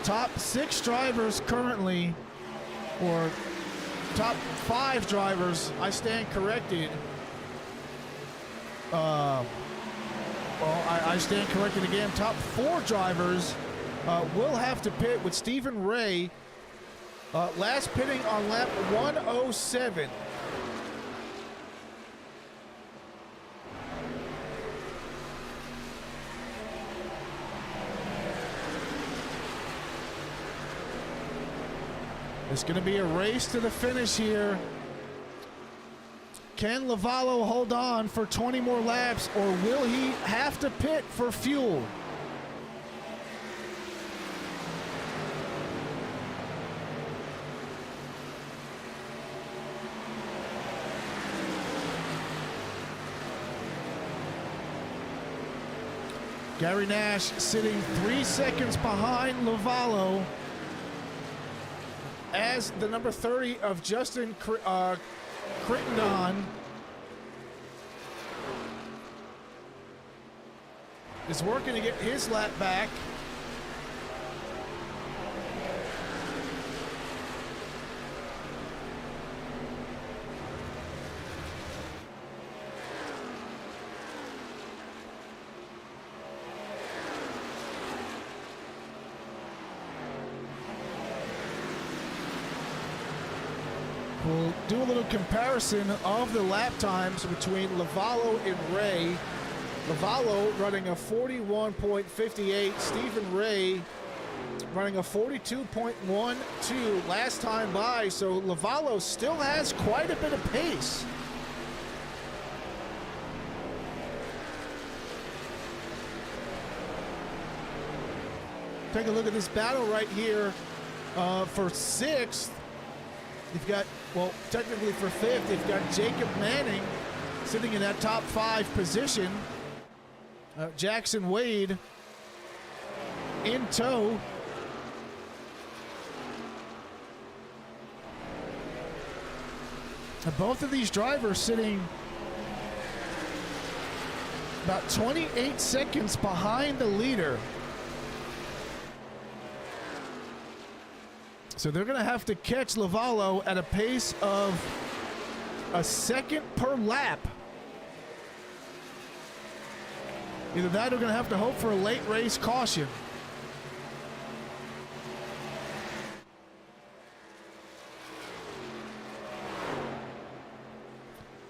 Top 6 drivers currently, or top 5 drivers, I stand corrected, Well, I stand corrected again. Top 4 drivers will have to pit with Stephen Ray last pitting on lap 107. It's going to be a race to the finish here. Can Lavallo hold on for 20 more laps, or will he have to pit for fuel? Gary Nash sitting 3 seconds behind Lavallo as the number 30 of Justin Crittenden is working to get his lap back. We'll do a little comparison of the lap times between Lavallo and Ray. Lavallo running a 41.58. Stephen Ray running a 42.12 last time by. So Lavallo still has quite a bit of pace. Take a look at this battle right here for 6th. You've got, well, technically for 5th, you've got Jacob Manning sitting in that top 5 position. Jackson Wade in tow. Both of these drivers sitting about 28 seconds behind the leader. So they're going to have to catch Lavallo at a pace of a second per lap. Either that or going to have to hope for a late race caution.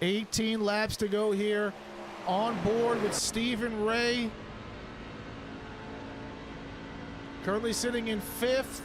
$18 laps to go here. On board with Stephen Ray. Currently sitting in 5th.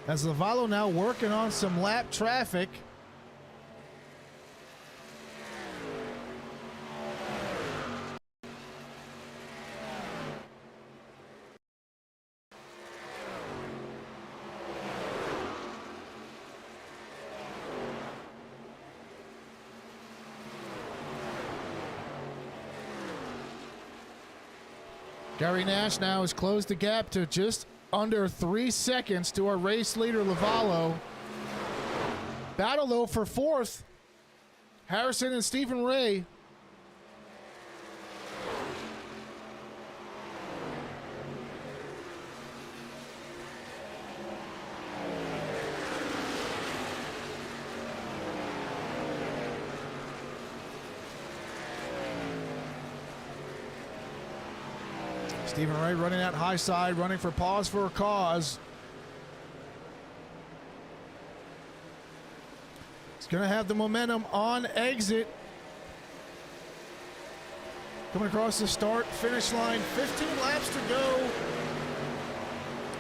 As Lavallo now working on some lap traffic. Gary Nash now has closed the gap to just under 3 seconds to our race leader, Lavallo. Battle, though, for 4th. Harrison and Stephen Ray. Stephen Ray running out high side, running for pause for a cause. He's going to have the momentum on exit. Coming across the start, finish line, 15 laps to go.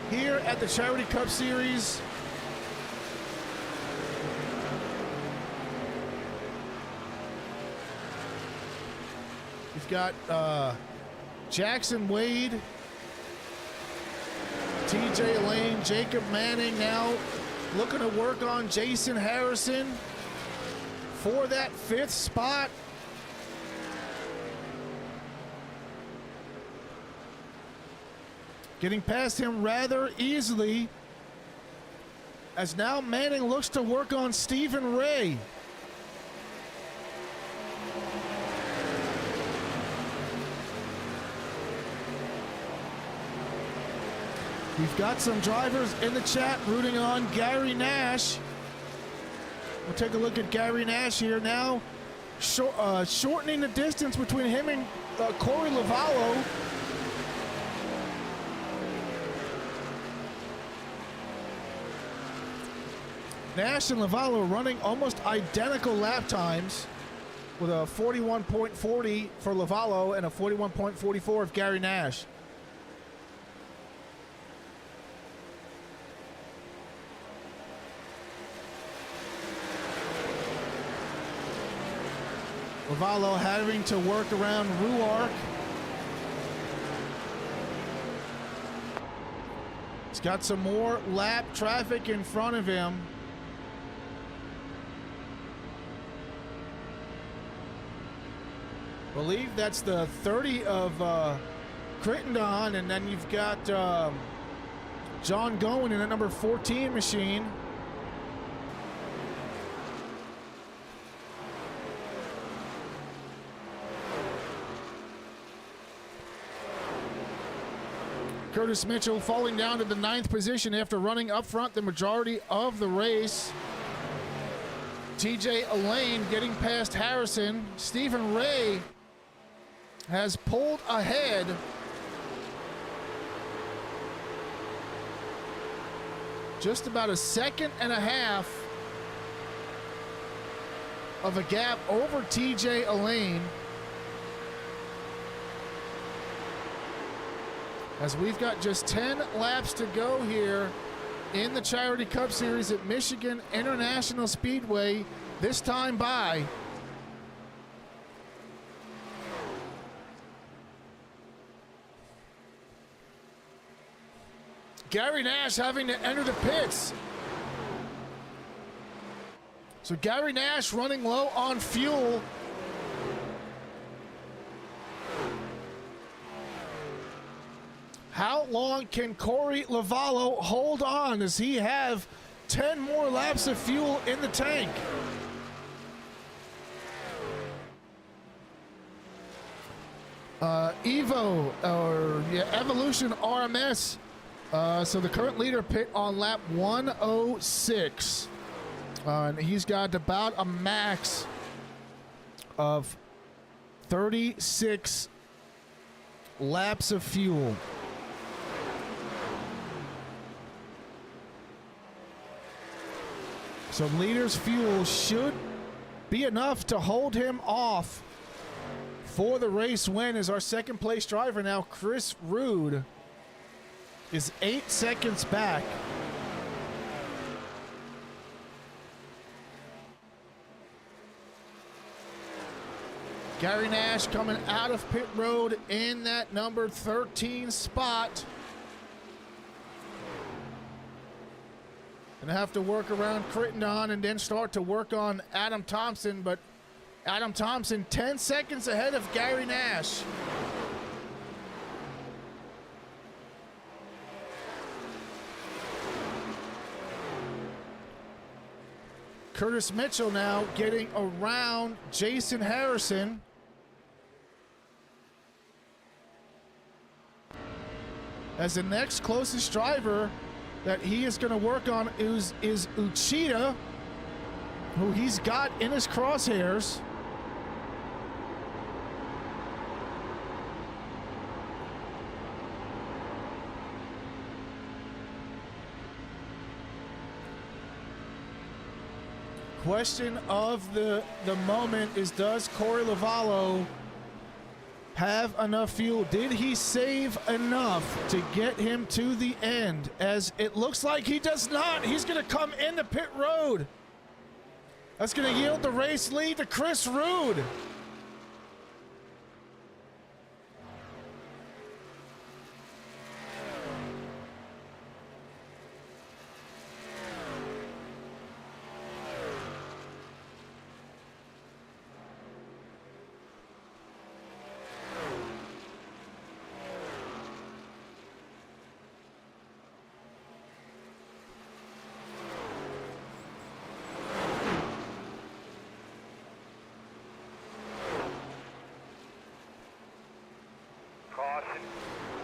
here at the Charity Cup Series. We've got Jackson Wade, TJ Lane, Jacob Manning now looking to work on Jason Harrison for that 5th spot. Getting past him rather easily, as now Manning looks to work on Stephen Ray. We've got some drivers in the chat rooting on Gary Nash. We'll take a look at Gary Nash here now, shortening the distance between him and Corey Lavallo. Nash and Lavallo running almost identical lap times, with a 41.40 for Lavallo and a 41.44 of Gary Nash. Lavallo having to work around Ruark. He's got some more lap traffic in front of him. Believe that's the 30 of Crittenden, and then you've got John Gowen in a number 14 machine. Curtis Mitchell falling down to the 9th position after running up front the majority of the race. TJ Elaine getting past Harrison. Stephen Ray has pulled ahead. Just about a second and a half of a gap over TJ Elaine. As we've got just 10 laps to go here in the Charity Cup Series at Michigan International Speedway, this time by. Gary Nash having to enter the pits. So Gary Nash running low on fuel. How long can Corey Lavallo hold on? Does he have 10 more laps of fuel in the tank? Evolution RMS. So the current leader pit on lap 106. And he's got about a max of 36 laps of fuel. So leader's fuel should be enough to hold him off for the race win, as our second place driver now, Chris Rude, is 8 seconds back. Gary Nash coming out of pit road in that number 13 spot. Gonna have to work around Crittenden and then start to work on Adam Thompson, but Adam Thompson 10 seconds ahead of Gary Nash. Curtis Mitchell now getting around Jason Harrison. As the next closest driver that he is going to work on is Uchida, who he's got in his crosshairs. Question of the moment is, does Corey Lavallo have enough fuel? Did he save enough to get him to the end? As it looks like he does not. He's going to come into pit road. That's going to yield the race lead to Chris Rude.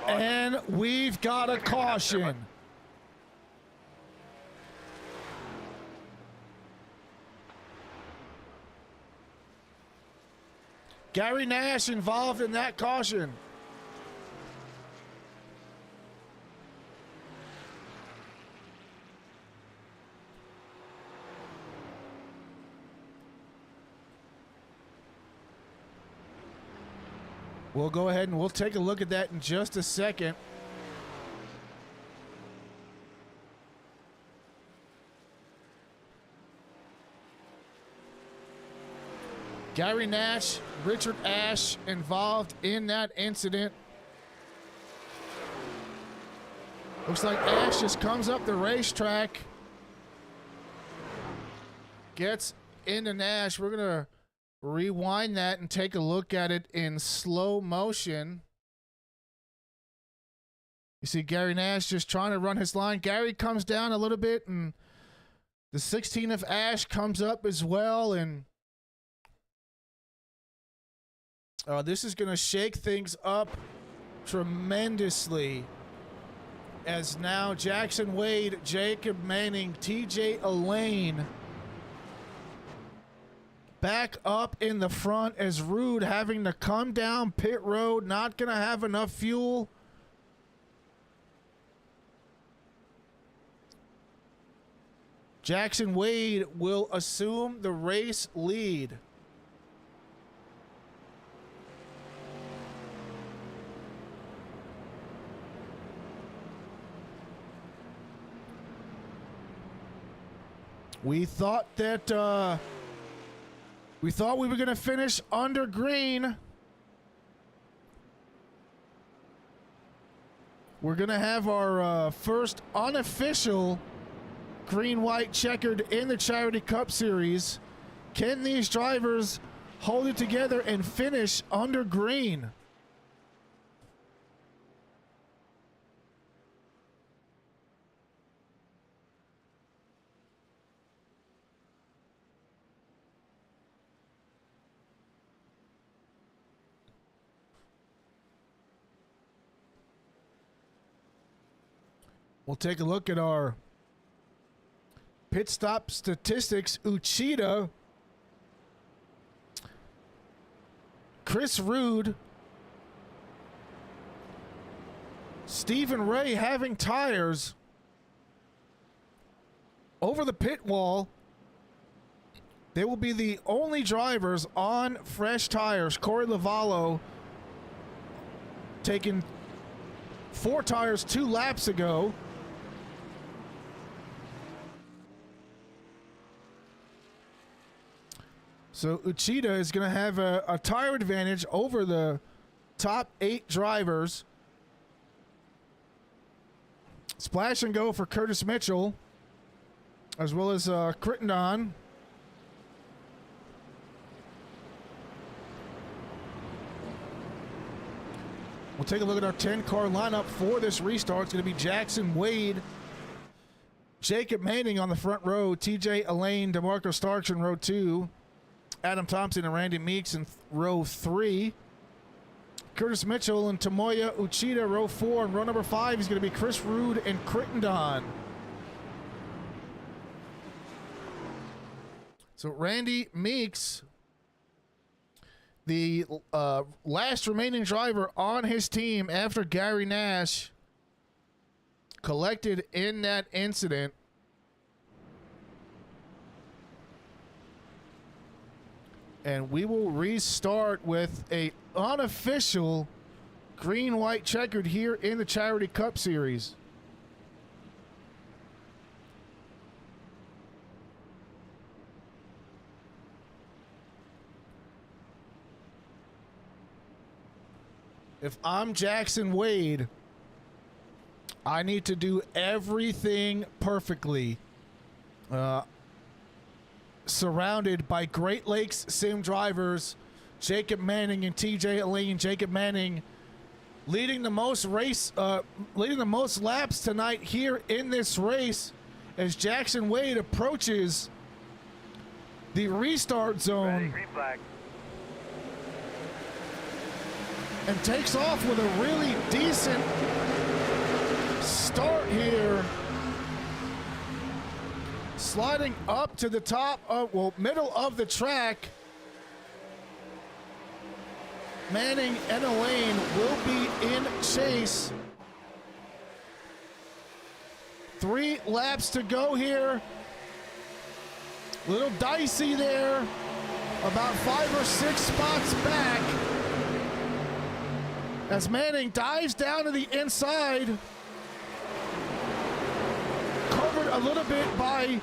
And we've got a caution. Gary Nash involved in that caution. We'll go ahead and we'll take a look at that in just a second. Gary Nash, Richard Ashe involved in that incident. Looks like Ashe just comes up the racetrack, gets into Nash. We're going to rewind that and take a look at it in slow motion. You see Gary Nash just trying to run his line. Gary comes down a little bit, and the 16 of Ashe comes up as well, and this is going to shake things up tremendously, as now Jackson Wade, Jacob Manning, TJ Elaine back up in the front, as Rude having to come down pit road, not going to have enough fuel. Jackson Wade will assume the race lead. We thought that we were going to finish under green. We're going to have our first unofficial green-white checkered in the Charity Cup Series. Can these drivers hold it together and finish under green? We'll take a look at our pit stop statistics. Uchida, Chris Rude, Stephen Ray having tires over the pit wall. They will be the only drivers on fresh tires. Corey Lavallo taking 4 tires 2 laps ago. So Uchida is going to have a tire advantage over the top 8 drivers. Splash and go for Curtis Mitchell, as well as Crittenden. We'll take a look at our 10-car lineup for this restart. It's going to be Jackson Wade, Jacob Manning on the front row, TJ Elaine, DeMarco Starks in row 2, Adam Thompson and Randy Meeks in row 3. Curtis Mitchell and Tomoya Uchida, row 4. And row number 5 is going to be Chris Rude and Crittenden. So Randy Meeks, the last remaining driver on his team after Gary Nash collected in that incident. And we will restart with a unofficial green-white checkered here in the Charity Cup Series. If I'm Jackson Wade, I need to do everything perfectly. Surrounded by Great Lakes sim drivers, Jacob Manning and TJ Elaine. Jacob Manning leading the most laps tonight here in this race as Jackson Wade approaches the restart zone. Green flag. And takes off with a really decent start here. Sliding up to the top of, middle of the track. Manning and Elaine will be in chase. 3 laps to go here. Little dicey there. About 5 or 6 spots back. As Manning dives down to the inside. Covered a little bit by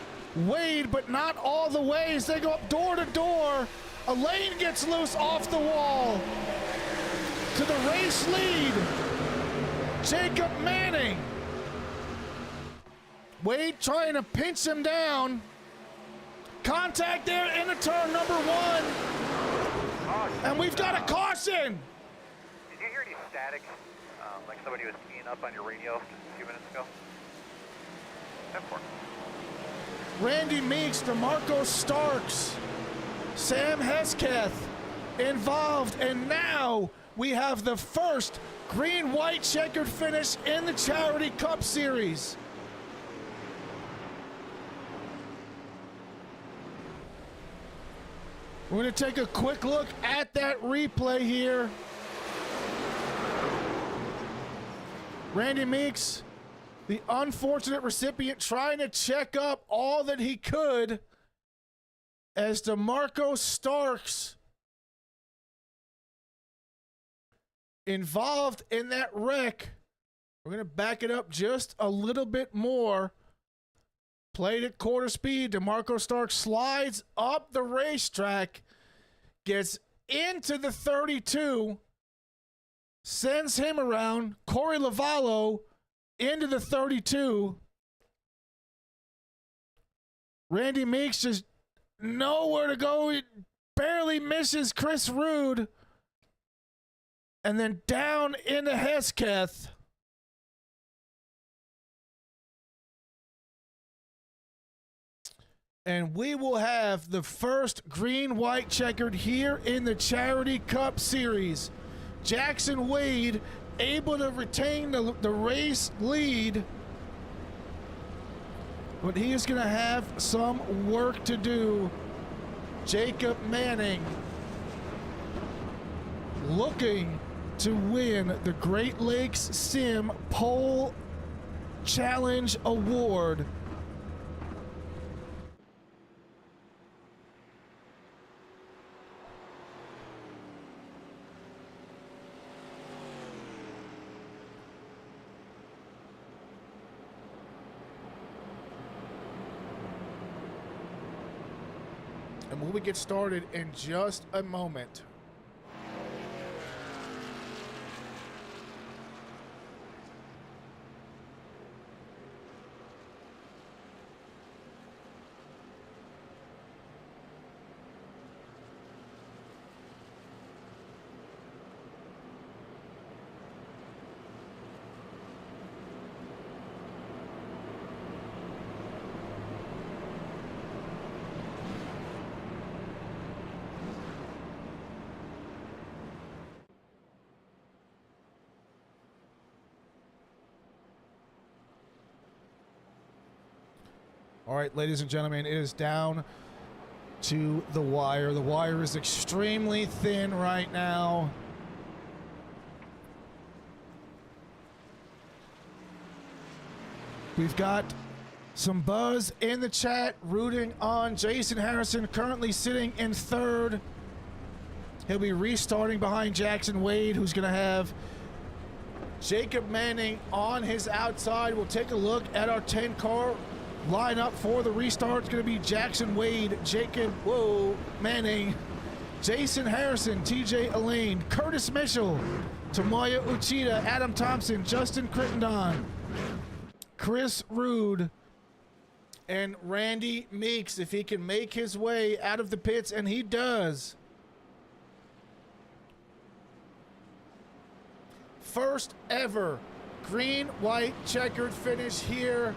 Wade, but not all the way as they go up door to door. Elaine gets loose off the wall. To the race lead, Jacob Manning. Wade trying to pinch him down. Contact there in the turn number 1. And we've got a caution. Did you hear any static? Like somebody was keying up on your radio just a few minutes ago? 10-4. Randy Meeks, DeMarco Starks, Sam Hesketh involved, and now we have the first green-white checkered finish in the Charity Cup Series. We're going to take a quick look at that replay here. Randy Meeks, the unfortunate recipient, trying to check up all that he could as DeMarco Starks involved in that wreck. We're going to back it up just a little bit more. Played at quarter speed. DeMarco Starks slides up the racetrack, gets into the 32, sends him around. Corey Lavallo into the 32. Randy Meeks just nowhere to go. He barely misses Chris Rude. And then down into Hesketh. And we will have the first green-white checkered here in the Charity Cup Series. Jackson Wade able to retain the race lead, but he is going to have some work to do. Jacob Manning looking to win the Great Lakes Sim Pole Challenge Award. And we'll get started in just a moment. All right, ladies and gentlemen, it is down to the wire. The wire is extremely thin right now. We've got some buzz in the chat rooting on Jason Harrison, currently sitting in third. He'll be restarting behind Jackson Wade, who's going to have Jacob Manning on his outside. We'll take a look at our 10-car lineup for the restart. It's going to be Jackson Wade, Jacob Manning, Jason Harrison, TJ Elaine, Curtis Mitchell, Tomoya Uchida, Adam Thompson, Justin Crittenden, Chris Rude, and Randy Meeks, if he can make his way out of the pits, and he does. First ever green, white, checkered finish here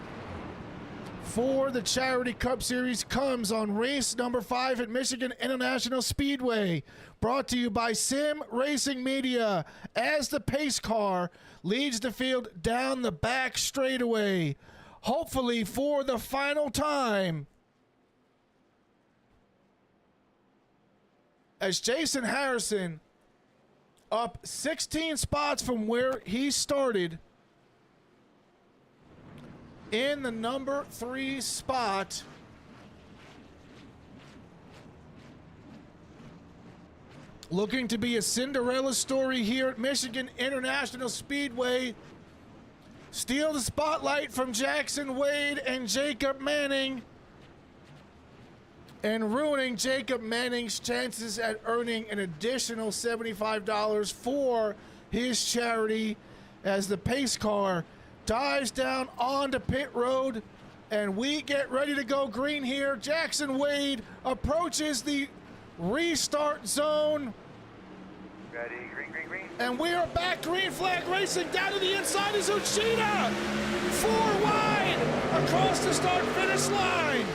for the Charity Cup Series comes on race number 5 at Michigan International Speedway. Brought to you by Sim Racing Media as the pace car leads the field down the back straightaway. Hopefully for the final time, as Jason Harrison, up 16 spots from where he started, in the number 3 spot, looking to be a Cinderella story here at Michigan International Speedway. Steal the spotlight from Jackson Wade and Jacob Manning, and ruining Jacob Manning's chances at earning an additional $75 for his charity as the pace car dives down onto pit road, and we get ready to go green here. Jackson Wade approaches the restart zone. Ready, green, green, green. And we are back, green flag racing. Down to the inside is Uchida. 4 wide across the start-finish line.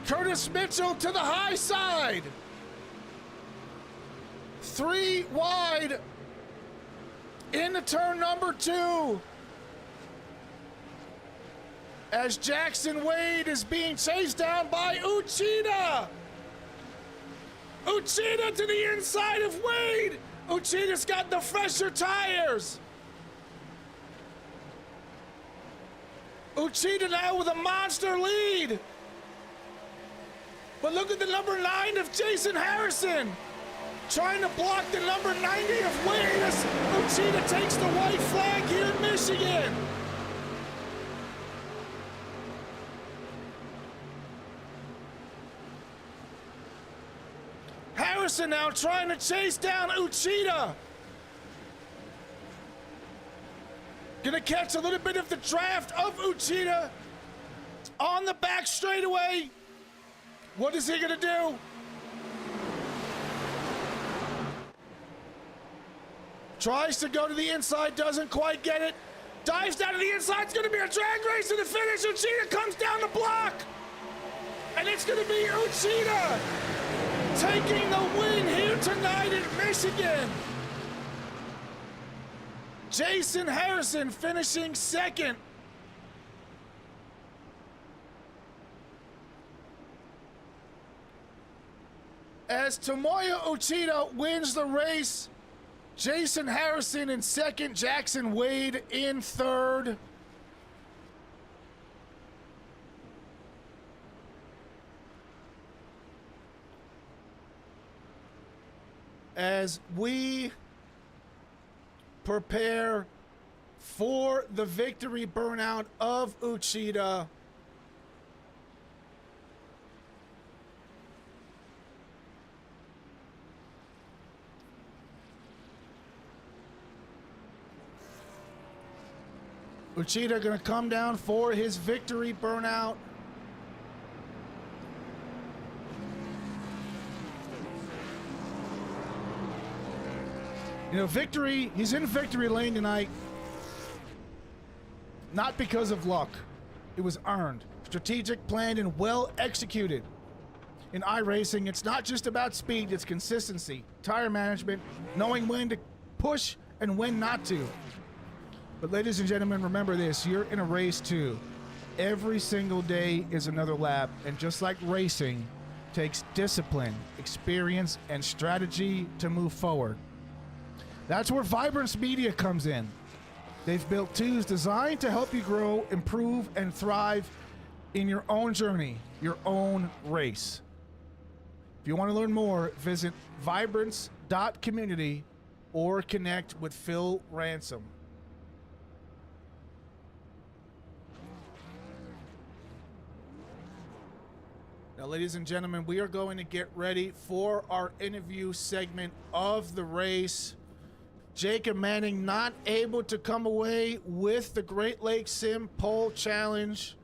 Curtis Mitchell to the high side. 3 wide into turn number 2. As Jackson Wade is being chased down by Uchida. Uchida to the inside of Wade. Uchida's got the fresher tires. Uchida now with a monster lead. But look at the number 9 of Jason Harrison, trying to block the number 90 of Wade as Uchida takes the white flag here in Michigan. Harrison now trying to chase down Uchida. Gonna catch a little bit of the draft of Uchida on the back straightaway. What is he gonna do? Tries to go to the inside, doesn't quite get it. Dives down to the inside, it's gonna be a drag race to the finish. Uchida comes down the block. And it's gonna be Uchida taking the win here tonight in Michigan. Jason Harrison finishing second. As Tomoya Uchida wins the race, Jason Harrison in second, Jackson Wade in third. As we prepare for the victory burnout of Uchida, Uchida gonna come down for his victory burnout. You know, victory, he's in victory lane tonight, not because of luck. It was earned, strategic, planned, and well executed. In iRacing, it's not just about speed, it's consistency, tire management, knowing when to push and when not to. But ladies and gentlemen, remember this, you're in a race too. Every single day is another lap, and just like racing, takes discipline, experience, and strategy to move forward. That's where Vibrance Media comes in. They've built tools designed to help you grow, improve, and thrive in your own journey, your own race. If you want to learn more, visit vibrance.community or connect with Phil Ransom. Now, ladies and gentlemen, we are going to get ready for our interview segment of the race. Jacob Manning not able to come away with the Great Lakes Sim Pole Challenge.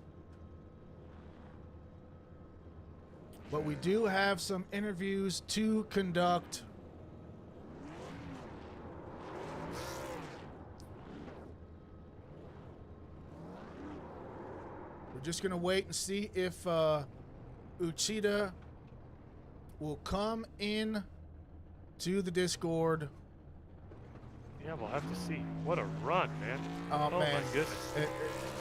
But we do have some interviews to conduct. We're just going to wait and see if Uchida will come in to the Discord. Yeah, we'll have to see. What a run, man. Oh man. My goodness.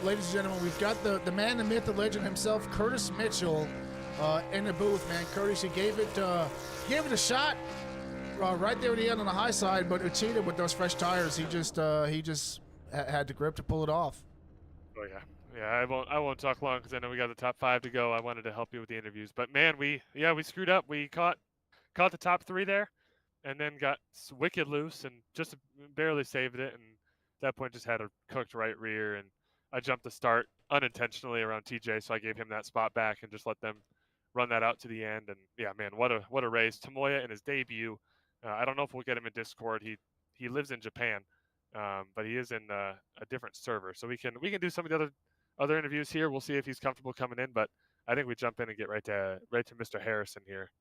Ladies and gentlemen, we've got the man, the myth, the legend himself, Curtis Mitchell, in the booth, man. Curtis, he gave it a shot right there at the end on the high side, but Uchida with those fresh tires, he just had the grip to pull it off. Oh yeah. Yeah, I won't talk long because I know we got the top 5 to go. I wanted to help you with the interviews, but man, we screwed up. We caught the top 3 there, and then got wicked loose and just barely saved it. And at that point, just had a cooked right rear, and I jumped the start unintentionally around TJ, so I gave him that spot back and just let them run that out to the end. And yeah, man, what a race! Tomoya in his debut. I don't know if we'll get him in Discord. He lives in Japan, but he is in a different server, so we can do some of the other interviews here. We'll see if he's comfortable coming in, but I think we jump in and get right to Mr. Harrison here.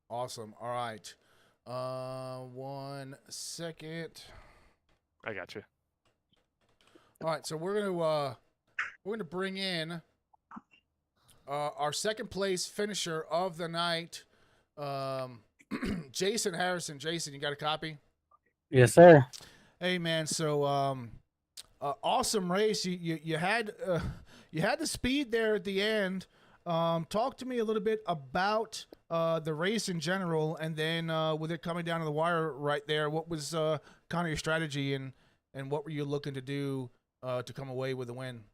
Awesome. All right. 1 second. I got you. All right, so we're gonna bring in our second place finisher of the night, Jason Harrison. Jason, you got a copy? Yes, sir. Hey, man. So awesome race. You had the speed there at the end. Talk to me a little bit about the race in general, and then with it coming down to the wire right there, what was kind of your strategy, and what were you looking to do to come away with a win?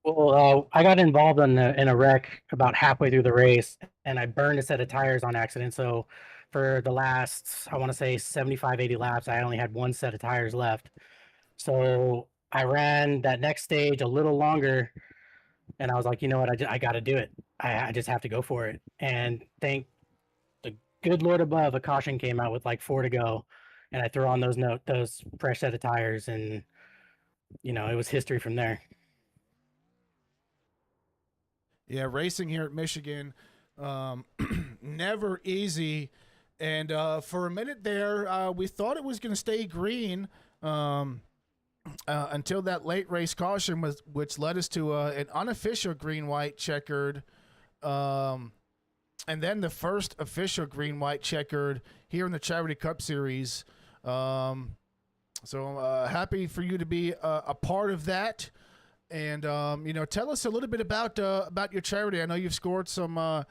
Well, I got involved in a wreck about halfway through the race, and I burned a set of tires on accident. So for the last, I want to say 75, 80 laps, I only had one set of tires left. So I ran that next stage a little longer, and I was like, you know what, I got to do it. I just have to go for it. And thank the good Lord above, a caution came out with like 4 to go, and I threw on those fresh set of tires, and it was history from there. Yeah, racing here at Michigan, never easy. And for a minute there, we thought it was going to stay green until that late race caution, which led us to an unofficial green-white checkered, and then the first official green-white checkered here in the Charity Cup Series. So happy for you to be a part of that. And tell us a little bit about your charity. I know you've scored some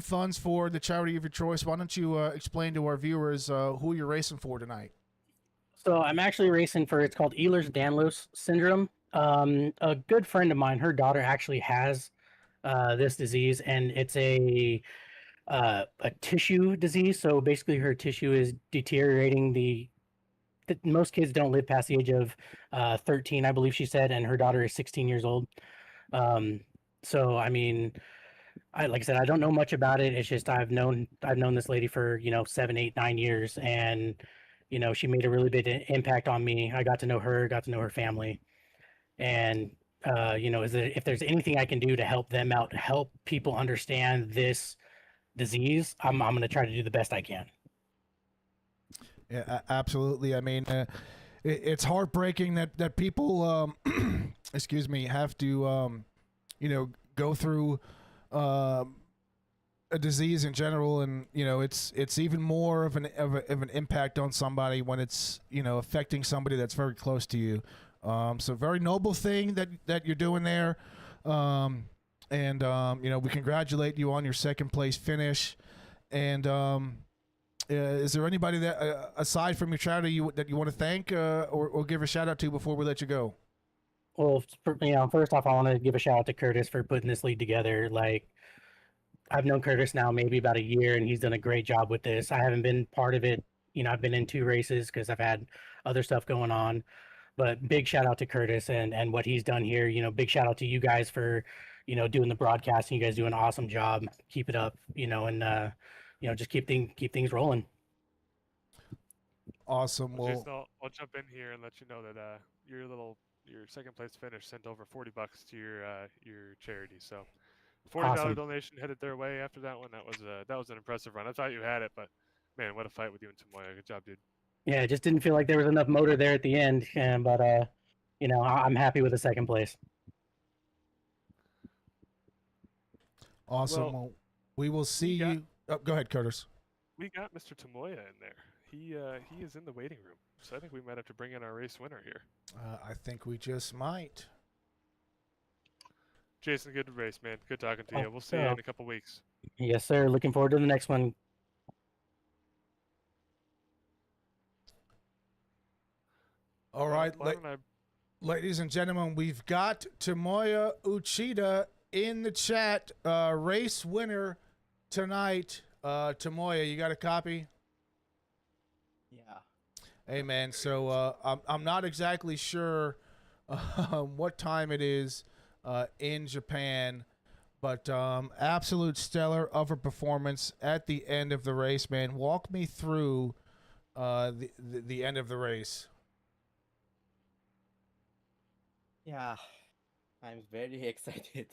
funds for the charity of your choice. Why don't you explain to our viewers who you're racing for tonight? So I'm actually racing for, it's called Ehlers-Danlos syndrome. A good friend of mine, her daughter actually has this disease, and it's a tissue disease. So basically, her tissue is deteriorating. Most kids don't live past the age of 13, I believe she said, and her daughter is 16 years old. So I mean, like I said, I don't know much about it. It's just I've known this lady for 7, 8, 9 years, and she made a really big impact on me. I got to know her, got to know her family, and if there's anything I can do to help them out, help people understand this disease, I'm going to try to do the best I can. Yeah, absolutely. I mean, it's heartbreaking that people, excuse me, have to, go through a disease in general, and it's even more of an impact on somebody when it's affecting somebody that's very close to you. So very noble thing that you're doing there, and we congratulate you on your second place finish, and. Is there anybody that, aside from your charity, that you want to thank or give a shout out to before we let you go? Well, first off, I want to give a shout out to Curtis for putting this lead together. Like, I've known Curtis now maybe about a year, and he's done a great job with this. I haven't been part of it. I've been in 2 races because I've had other stuff going on. But big shout out to Curtis and what he's done here. Big shout out to you guys for, doing the broadcasting. You guys do an awesome job. Keep it up. And just keep things rolling. Awesome. Well, Well, Jason, I'll jump in here and let you know that your second place finish sent over $40 to your charity. So $40 Awesome. donation headed their way after that one. That was an impressive run. I thought you had it, but man, what a fight with you and Tamoya. Good job, dude. Yeah, it just didn't feel like there was enough motor there at the end. But I'm happy with the second place. awesome. Well, we will see you. Oh, go ahead, Curtis. We got Mr. Tamoya in there. He is in the waiting room, so I think we might have to bring in our race winner here. I think we just might. Jason, good race, man. Good talking to you. We'll see you in a couple weeks. Yes, sir. Looking forward to the next one. All right, ladies and gentlemen, we've got Tamoya Uchida in the chat. Race winner tonight. Tamoya, you got a copy? Yeah. Hey, man. So I'm not exactly sure what time it is in Japan, but absolute stellar of a performance at the end of the race, man. Walk me through the end of the race. Yeah, I'm very excited.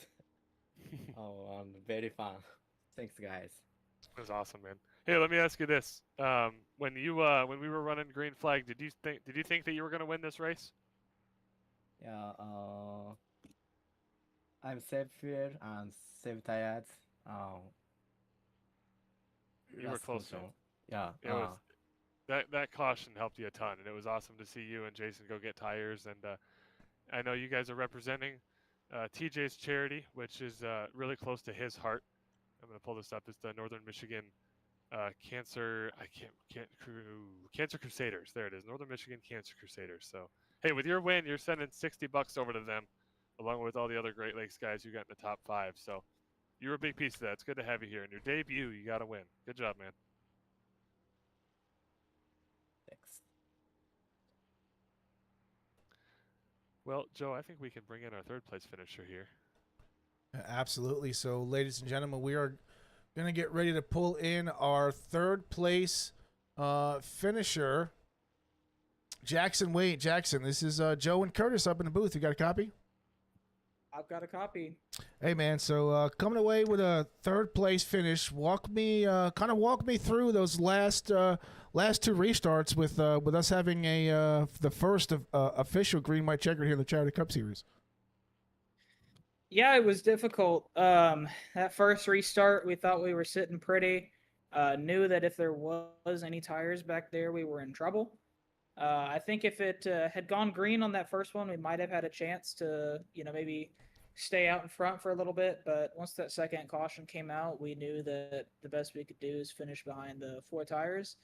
I'm very fun. Thanks, guys. It was awesome, man. Hey, let me ask you this: when we were running green flag, did you think that you were going to win this race? Yeah. I'm safe fuel and safe tires. You were close. Yeah. It was, that caution helped you a ton, and it was awesome to see you and Jason go get tires. And I know you guys are representing TJ's charity, which is really close to his heart. I'm going to pull this up. It's the Northern Michigan Cancer. Cancer Crusaders. There it is. Northern Michigan Cancer Crusaders. So hey, with your win, you're sending $60 over to them, along with all the other Great Lakes guys you got in the top 5. So you were a big piece of that. It's good to have you here. In your debut, you got to win. Good job, man. Thanks. Well, Joe, I think we can bring in our third place finisher here. Absolutely. So, ladies and gentlemen, we are going to get ready to pull in our third place finisher, Jackson Wade. Jackson, this is Joe and Curtis up in the booth. You got a copy? I've got a copy. Hey, man. So, coming away with a third place finish. Walk me through those last 2 restarts with us having the first official green white checker here in the Charity Cup Series. Yeah, it was difficult. That first restart, we thought we were sitting pretty. Knew that if there was any tires back there, we were in trouble. I think if it had gone green on that first one, we might have had a chance to, maybe stay out in front for a little bit. But once that second caution came out, we knew that the best we could do is finish behind the 4 tires.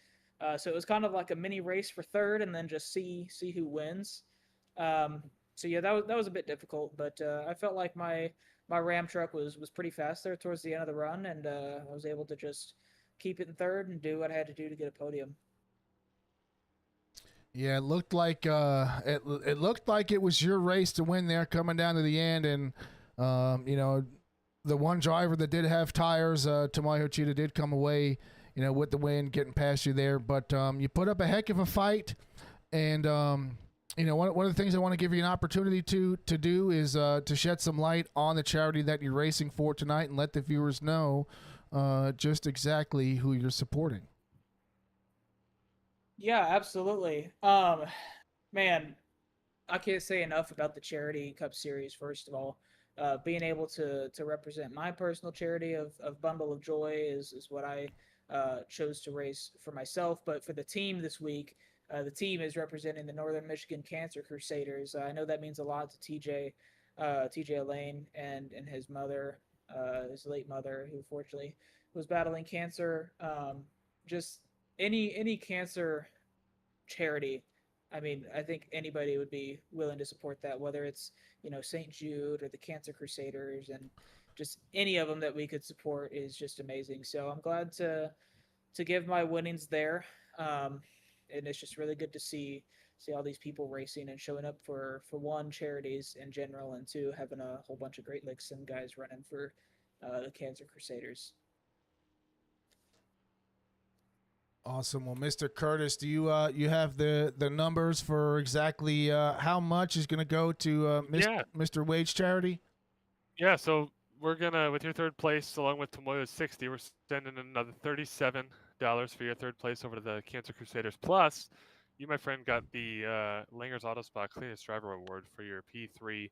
So it was kind of like a mini race for third, and then just see who wins. So yeah, that was a bit difficult, but I felt like my Ram truck was pretty fast there towards the end of the run, and I was able to just keep it in third and do what I had to do to get a podium. Yeah, it looked like it was your race to win there, coming down to the end, and the one driver that did have tires, Tamoya Uchida, did come away, with the win, getting past you there. But you put up a heck of a fight, and one of the things I want to give you an opportunity to do is to shed some light on the charity that you're racing for tonight, and let the viewers know just exactly who you're supporting. Yeah, absolutely. Man, I can't say enough about the Charity Cup Series, first of all. Being able to represent my personal charity of Bundle of Joy is what I chose to race for myself. But for the team this week, the team is representing the Northern Michigan Cancer Crusaders. I know that means a lot to TJ Lane and his mother, his late mother, who fortunately was battling cancer. Just any cancer charity, I mean, I think anybody would be willing to support that, whether it's St. Jude or the Cancer Crusaders. And just any of them that we could support is just amazing. So I'm glad to give my winnings there, and it's just really good to see all these people racing and showing up for one, charities in general, and two, having a whole bunch of Great Lakes Sim guys running for the Cancer Crusaders. Awesome. Well, Mr. Curtis, do you have the numbers for exactly how much is going to go to Mr. Wade's charity? Yeah, so we're gonna, with your third place, along with Tomoyo's 60, we're sending another $37 for your third place over to the Cancer Crusaders. Plus, you, my friend, got the Langer's Auto Spot Cleanest Driver Award for your P3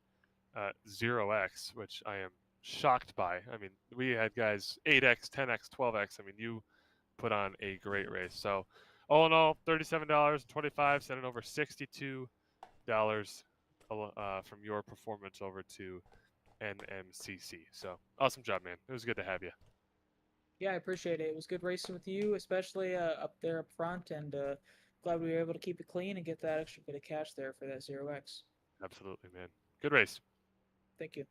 0X, which I am shocked by. I mean, we had guys 8X, 10X, 12X. I mean, you put on a great race. So, all in all, $37.25, sending over $62 from your performance over to NMCC. So awesome job, man. It was good to have you. Yeah, I appreciate it. It was good racing with you, especially up there up front, and glad we were able to keep it clean and get that extra bit of cash there for that 0X. Absolutely, man. Good race. Thank you.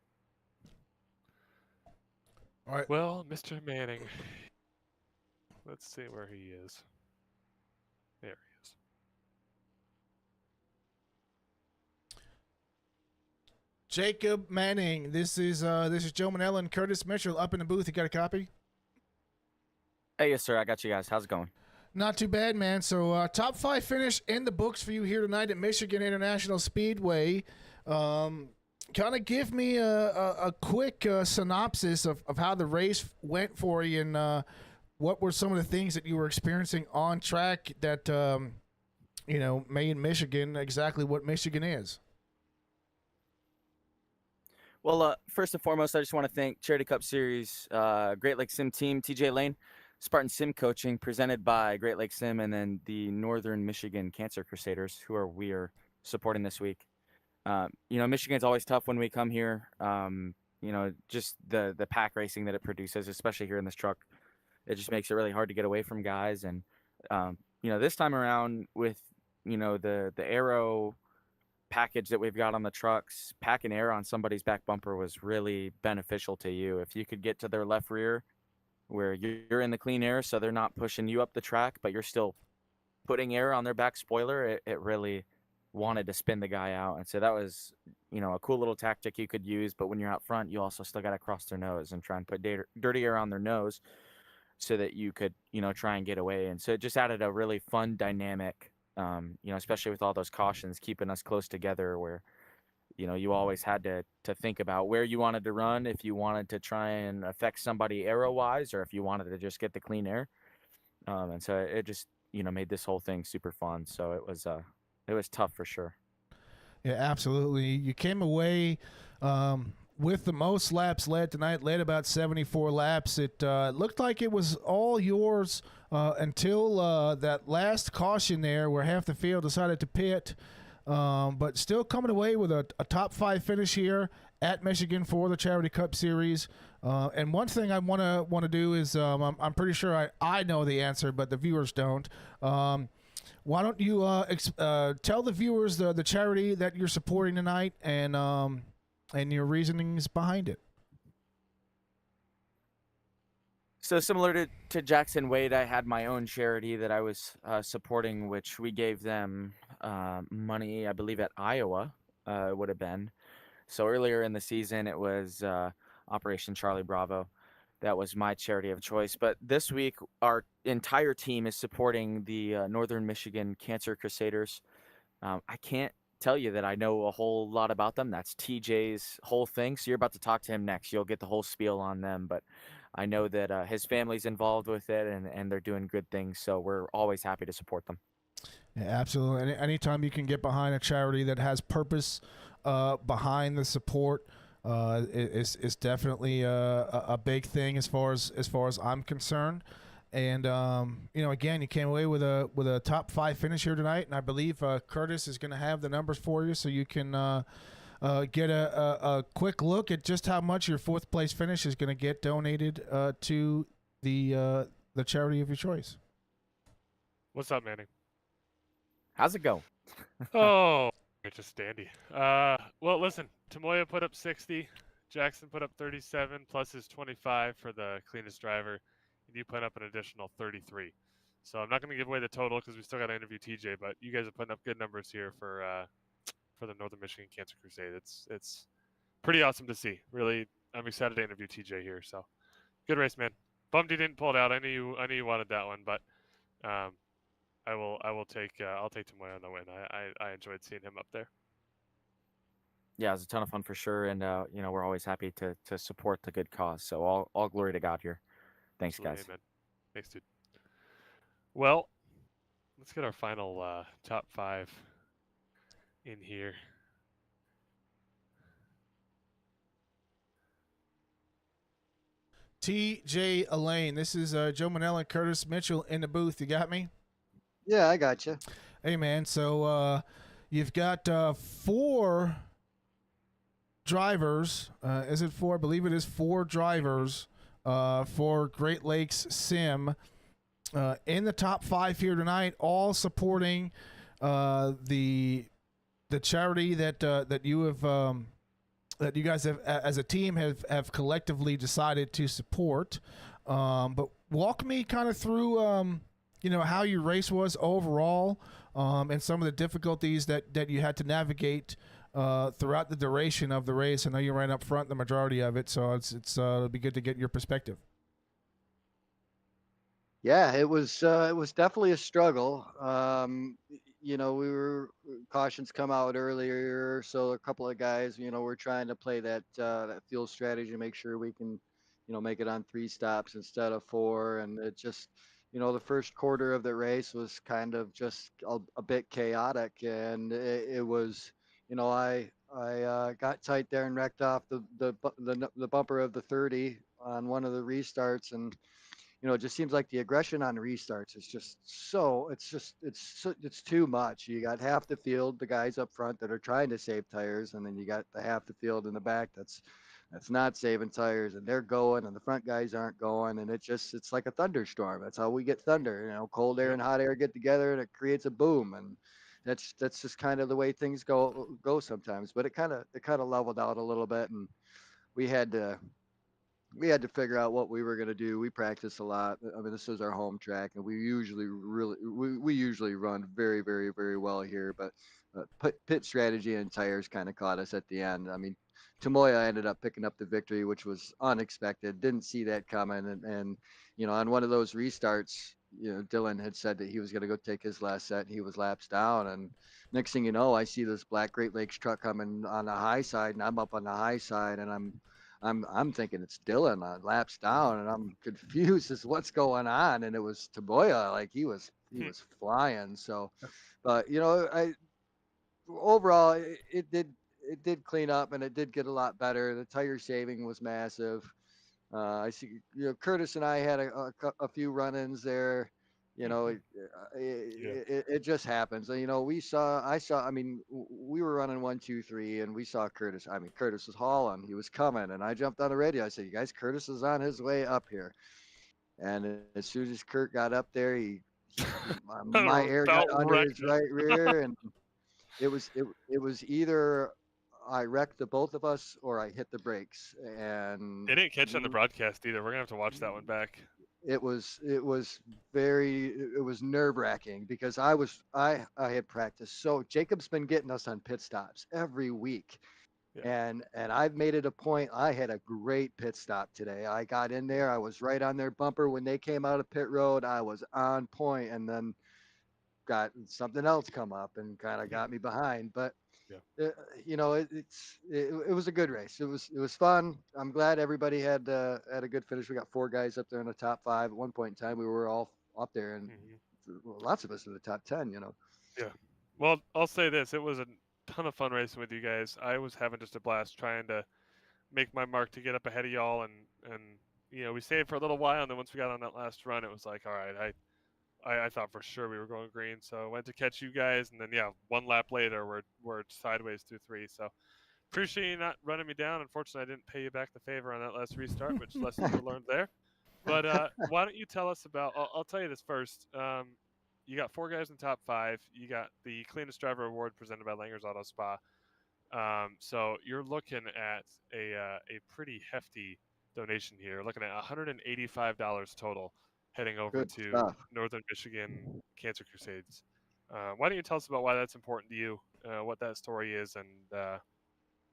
All right. Well, Mr. Manning, let's see where he is. There he is. Jacob Manning. This is Joe Manella and Curtis Mitchell up in the booth. You got a copy? Hey, yes, sir. I got you guys. How's it going? Not too bad, man. So top 5 finish in the books for you here tonight at Michigan International Speedway. Kind of give me a quick synopsis of how the race went for you, and what were some of the things that you were experiencing on track that made Michigan exactly what Michigan is. Well, first and foremost, I just want to thank Charity Cup Series, Great Lakes Sim Team, TJ Lane, Spartan Sim Coaching, presented by Great Lakes Sim, and then the Northern Michigan Cancer Crusaders, who we are supporting this week. Michigan's always tough when we come here. Just the pack racing that it produces, especially here in this truck, it just makes it really hard to get away from guys. And this time around with the aero package that we've got on the trucks, packing air on somebody's back bumper was really beneficial to you. If you could get to their left rear where you're in the clean air, so they're not pushing you up the track, but you're still putting air on their back spoiler, it really wanted to spin the guy out. And so that was, a cool little tactic you could use. But when you're out front, you also still got to cross their nose and try and put dirty air on their nose so that you could, try and get away. And so it just added a really fun dynamic, especially with all those cautions, keeping us close together where, you always had to think about where you wanted to run, if you wanted to try and affect somebody aero-wise, or if you wanted to just get the clean air. And so it just, made this whole thing super fun. So it was tough for sure. Yeah, absolutely. You came away with the most laps led tonight, led about 74 laps. It looked like it was all yours until that last caution there where half the field decided to pit. But still coming away with a top 5 finish here at Michigan for the Charity Cup Series. And one thing I want to do is I'm pretty sure I know the answer, but the viewers don't. Why don't you tell the viewers the charity that you're supporting tonight and your reasonings behind it? So similar to Jackson Wade, I had my own charity that I was supporting, which we gave them money, I believe, at Iowa, it would have been. So earlier in the season, it was Operation Charlie Bravo. That was my charity of choice. But this week, our entire team is supporting the Northern Michigan Cancer Crusaders. I can't tell you that I know a whole lot about them. That's TJ's whole thing. So you're about to talk to him next. You'll get the whole spiel on them. But I know that his family's involved with it, and they're doing good things. So we're always happy to support them. Yeah, absolutely. Anytime you can get behind a charity that has purpose behind the support, it's definitely a big thing as far as I'm concerned. And again, you came away with a top 5 finish here tonight, and I believe Curtis is going to have the numbers for you, so you can get a quick look at just how much your 4th place finish is going to get donated to the charity of your choice. What's up, Manning? How's it go? Oh, it's just dandy. Well, listen, Tomoya put up 60. Jackson put up 37 plus his 25 for the cleanest driver, and you put up an additional 33. So I'm not going to give away the total because we still got to interview TJ, but you guys are putting up good numbers here for the Northern Michigan Cancer Crusade. It's pretty awesome to see. Really, I'm excited to interview TJ here. So good race, man. Bummed he didn't pull it out. I knew you wanted that one, but I'll take Tomoya on the win. I enjoyed seeing him up there. Yeah, it was a ton of fun for sure, and we're always happy to support the good cause. So all glory to God here. Thanks, Absolutely, guys. amen. Thanks, dude. Well, let's get our final top 5 in here. TJ Elaine. This is Joe Manella and Curtis Mitchell in the booth. You got me? Yeah, I got you. Hey, man. So you've got 4 drivers. Is it 4? I believe it is 4 drivers for Great Lakes Sim in the top 5 here tonight, all supporting the charity that you have that you guys have as a team have collectively decided to support. But walk me kind of through how your race was overall, and some of the difficulties that you had to navigate throughout the duration of the race. I know you ran up front the majority of it, so it'll be good to get your perspective. Yeah, it was definitely a struggle. We were cautions come out earlier, so a couple of guys, we're trying to play that field strategy to make sure we can, make it on 3 stops instead of 4, and it just, the first quarter of the race was kind of just a bit chaotic, and it was, I got tight there and wrecked off the bumper of the 30 on one of the restarts, and it just seems like the aggression on restarts is just it's too much. You got half the field, the guys up front that are trying to save tires, and then you got the half the field in the back that's not saving tires, and they're going, and the front guys aren't going, and it's like a thunderstorm. That's how we get thunder. Cold air and hot air get together, and it creates a boom, and that's just kind of the way things go sometimes. But it kind of leveled out a little bit, and we had to figure out what we were going to do. We practice a lot. I mean, this is our home track, and we usually run very, very, very well here. But pit strategy and tires kind of caught us at the end. I mean, Tomoya ended up picking up the victory, which was unexpected. Didn't see that coming. And on one of those restarts, Dylan had said that he was going to go take his last set. And he was laps down, and next thing you know, I see this black Great Lakes truck coming on the high side, and I'm up on the high side, and I'm thinking it's Dylan laps down, and I'm confused as what's going on. And it was Tomoya, like he was flying. So, but overall it did clean up, and it did get a lot better. The tire saving was massive. I see, Curtis and I had a few run-ins there. It just happens. We I mean, we were running 1, 2, 3, and we saw Curtis. I mean, Curtis was hauling. He was coming, and I jumped on the radio. I said, "You guys, Curtis is on his way up here." And as soon as Kurt got up there, my air got under his right rear, and it was either I wrecked the both of us or I hit the brakes. And they didn't catch on the broadcast either. We're gonna have to watch that one back. It was nerve-wracking because I had practiced. So Jacob's been getting us on pit stops every week. Yeah. And I've made it a point. I had a great pit stop today. I got in there. I was right on their bumper when they came out of pit road. I was on point, and then got something else come up and kind of got me behind. But it was a good race. It was fun. I'm glad everybody had a good finish. We got 4 guys up there in the top 5. At one point in time, we were all up there, and lots of us in the top 10. Yeah. Well, I'll say this: it was a ton of fun racing with you guys. I was having just a blast trying to make my mark to get up ahead of y'all, and we stayed for a little while, and then once we got on that last run, it was like, all right, I thought for sure we were going green, so I went to catch you guys, and then one lap later we're sideways through 3. So appreciate you not running me down. Unfortunately, I didn't pay you back the favor on that last restart, which lessons were learned there. But why don't you tell us about? I'll tell you this first. You got 4 guys in top 5. You got the cleanest driver award presented by Langer's Auto Spa. So you're looking at a pretty hefty donation here. Looking at $185 total, heading over Good to stuff. Northern Michigan Cancer Crusades. Why don't you tell us about why that's important to you, what that story is, and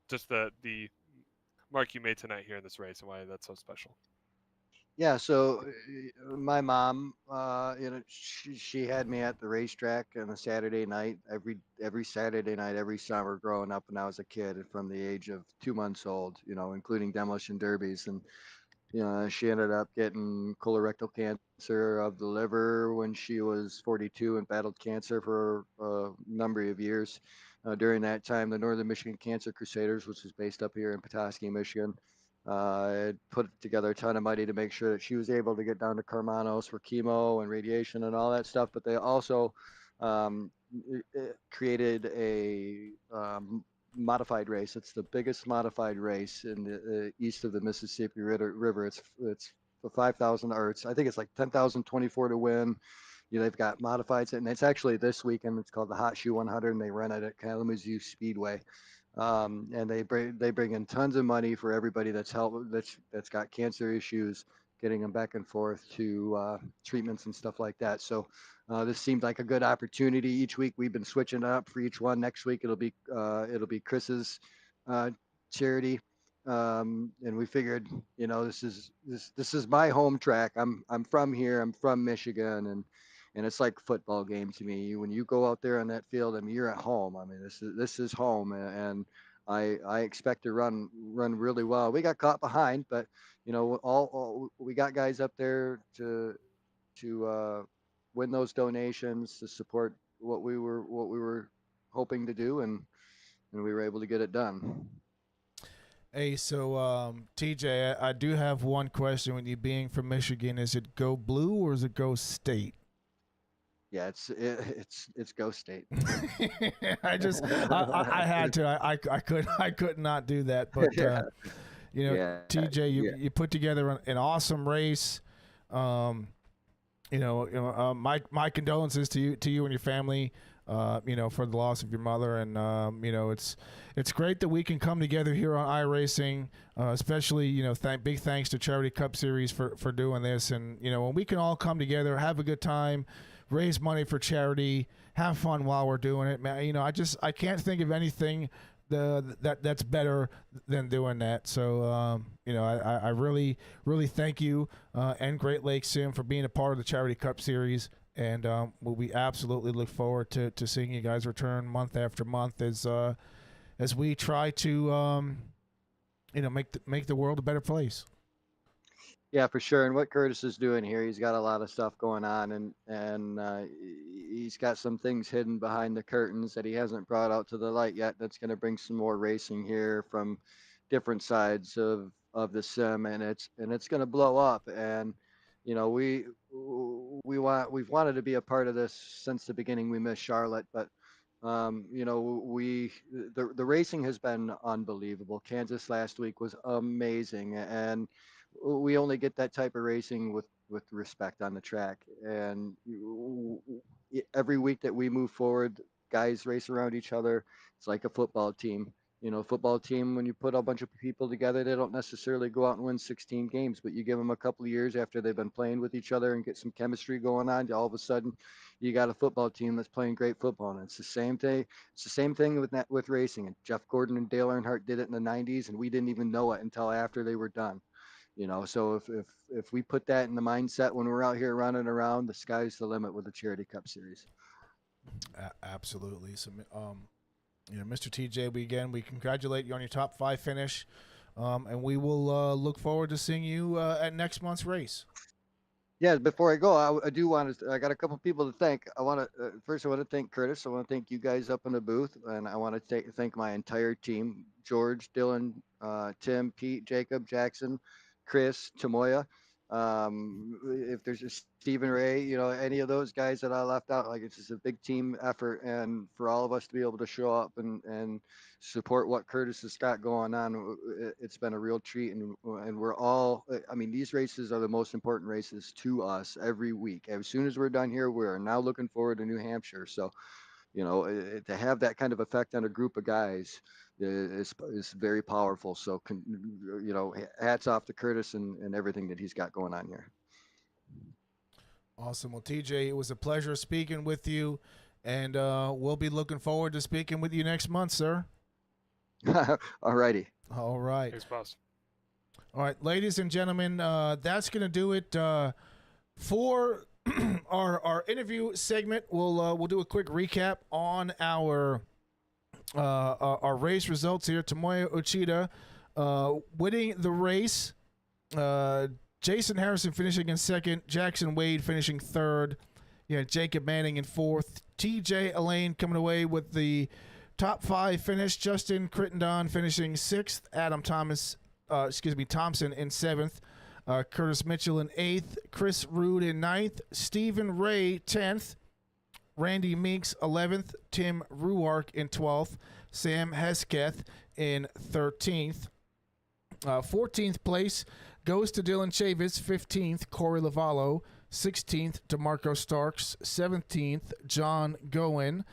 just the mark you made tonight here in this race, and why that's so special. Yeah, so my mom, she had me at the racetrack on a Saturday night, every Saturday night, every summer growing up when I was a kid, from the age of 2 months old, including demolition derbies. And she ended up getting colorectal cancer of the liver when she was 42 and battled cancer for a number of years. During that time, the Northern Michigan Cancer Crusaders, which is based up here in Petoskey, Michigan, had put together a ton of money to make sure that she was able to get down to Carmanos for chemo and radiation and all that stuff. But they also um, created a modified race. It's the biggest modified race in the east of the Mississippi River. It's for 5,000, or I think it's like 10,024 to win. They've got modifieds, and it's actually this weekend. It's called the Hot Shoe 100, and they run it at Kalamazoo Speedway. And they bring in tons of money for everybody that's got cancer issues, getting them back and forth to treatments and stuff like that. So this seemed like a good opportunity. Each week we've been switching up for each one. Next week it'll be Chris's uh, charity, and we figured, this is my home track. I'm from here. I'm from Michigan, and it's like football game to me. When you go out there on that field, I mean, you're at home. I mean, this is home, and I expect to run really well. We got caught behind, but all we got guys up there to win those donations, to support what we were hoping to do, and we were able to get it done. Hey, so TJ, I do have one question. With you being from Michigan, is it go blue or is it go state? Yeah, it's Go State. I had to. I could not do that. But Yeah. Yeah, TJ, yeah. you put together an awesome race. My condolences to you and your family. For the loss of your mother, and it's great that we can come together here on iRacing, especially big thanks to Charity Cup Series for doing this, and when we can all come together, have a good time, raise money for charity, have fun while we're doing it, man. I can't think of anything that's better than doing that. So I really thank you and Great Lakes Sim for being a part of the Charity Cup Series. And we absolutely look forward to seeing you guys return month after month as we try to make the world a better place. Yeah, for sure. And what Curtis is doing here, he's got a lot of stuff going on, and he's got some things hidden behind the curtains that he hasn't brought out to the light yet. That's going to bring some more racing here from different sides of the sim, and it's going to blow up. And we've wanted to be a part of this since the beginning. We missed Charlotte, but the racing has been unbelievable. Kansas last week was amazing, and we only get that type of racing with respect on the track. And every week that we move forward, guys race around each other. It's like a football team. Football team, when you put a bunch of people together, they don't necessarily go out and win 16 games, but you give them a couple of years after they've been playing with each other and get some chemistry going on, all of a sudden you got a football team that's playing great football. And it's the same thing. It's the same thing with racing. And Jeff Gordon and Dale Earnhardt did it in the 90s, and we didn't even know it until after they were done. So if we put that in the mindset when we're out here running around, the sky's the limit with the Charity Cup Series. Absolutely. So, Mr. TJ, we congratulate you on your top 5 finish, and we will look forward to seeing you at next month's race. Yeah, before I go, I do want to. I got a couple people to thank. I want to first. I want to thank Curtis. I want to thank you guys up in the booth, and I want to thank my entire team: George, Dylan, Tim, Pete, Jacob, Jackson, Chris, Tamoya. If there's a Stephen Ray, any of those guys that I left out, like, it's just a big team effort, and for all of us to be able to show up and support what Curtis has got going on, it's been a real treat. And we're all, I mean, these races are the most important races to us every week. As soon as we're done here, we're now looking forward to New Hampshire. So To have that kind of effect on a group of guys is very powerful. So, hats off to Curtis and everything that he's got going on here. Awesome. Well, TJ, it was a pleasure speaking with you, and we'll be looking forward to speaking with you next month, sir. All righty. All right. Thanks, boss. All right, ladies and gentlemen, that's going to do it for our interview segment. We'll do a quick recap on our race results here. Tomoya Uchida winning the race. Jason Harrison finishing in second. Jackson Wade finishing third. Jacob Manning in fourth. TJ Elaine coming away with the top 5 finish. Justin Crittenden finishing sixth. Adam Thompson in seventh. Curtis Mitchell in 8th, Chris Rude in 9th, Stephen Ray 10th, Randy Meeks 11th, Tim Ruark in 12th, Sam Hesketh in 13th. 14th place goes to Dylan Chavis, 15th, Corey Lavallo, 16th, DeMarco Starks, 17th, John Goen.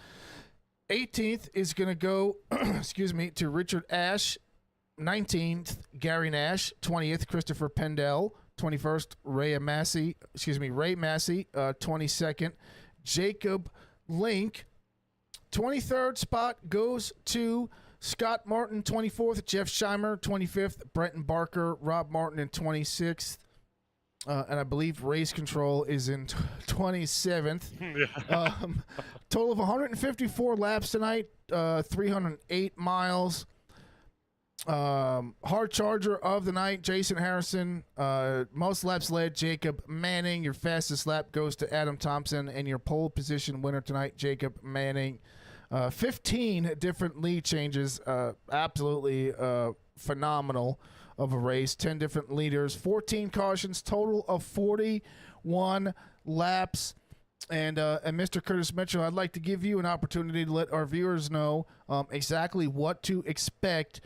18th is going to go, to Richard Ash. 19th, Gary Nash. 20th, Christopher Pendell. 21st, Ray Massey. 22nd, Jacob Link. 23rd spot goes to Scott Martin. 24th, Jeff Scheimer. 25th, Brenton Barker. Rob Martin in 26th. And I believe Race Control is in 27th. Total of 154 laps tonight, 308 miles. Hard charger of the night, Jason Harrison. Most laps led, Jacob Manning. Your fastest lap goes to Adam Thompson, and your pole position winner tonight, Jacob Manning. 15 different lead changes, absolutely phenomenal of a race. 10 different leaders, 14 cautions, total of 41 laps. And Mr. Curtis Mitchell, I'd like to give you an opportunity to let our viewers know exactly what to expect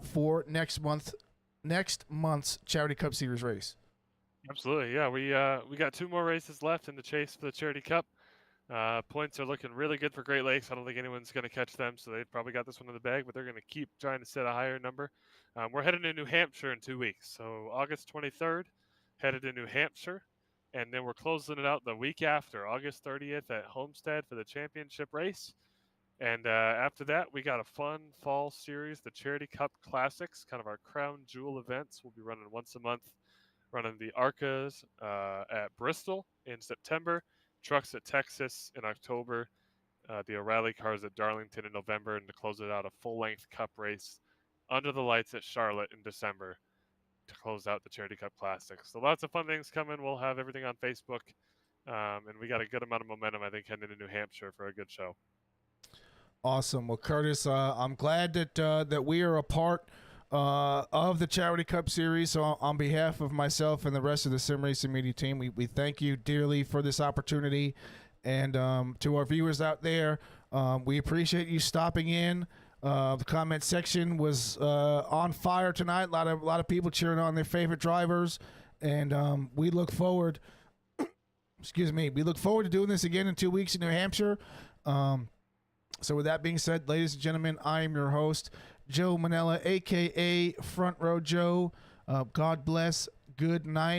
for next month's Charity Cup Series race. Absolutely, yeah. We got 2 more races left in the chase for the Charity Cup. Points are looking really good for Great Lakes. I don't think anyone's going to catch them, so they've probably got this one in the bag, but they're going to keep trying to set a higher number. We're headed to New Hampshire in 2 weeks. So August 23rd, headed to New Hampshire, and then we're closing it out the week after, August 30th at Homestead for the championship race. And after that, we got a fun fall series, the Charity Cup Classics, kind of our crown jewel events. We'll be running once a month, running the ARCAs at Bristol in September, Trucks at Texas in October, the O'Reilly cars at Darlington in November, and to close it out, a full-length Cup race under the lights at Charlotte in December to close out the Charity Cup Classics. So lots of fun things coming. We'll have everything on Facebook, and we got a good amount of momentum, I think, heading into New Hampshire for a good show. Awesome. Well, Curtis, I'm glad that we are a part of the Charity Cup Series. So on behalf of myself and the rest of the Sim Racing Media team, we thank you dearly for this opportunity. And to our viewers out there, we appreciate you stopping in. The comment section was on fire tonight. A lot of people cheering on their favorite drivers, and we look forward. We look forward to doing this again in 2 weeks in New Hampshire. So with that being said, ladies and gentlemen, I am your host, Joe Manella, a.k.a. Front Row Joe. God bless. Good night.